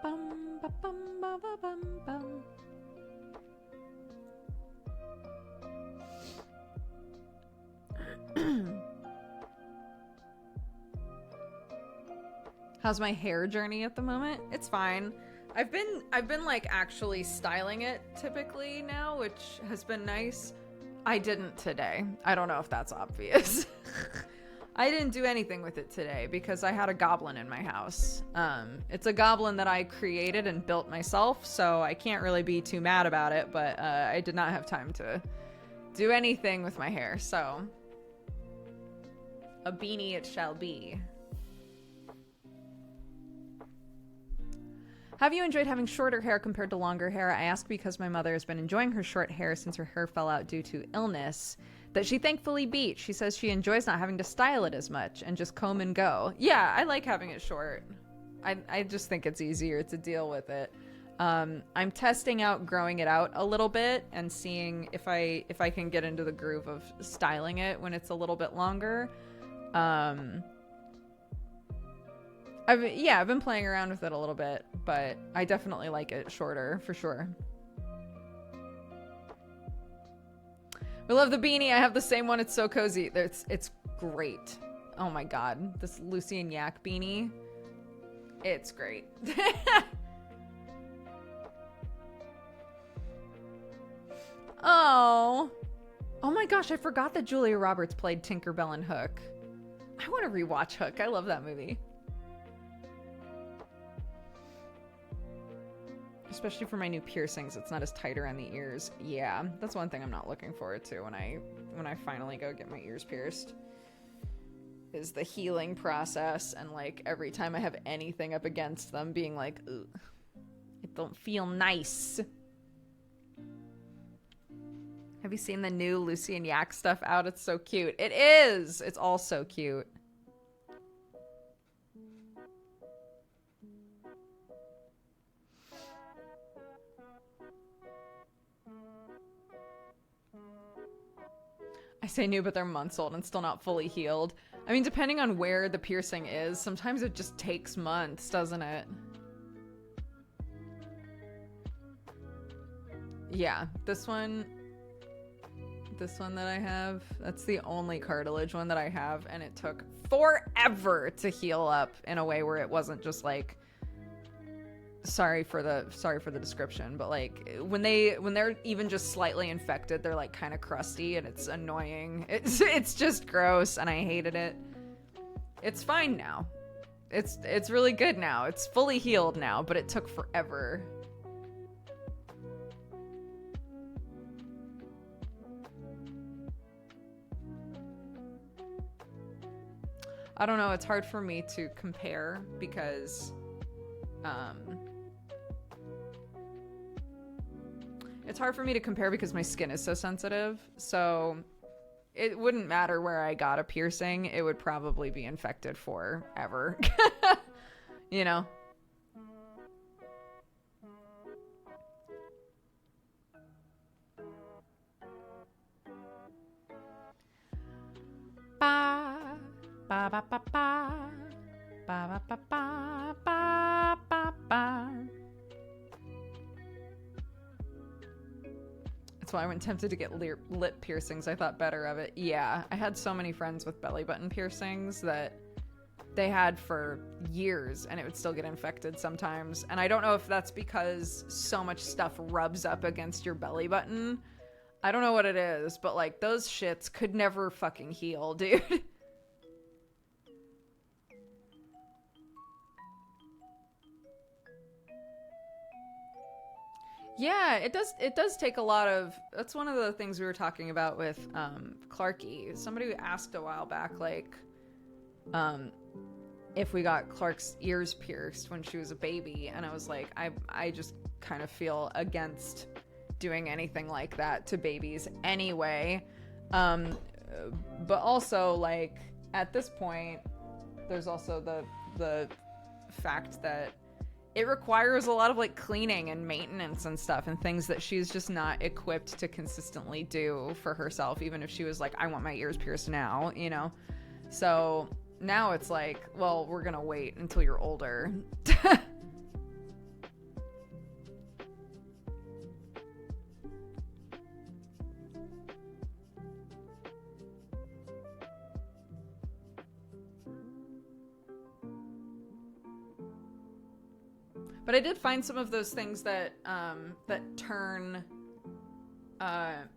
bum bum bum bum bum bum. How's my hair journey at the moment? It's fine. I've been like actually styling it typically now, which has been nice. I didn't today. I don't know if that's obvious. I didn't do anything with it today because I had a goblin in my house. It's a goblin that I created and built myself, so I can't really be too mad about it, but I did not have time to do anything with my hair, so a beanie it shall be. Have you enjoyed having shorter hair compared to longer hair? I ask because my mother has been enjoying her short hair since her hair fell out due to illness that she thankfully beat. She says she enjoys not having to style it as much and just comb and go. Yeah, I like having it short. I just think it's easier to deal with it. I'm testing out growing it out a little bit and seeing if I can get into the groove of styling it when it's a little bit longer. I've been playing around with it a little bit, but I definitely like it shorter for sure. We love the beanie. I have the same one. It's so cozy. It's great. Oh my god, this Lucy and Yak beanie. It's great. Oh my gosh, I forgot that Julia Roberts played Tinkerbell in Hook. I want to rewatch Hook. I love that movie. Especially for my new piercings, it's not as tight around the ears. Yeah, that's one thing I'm not looking forward to when I finally go get my ears pierced. Is the healing process and like every time I have anything up against them being like, ugh, it don't feel nice. Have you seen the new Lucy and Yak stuff out? It's so cute. It is! It's all so cute. say new, but they're months old and still not fully healed. I mean, depending on where the piercing is, sometimes it just takes months, doesn't it? Yeah, this one that I have, that's the only cartilage one that I have, and it took forever to heal up in a way where it wasn't just like, sorry for the description, but like when they're even just slightly infected, they're like kind of crusty and it's annoying. It's just gross and I hated it. It's fine now. It's really good now. It's fully healed now, but it took forever. I don't know, it's hard for me to compare because it's hard for me to compare because my skin is so sensitive. So it wouldn't matter where I got a piercing. It would probably be infected forever. You know? Ba ba ba ba ba ba ba ba ba ba ba. That's why I went tempted to get lip piercings. I thought better of it. Yeah, I had so many friends with belly button piercings that they had for years and it would still get infected sometimes. And I don't know if that's because so much stuff rubs up against your belly button. I don't know what it is, but like those shits could never fucking heal, dude. Yeah, it does take a lot of, that's one of the things we were talking about with Clarky. Somebody asked a while back, like, if we got Clark's ears pierced when she was a baby, and I was like, I just kind of feel against doing anything like that to babies anyway. But also, like, at this point, there's also the fact that it requires a lot of like cleaning and maintenance and stuff and things that she's just not equipped to consistently do for herself, even if she was like, I want my ears pierced now, you know? So now it's like, well, we're gonna wait until you're older. But I did find some of those things that turn, not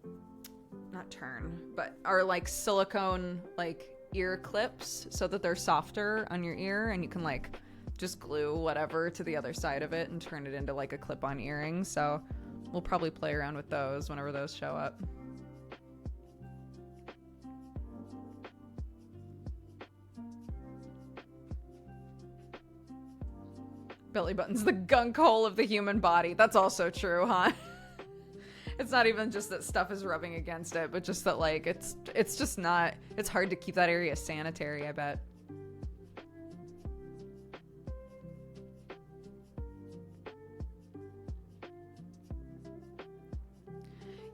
turn, but are like silicone like ear clips so that they're softer on your ear, and you can like just glue whatever to the other side of it and turn it into like a clip-on earring. So we'll probably play around with those whenever those show up. Belly button's the gunk hole of the human body. That's also true, huh? It's not even just that stuff is rubbing against it, but just that like it's just not, it's hard to keep that area sanitary, I bet.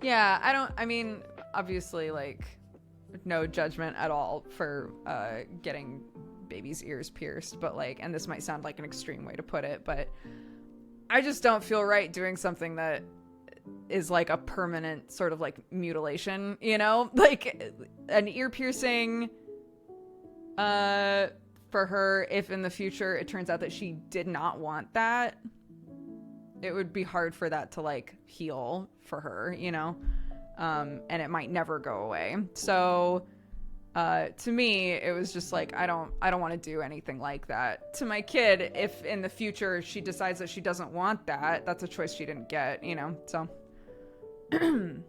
Yeah, I mean, obviously, like, no judgment at all for getting baby's ears pierced, but like, and this might sound like an extreme way to put it, but I just don't feel right doing something that is like a permanent sort of like mutilation, you know? Like an ear piercing for her, if in the future it turns out that she did not want that, it would be hard for that to like heal for her, you know? And it might never go away. So to me, it was just like, I don't want to do anything like that to my kid. If in the future she decides that she doesn't want that, that's a choice she didn't get, you know? So they're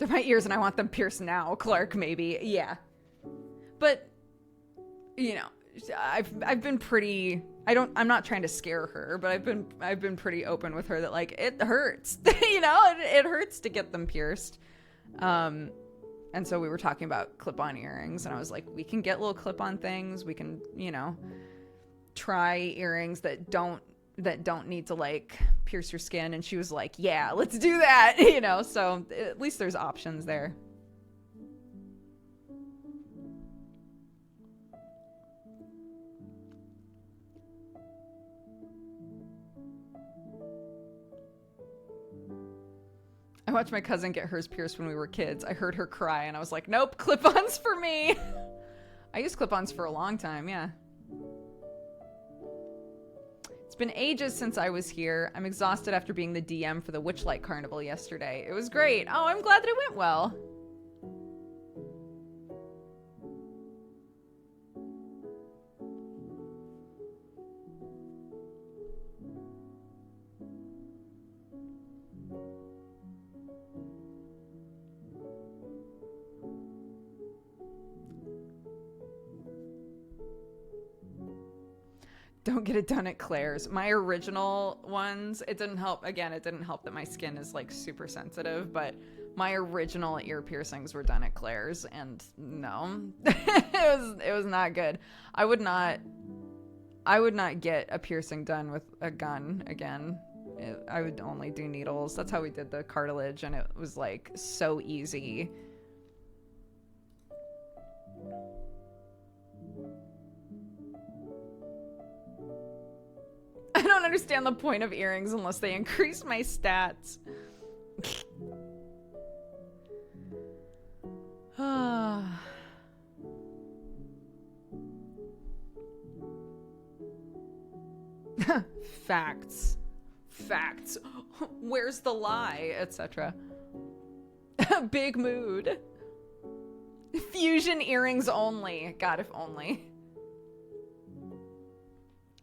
my ears and I want them pierced now, Clark, maybe. Yeah. But, you know, I've been pretty, I'm not trying to scare her, but I've been pretty open with her that like it hurts. You know, it hurts to get them pierced. And so we were talking about clip-on earrings, and I was like, we can get little clip-on things. We can, you know, try earrings that don't that don't need to like pierce your skin, and she was like, yeah, let's do that. You know, so at least there's options there. I watched my cousin get hers pierced when we were kids. I heard her cry and I was like, nope, clip-ons for me. I used clip-ons for a long time, yeah. It's been ages since I was here. I'm exhausted after being the DM for the Witchlight Carnival yesterday. It was great. Oh, I'm glad that it went well. Don't get it done at Claire's. My original ones, it didn't help. Again, it didn't help that my skin is like super sensitive, but my original ear piercings were done at Claire's, and no, it was not good. I would not get a piercing done with a gun again. I would only do needles. That's how we did the cartilage, and it was like so easy. I don't understand the point of earrings unless they increase my stats. Facts. Facts. Where's the lie, etc. Big mood. Fusion earrings only. God, if only.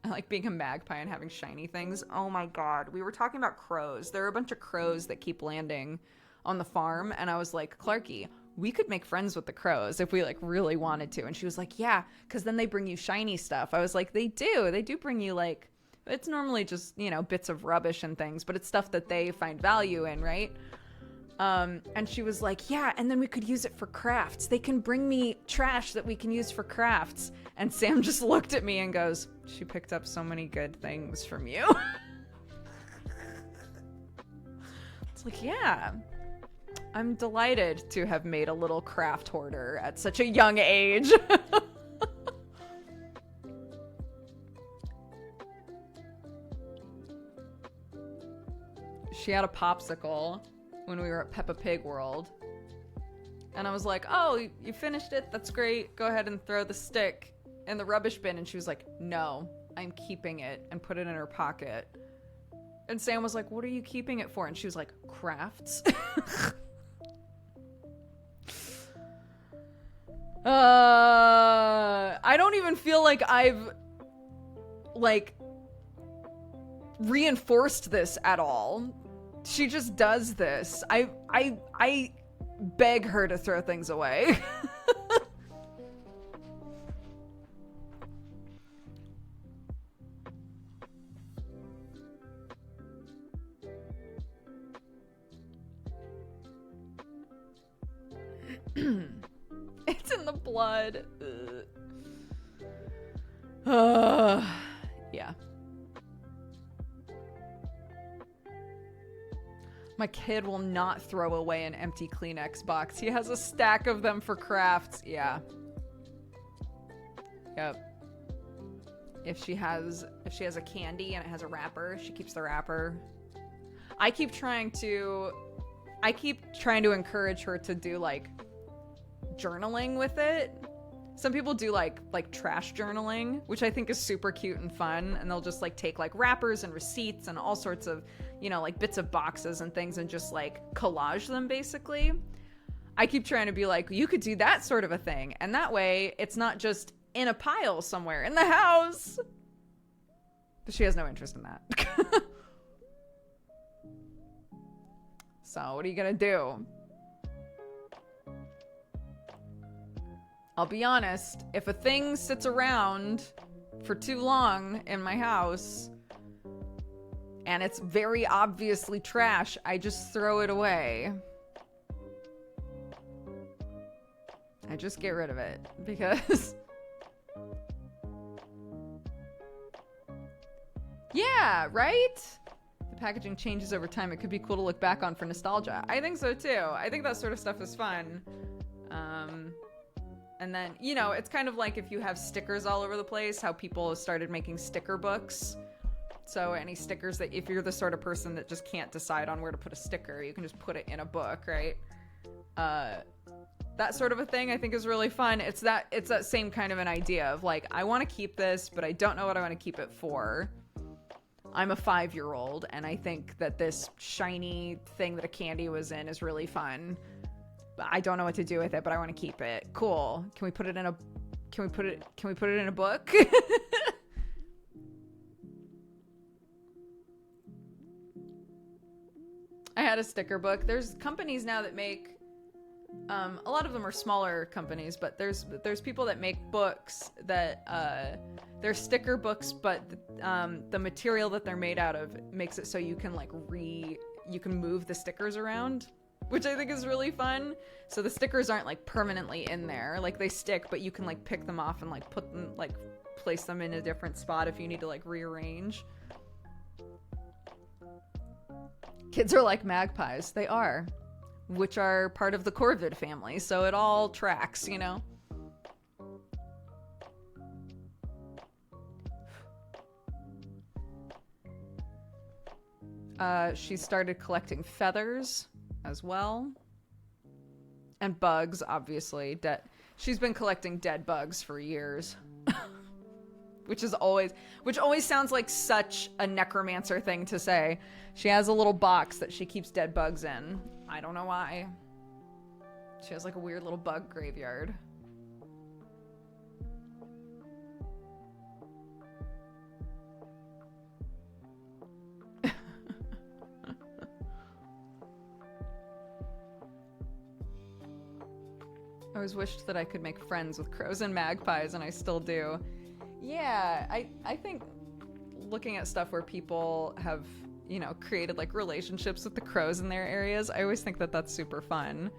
I like being a magpie and having shiny things. Oh my god. We were talking about crows. There are a bunch of crows that keep landing on the farm, and I was like, Clarky, we could make friends with the crows if we like really wanted to. And she was like, yeah, because then they bring you shiny stuff. I was like, they do bring you like, it's normally just, you know, bits of rubbish and things, but it's stuff that they find value in, right? And she was like, yeah, and then we could use it for crafts. They can bring me trash that we can use for crafts. And Sam just looked at me and goes, she picked up so many good things from you. It's like, yeah, I'm delighted to have made a little craft hoarder at such a young age. She had a popsicle when we were at Peppa Pig World. And I was like, oh, you finished it? That's great. Go ahead and throw the stick in the rubbish bin. And she was like, no, I'm keeping it, and put it in her pocket. And Sam was like, what are you keeping it for? And she was like, crafts. I don't even feel like I've like reinforced this at all. She just does this. I beg her to throw things away. It's in the blood. Yeah. My kid will not throw away an empty Kleenex box. He has a stack of them for crafts. Yeah. Yep. If she has a candy and it has a wrapper, she keeps the wrapper. I keep trying to encourage her to do like journaling with it. Some people do like trash journaling, which I think is super cute and fun, and they'll just like take like wrappers and receipts and all sorts of, you know, like bits of boxes and things and just like collage them basically. I keep trying to be like, you could do that sort of a thing, and that way it's not just in a pile somewhere in the house. But she has no interest in that. So what are you gonna do? I'll be honest, if a thing sits around for too long in my house and it's very obviously trash, I just throw it away. I just get rid of it because Yeah, right? The packaging changes over time. It could be cool to look back on for nostalgia. I think so too. I think that sort of stuff is fun. And then, you know, it's kind of like if you have stickers all over the place, how people started making sticker books. So any stickers that, if you're the sort of person that just can't decide on where to put a sticker, you can just put it in a book, right? That sort of a thing I think is really fun. It's that same kind of an idea of like, I want to keep this, but I don't know what I want to keep it for. I'm a 5-year-old, and I think that this shiny thing that a candy was in is really fun. But I don't know what to do with it, but I want to keep it. Cool. Can we put it in a book? I had a sticker book. There's companies now that make a lot of them are smaller companies, but there's people that make books that they're sticker books, but the material that they're made out of makes it so you can like you can move the stickers around, which I think is really fun. So the stickers aren't like permanently in there, like they stick, but you can like pick them off and like put them, like place them in a different spot if you need to like rearrange. Kids are like magpies. They are, which are part of the corvid family, so it all tracks, you know. She started collecting feathers as well. And bugs, obviously. She's been collecting dead bugs for years. which always sounds like such a necromancer thing to say. She has a little box that she keeps dead bugs in. I don't know why. She has like a weird little bug graveyard. I always wished that I could make friends with crows and magpies, and I still do. Yeah, I think looking at stuff where people have, you know, created like relationships with the crows in their areas, I always think that that's super fun.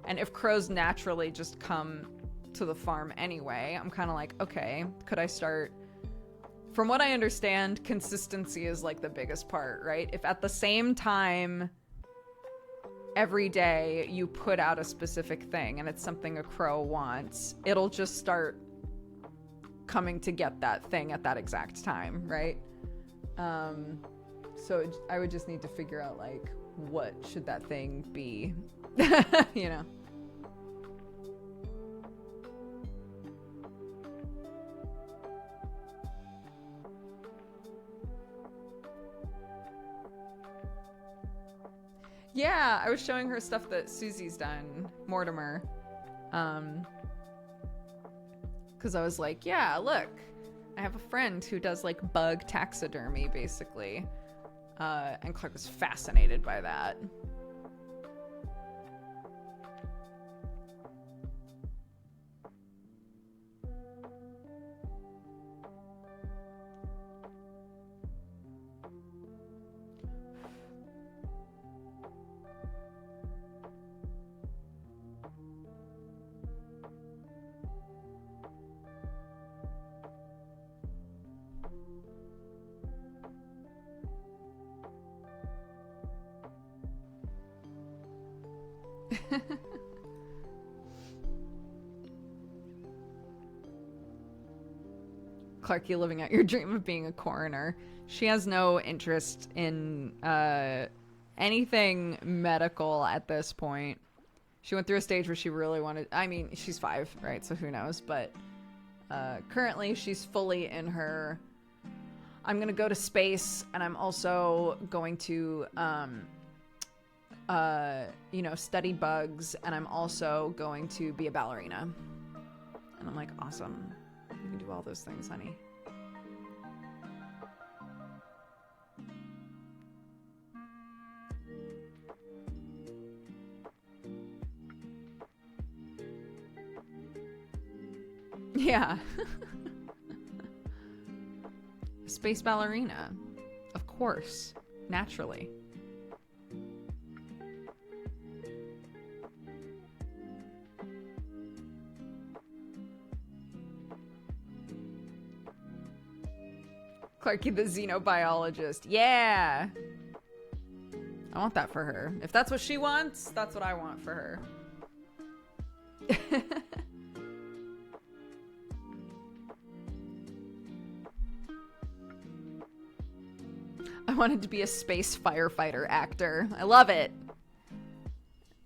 And if crows naturally just come to the farm anyway, I'm kind of like, okay, could I start... From what I understand, consistency is like the biggest part, right? If at the same time every day you put out a specific thing and it's something a crow wants, it'll just start coming to get that thing at that exact time, right? So I would just need to figure out like, what should that thing be? You know? Yeah, I was showing her stuff that Susie's done, Mortimer. Because I was like, yeah, look, I have a friend who does like bug taxidermy, basically. And Clark was fascinated by that. Clarky living out your dream of being a coroner. She has no interest in anything medical at this point. She went through a stage where she really wanted... I mean, she's 5, right? So who knows? But currently she's fully in her... I'm going to go to space, and I'm also going to... you know, study bugs, and I'm also going to be a ballerina. And I'm like, awesome. You can do all those things, honey. Yeah. Space ballerina. Of course. Naturally. Clarky the xenobiologist. Yeah. I want that for her. If that's what she wants, that's what I want for her. I wanted to be a space firefighter actor. I love it.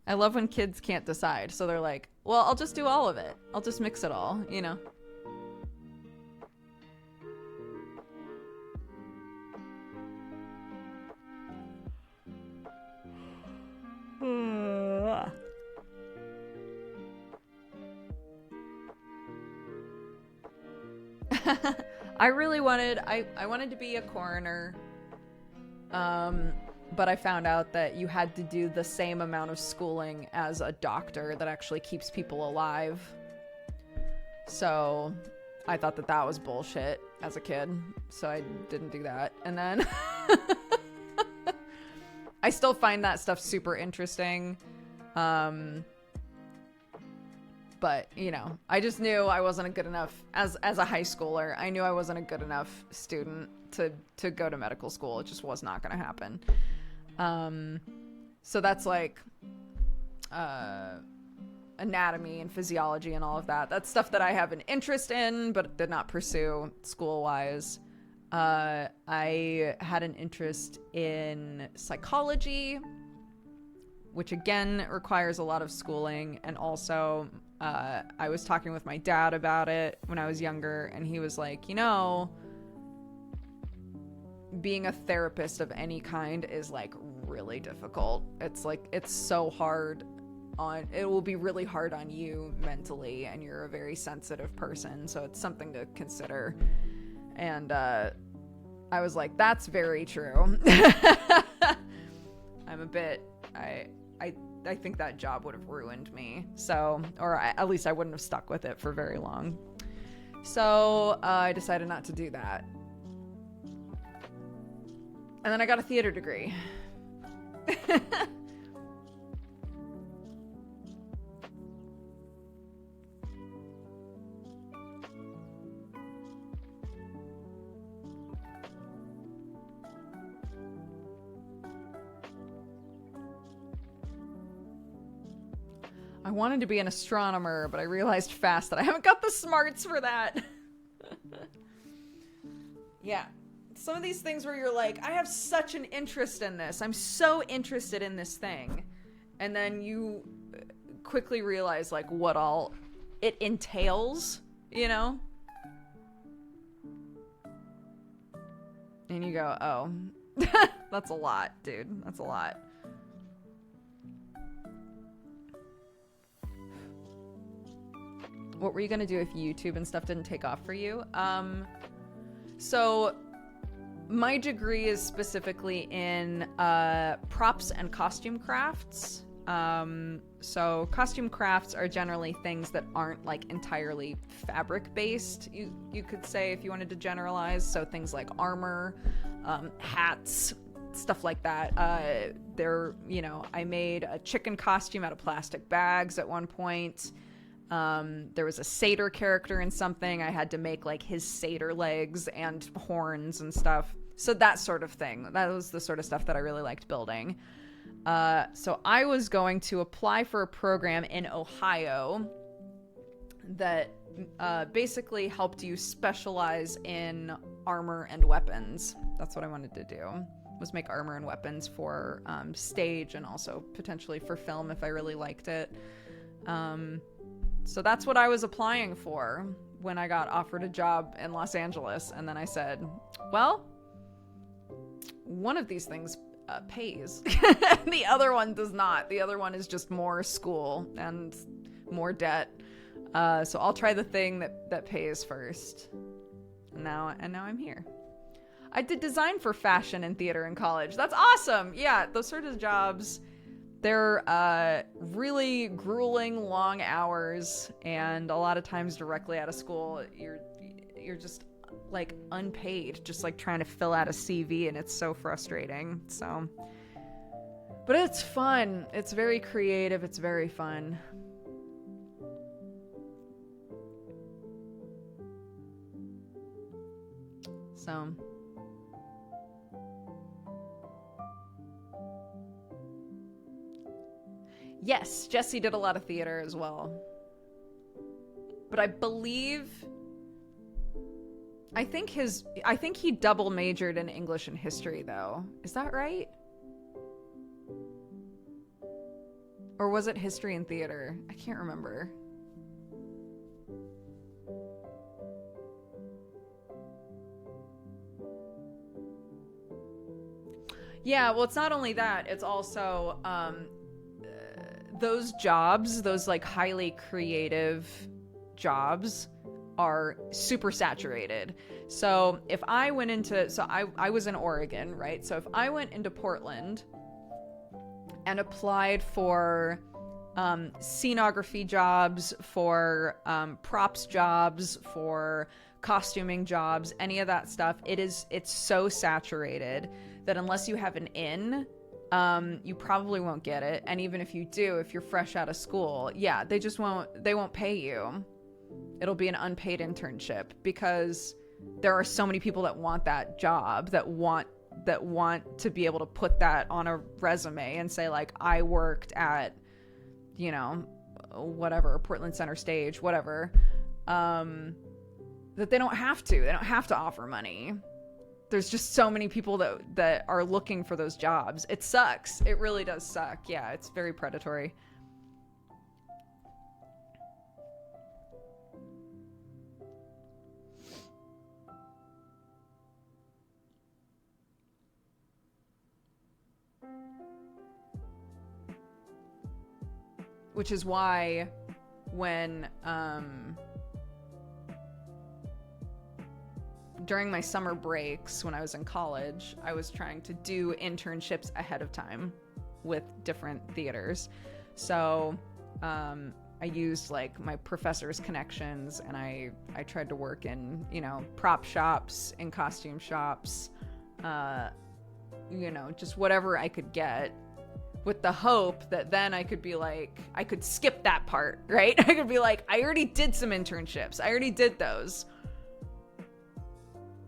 I love when kids can't decide. So they're like, well, I'll just do all of it. I'll just mix it all, you know? I really wanted, I wanted to be a coroner, but I found out that you had to do the same amount of schooling as a doctor that actually keeps people alive. So I thought that that was bullshit as a kid, so I didn't do that. And then I still find that stuff super interesting. But, you know, I just knew I wasn't a good enough, as a high schooler, I knew I wasn't a good enough student to go to medical school. It just was not going to happen. So that's like anatomy and physiology and all of that. That's stuff that I have an interest in, but did not pursue school-wise. I had an interest in psychology, which again requires a lot of schooling, and also I was talking with my dad about it when I was younger, and he was like, you know, being a therapist of any kind is like really difficult. It's like, it's so hard it will be really hard on you mentally, and you're a very sensitive person, so it's something to consider. And I was like, that's very true. I'm a bit, I think that job would have ruined me. So, or at least I wouldn't have stuck with it for very long. So I decided not to do that. And then I got a theater degree. I wanted to be an astronomer, but I realized fast that I haven't got the smarts for that. Yeah. Some of these things where you're like, I have such an interest in this. I'm so interested in this thing. And then you quickly realize like what all it entails, you know? And you go, oh, that's a lot, dude. That's a lot. What were you gonna do if YouTube and stuff didn't take off for you? So my degree is specifically in props and costume crafts. So costume crafts are generally things that aren't like entirely fabric based, you could say, if you wanted to generalize. So things like armor, hats, stuff like that. You know, I made a chicken costume out of plastic bags at one point. There was a satyr character in something. I had to make like his satyr legs and horns and stuff. So that sort of thing. That was the sort of stuff that I really liked building. So I was going to apply for a program in Ohio that basically helped you specialize in armor and weapons. That's what I wanted to do, was make armor and weapons for stage and also potentially for film if I really liked it. So that's what I was applying for when I got offered a job in Los Angeles. And then I said, well, one of these things pays. The other one does not. The other one is just more school and more debt. So I'll try the thing that pays first. And now I'm here. I did design for fashion and theater in college. That's awesome. Yeah, those sort of jobs, they're really grueling, long hours, and a lot of times directly out of school, you're just like unpaid, just like trying to fill out a CV, and it's so frustrating. So, but it's fun. It's very creative. It's very fun. So, Yes, Jesse did a lot of theater as well. But I believe... I think he double majored in English and history, though. Is that right? Or was it history and theater? I can't remember. Yeah, well, it's not only that. It's also those jobs, those like highly creative jobs are super saturated. So if I went into, I was in Oregon, right? So if I went into Portland and applied for scenography jobs, for props jobs, for costuming jobs, any of that stuff, it's so saturated that unless you have an in, you probably won't get it. And even if you do, if you're fresh out of school, yeah, they won't pay you. It'll be an unpaid internship because there are so many people that want that job, that want to be able to put that on a resume and say, like, I worked at, you know, whatever, Portland Center Stage, whatever, that they don't have to offer money. There's just so many people that are looking for those jobs. It sucks. It really does suck. Yeah, it's very predatory. Which is why when during my summer breaks when I was in college, I was trying to do internships ahead of time with different theaters. So I used like my professor's connections, and I tried to work in, you know, prop shops, in costume shops, you know, just whatever I could get, with the hope that then I could be like, I could skip that part, right? I could be like, I already did some internships. I already did those.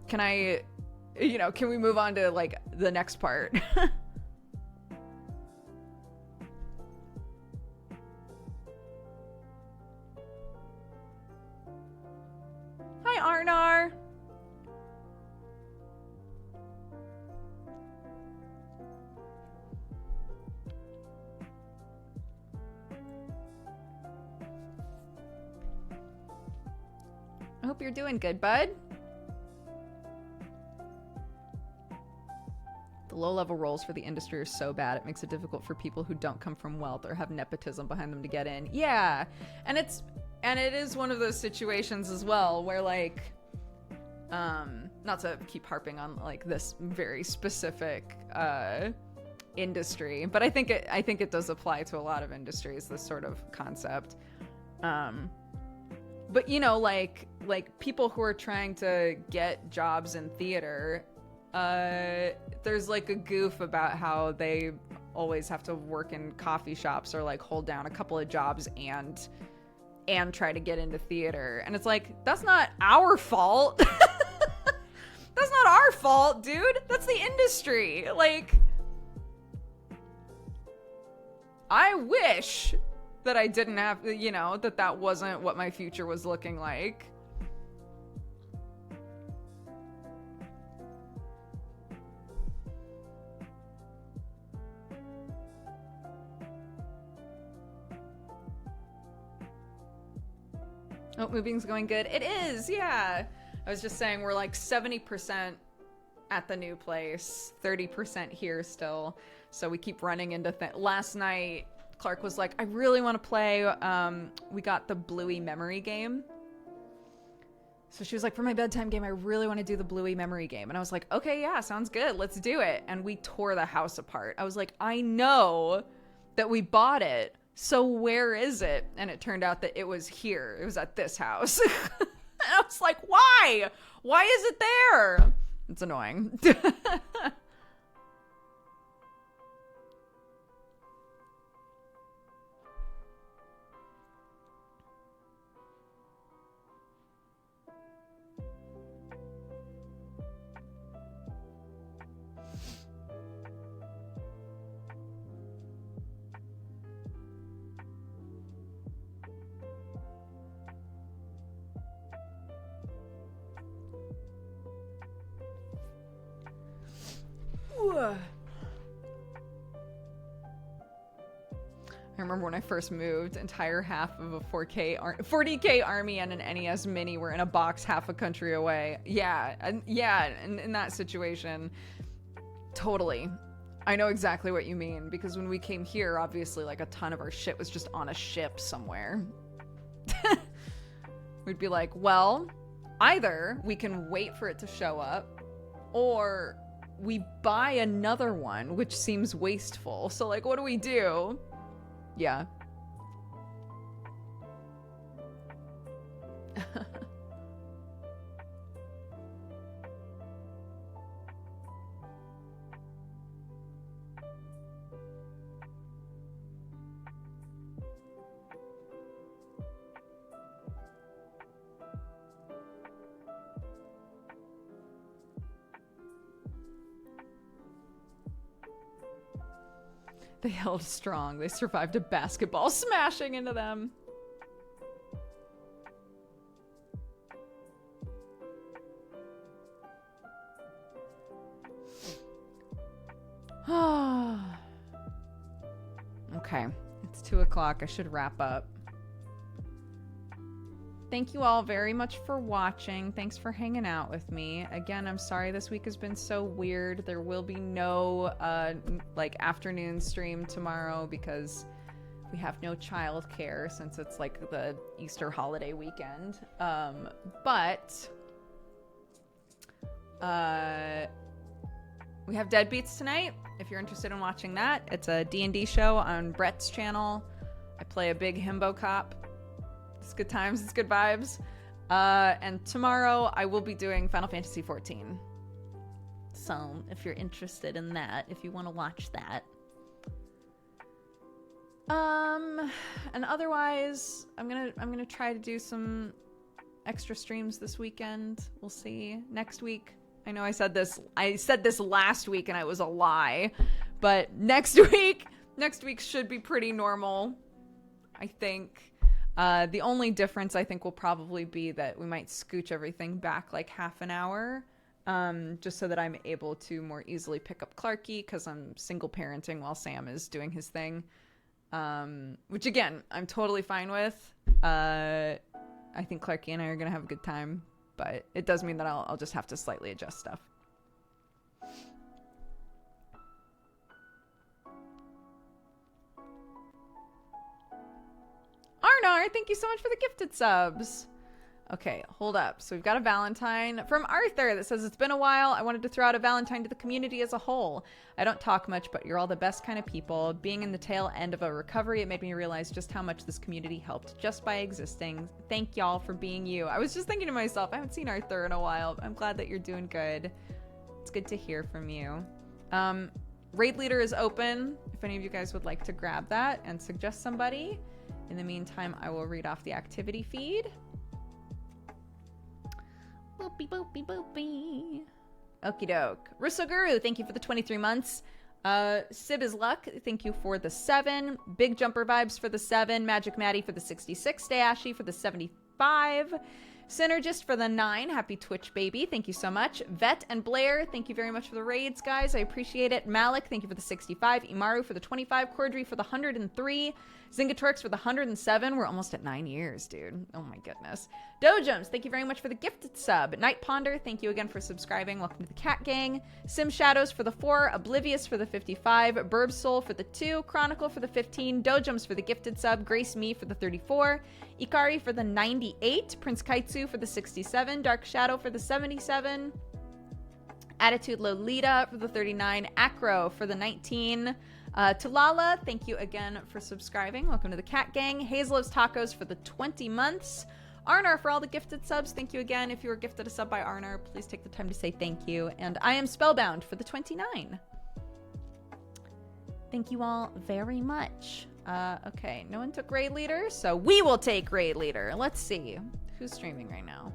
Can we move on to like the next part? Hi, Arnar. I hope you're doing good, bud. The low-level roles for the industry are so bad, it makes it difficult for people who don't come from wealth or have nepotism behind them to get in. Yeah, and it is one of those situations as well where, like, not to keep harping on like this very specific industry, but I think it does apply to a lot of industries, this sort of concept. But you know, like people who are trying to get jobs in theater, there's like a goof about how they always have to work in coffee shops or like hold down a couple of jobs and try to get into theater. And it's like, that's not our fault. That's not our fault, dude. That's the industry. Like, I wish that I didn't have, you know, that wasn't what my future was looking like. Oh, moving's going good. It is, yeah. I was just saying we're like 70% at the new place, 30% here still. So we keep running into things. Last night, Clark was like, I really want to play. We got the Bluey memory game. So she was like, for my bedtime game, I really want to do the Bluey memory game. And I was like, okay, yeah, sounds good. Let's do it. And we tore the house apart. I was like, I know that we bought it. So where is it? And it turned out that it was here. It was at this house. And I was like, why? Why is it there? It's annoying. I remember when I first moved, entire half of a 40K army and an NES Mini were in a box half a country away. Yeah, and in that situation, totally. I know exactly what you mean, because when we came here, obviously, like, a ton of our shit was just on a ship somewhere. We'd be like, well, either we can wait for it to show up, or we buy another one, which seems wasteful. So, like, what do we do? Yeah. They held strong. They survived a basketball smashing into them. Okay, it's 2 o'clock. I should wrap up. Thank you all very much for watching. Thanks for hanging out with me. Again, I'm sorry this week has been so weird. There will be no like afternoon stream tomorrow because we have no childcare since it's like the Easter holiday weekend. But we have Deadbeats tonight. If you're interested in watching that, it's a D&D show on Brett's channel. I play a big himbo cop. It's good times, it's good vibes. And tomorrow I will be doing Final Fantasy XIV. So if you're interested in that, if you want to watch that. And otherwise, I'm gonna try to do some extra streams this weekend. We'll see. Next week, I know I said this last week and it was a lie, but next week should be pretty normal, I think. The only difference I think will probably be that we might scooch everything back like half an hour, just so that I'm able to more easily pick up Clarky because I'm single parenting while Sam is doing his thing, which again, I'm totally fine with. I think Clarky and I are going to have a good time, but it does mean that I'll just have to slightly adjust stuff. Arnar, thank you so much for the gifted subs. Okay, hold up. So we've got a Valentine from Arthur that says, it's been a while. I wanted to throw out a Valentine to the community as a whole. I don't talk much, but you're all the best kind of people. Being in the tail end of a recovery, it made me realize just how much this community helped just by existing. Thank y'all for being you. I was just thinking to myself, I haven't seen Arthur in a while. I'm glad that you're doing good. It's good to hear from you. Raid Leader is open. If any of you guys would like to grab that and suggest somebody. In the meantime, I will read off the activity feed. Boopy, boopy, boopy. Okie doke. Rusoguru, thank you for the 23 months. Sib is Luck, thank you for the 7. Big Jumper Vibes for the 7. Magic Maddie for the 66. Stay Ashy for the 75. Synergist for the 9. Happy Twitch, baby. Thank you so much. Vet and Blair, thank you very much for the raids, guys. I appreciate it. Malik, thank you for the 65. Imaru for the 25. Cordry for the 103. Zingatorx for the 107. We're almost at 9 years, dude. Oh my goodness. Dojums, thank you very much for the gifted sub. Night Ponder, thank you again for subscribing. Welcome to the Cat Gang. Sim Shadows for the 4. Oblivious for the 55. Burb Soul for the 2. Chronicle for the 15. Dojums for the gifted sub. Grace Me for the 34. Ikari for the 98. Prince Kaitsu for the 67. Dark Shadow for the 77. Attitude Lolita for the 39. Acro for the 19. Talala, thank you again for subscribing. Welcome to the Cat Gang. Hazel's Tacos for the 20 months. Arnar for all the gifted subs. Thank you again. If you were gifted a sub by Arnar, please take the time to say thank you. And I am Spellbound for the 29. Thank you all very much. Okay, no one took Raid Leader, so we will take Raid Leader. Let's see. Who's streaming right now?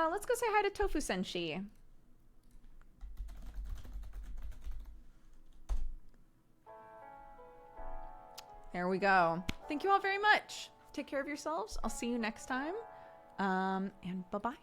Let's go say hi to Tofu Senshi. There we go. Thank you all very much. Take care of yourselves. I'll see you next time. And bye-bye.